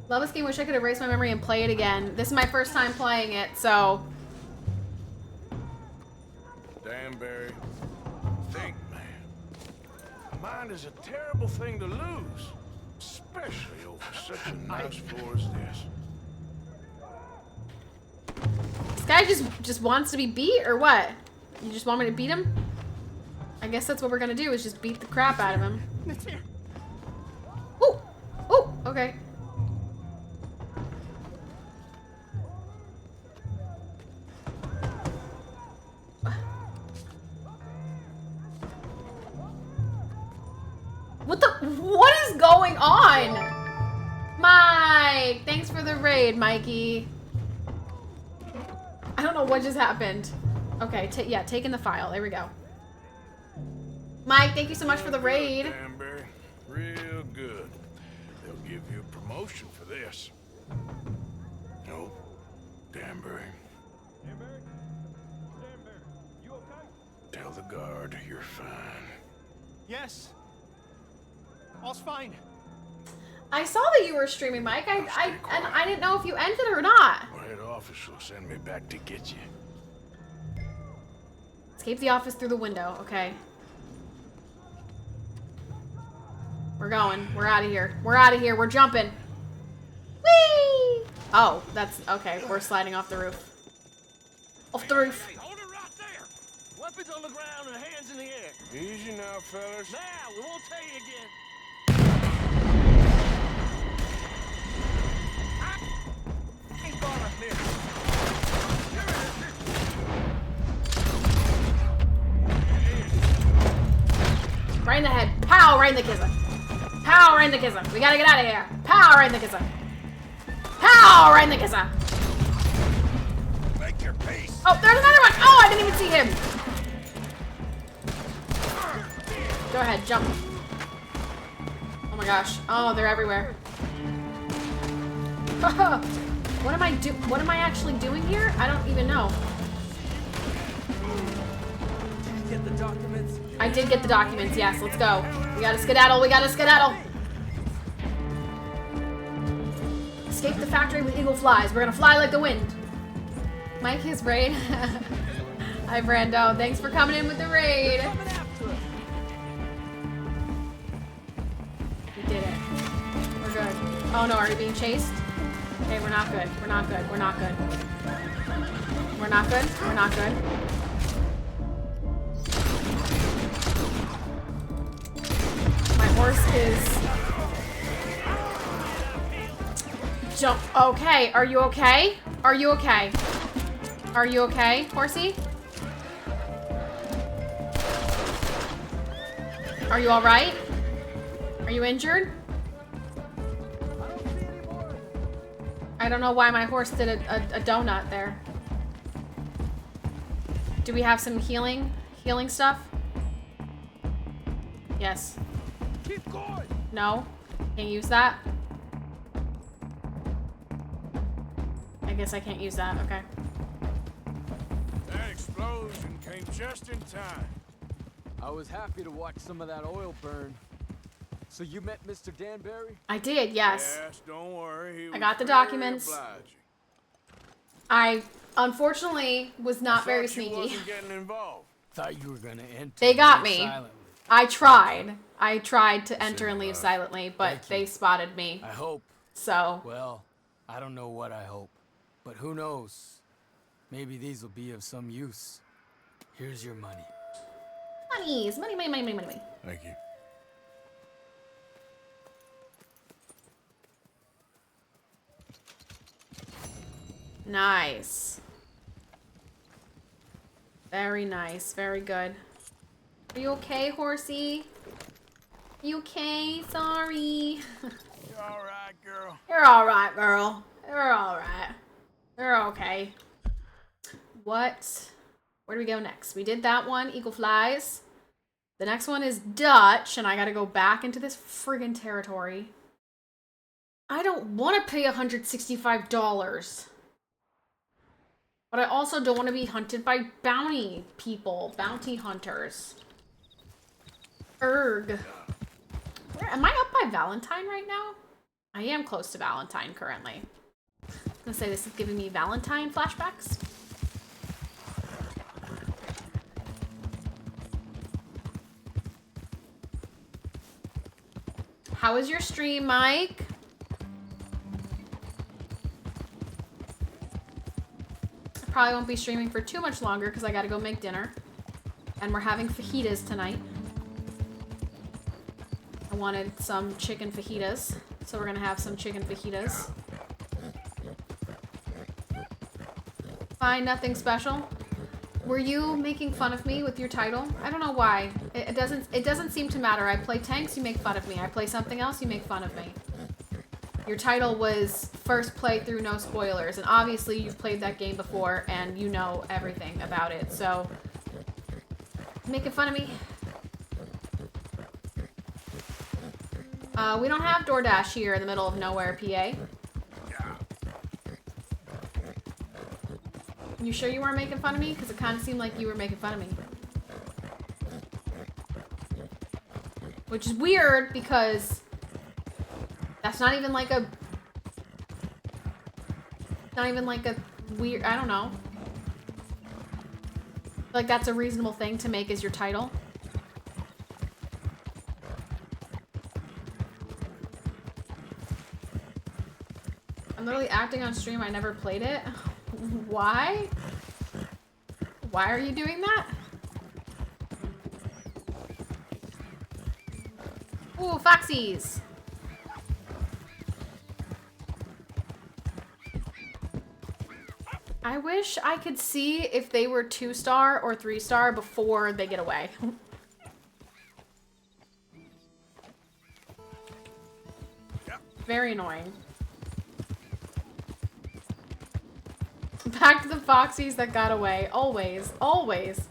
Love this game. Wish I could erase my memory and play it again. This is my first time playing it, so... Danbury, think, man. Mind is a terrible thing to lose. Especially over such a nice floor as this. This guy just wants to be beat, or what? You just want me to beat him? I guess that's what we're gonna do, is just beat the crap out of him. Ooh! Ooh! Okay. What is going on? Mike! Thanks for the raid, Mikey. I don't know what just happened. Okay, yeah, taking the file. There we go. Mike, thank you so much for the raid. Danbury, real good. They'll give you a promotion for this. No, Danbury. Danbury? Danbury, you okay? Tell the guard you're fine. Yes. All's fine. I saw that you were streaming, Mike. And I didn't know if you ended or not. Well, head office will send me back to get you. Escape the office through the window. Okay. We're going. We're out of here. We're out of here. We're jumping. Whee! Oh, that's okay. We're sliding off the roof. Off the roof. Hey, hold it right there. Weapons on the ground and hands in the air. Easy now, fellas. Now, we won't tell you again. Ain't gonna miss. Right in the head. Pow! Right in the kisser. Pow! Right in the kisser. We gotta get out of here. Pow! Right in the kisser. Pow! Right in the kisser. Make your peace. Oh, there's another one. Oh, I didn't even see him. Go ahead, jump. Oh my gosh. Oh, they're everywhere. What am I actually doing here? I don't even know. Get the documents. I did get the documents, yes, let's go. We gotta skedaddle, we gotta skedaddle. Escape the factory with eagle flies. We're gonna fly like the wind. Mike, his raid. Hi, Brando. Thanks for coming in with the raid. We did it. We're good. Oh no, are we being chased? Okay, we're not good. We're not good. We're not good. We're not good. We're not good. My horse is... Jump. Okay, are you okay? Are you okay? Are you okay, horsey? Are you alright? Are you injured? I don't know why my horse did a donut there. Do we have some healing stuff? Yes. Keep going. No? Can't use that? I guess I can't use that, okay. That explosion came just in time. I was happy to watch some of that oil burn. So you met Mr. Danbury? I did, yes. Yes, don't worry. I got the documents. I unfortunately was not very sneaky. Wasn't getting involved. Thought you were gonna enter. They got and me. leave silently. I tried to enter and leave silently, but they spotted me. I hope. So, Well, I don't know what I hope, but who knows? Maybe these will be of some use. Here's your money. monies, money. Thank you. Nice. Very nice, very good. Are you okay, horsey? You okay? Sorry. You all right, girl? You're alright, girl. You're alright. You're okay. What? Where do we go next? We did that one, Eagle Flies. The next one is Dutch, and I gotta go back into this friggin' territory. I don't want to pay $165. But I also don't want to be hunted by bounty people. Bounty hunters. Erg. Am I up by Valentine right now? I am close to Valentine currently. I'm gonna say this is giving me Valentine flashbacks. How was your stream, Mike? I probably won't be streaming for too much longer because I gotta go make dinner. And we're having fajitas tonight. I wanted some chicken fajitas, so we're gonna have some chicken fajitas. Fine, nothing special. Were you making fun of me with your title? I don't know why. It doesn't seem to matter. I play tanks, you make fun of me. I play something else, you make fun of me. Your title was first playthrough, no spoilers, and obviously you've played that game before and you know everything about it. So, making fun of me. We don't have DoorDash here in the middle of nowhere, PA. You sure you weren't making fun of me? Because it kind of seemed like you were making fun of me. Which is weird because that's not even like a... Not even like a weird... I don't know. Like that's a reasonable thing to make as your title. I'm literally acting on stream. I never played it. Why? Why are you doing that? Ooh, foxies! I wish I could see if they were 2-star or 3-star before they get away. Very annoying. Back to the foxies that got away. Always. Always.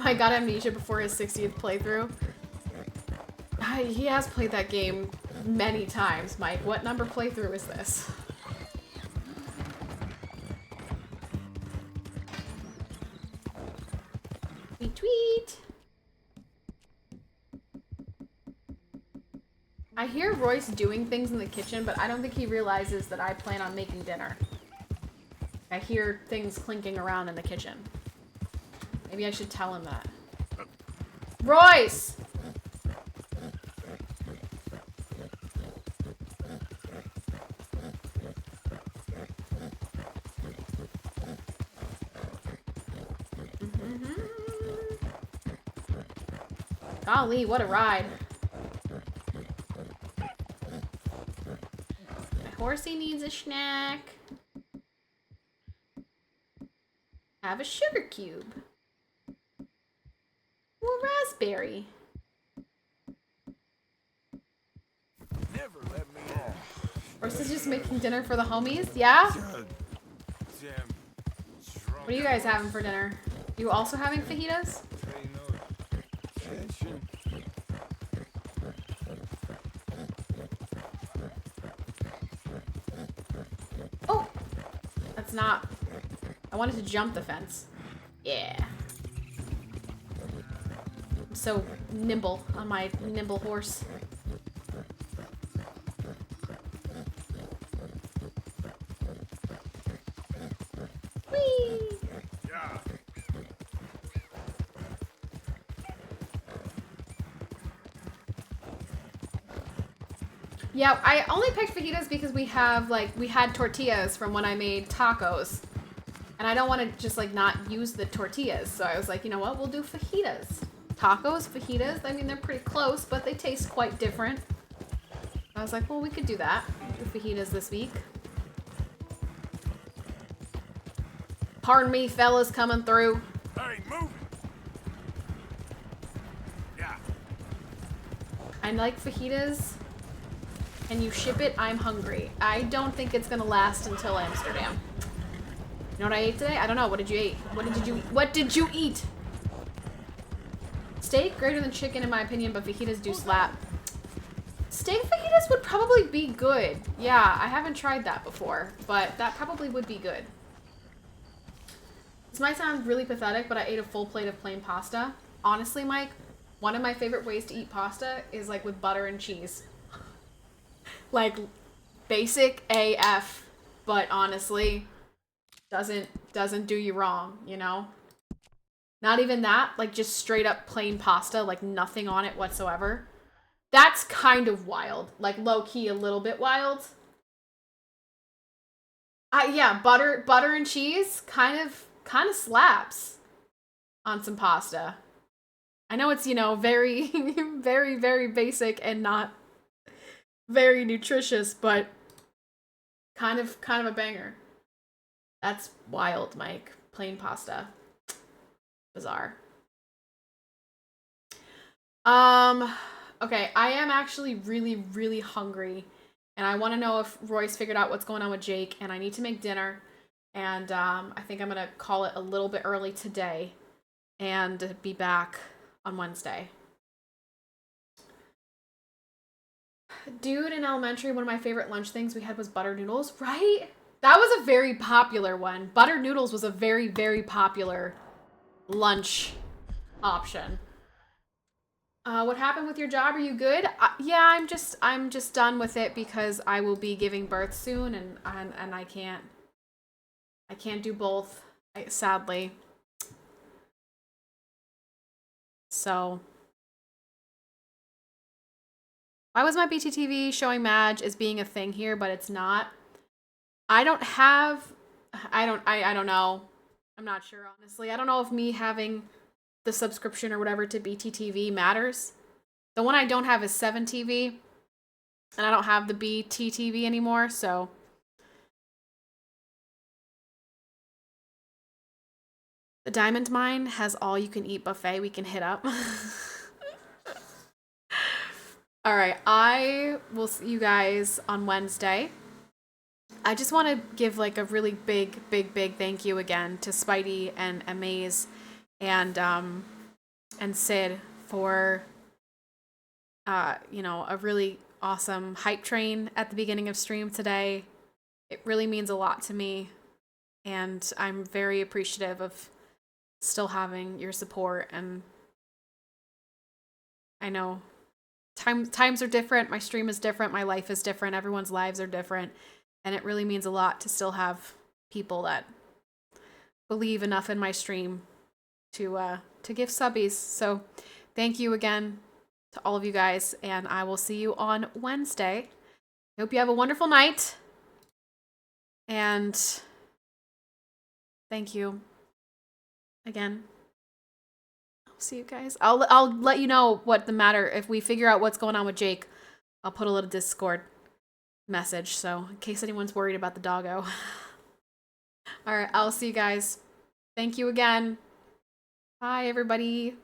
I got amnesia before his 60th playthrough. He has played that game many times, Mike. What number playthrough is this? Tweet. I hear Royce doing things in the kitchen, but I don't think he realizes that I plan on making dinner. I hear things clinking around in the kitchen. Maybe I should tell him that. Royce! Golly, what a ride. My horsey needs a snack. Have a sugar cube. Or raspberry. Never let me down. Horse is just making dinner for the homies? Yeah? What are you guys having for dinner? You also having fajitas? Oh! That's not... I wanted to jump the fence. Yeah. I'm so nimble on my nimble horse. Whee! Yeah, I only picked fajitas because we had tortillas from when I made tacos. And I don't want to just, not use the tortillas. So I was like, you know what? We'll do fajitas. Tacos, fajitas, I mean, they're pretty close, but they taste quite different. I was like, well, we could do that. Do fajitas this week. Pardon me, fellas coming through. Hey, move it. Yeah. I like fajitas. And you ship it, I'm hungry. I don't think it's gonna last until Amsterdam. You know what I ate today? I don't know. What did you eat? What did you eat? Steak greater than chicken in my opinion, but fajitas do slap. Steak fajitas would probably be good. Yeah, I haven't tried that before, but that probably would be good. This might sound really pathetic, but I ate a full plate of plain pasta. Honestly, Mike, one of my favorite ways to eat pasta is like with butter and cheese. Like basic AF, but honestly, doesn't do you wrong, you know? Not even that, like just straight up plain pasta, like nothing on it whatsoever. That's kind of wild. Like low key a little bit wild. Yeah, butter and cheese kind of slaps on some pasta. I know it's, you know, very very very basic and not very nutritious, but kind of a banger. That's wild, Mike. Plain pasta. Bizarre. Okay, I am actually really, really hungry. And I want to know if Royce figured out what's going on with Jake. And I need to make dinner. And I think I'm going to call it a little bit early today. And be back on Wednesday. Dude, in elementary, one of my favorite lunch things we had was butter noodles, right? That was a very popular one. Butter noodles was a very, very popular lunch option. What happened with your job? Are you good? Yeah, I'm just done with it because I will be giving birth soon, and I can't do both, sadly. So, why was my BTTV showing Madge as being a thing here, but it's not? I don't know. I'm not sure, honestly. I don't know if me having the subscription or whatever to BTTV matters. The one I don't have is 7TV, and I don't have the BTTV anymore, so. The Diamond Mine has all you can eat buffet we can hit up. All right, I will see you guys on Wednesday. I just want to give like a really big thank you again to Spidey and Amaze and Sid for you know, a really awesome hype train at the beginning of stream today. It really means a lot to me, and I'm very appreciative of still having your support. And I know times are different, my stream is different, my life is different, everyone's lives are different, and it really means a lot to still have people that believe enough in my stream to give subbies. So thank you again to all of you guys, and I will see you on Wednesday. I hope you have a wonderful night, and thank you again. I'll see you guys. I'll let you know what the matter, if we figure out what's going on with Jake. I'll put a little Discord message, so in case anyone's worried about the doggo. All right, I'll see you guys. Thank you again. Bye, everybody.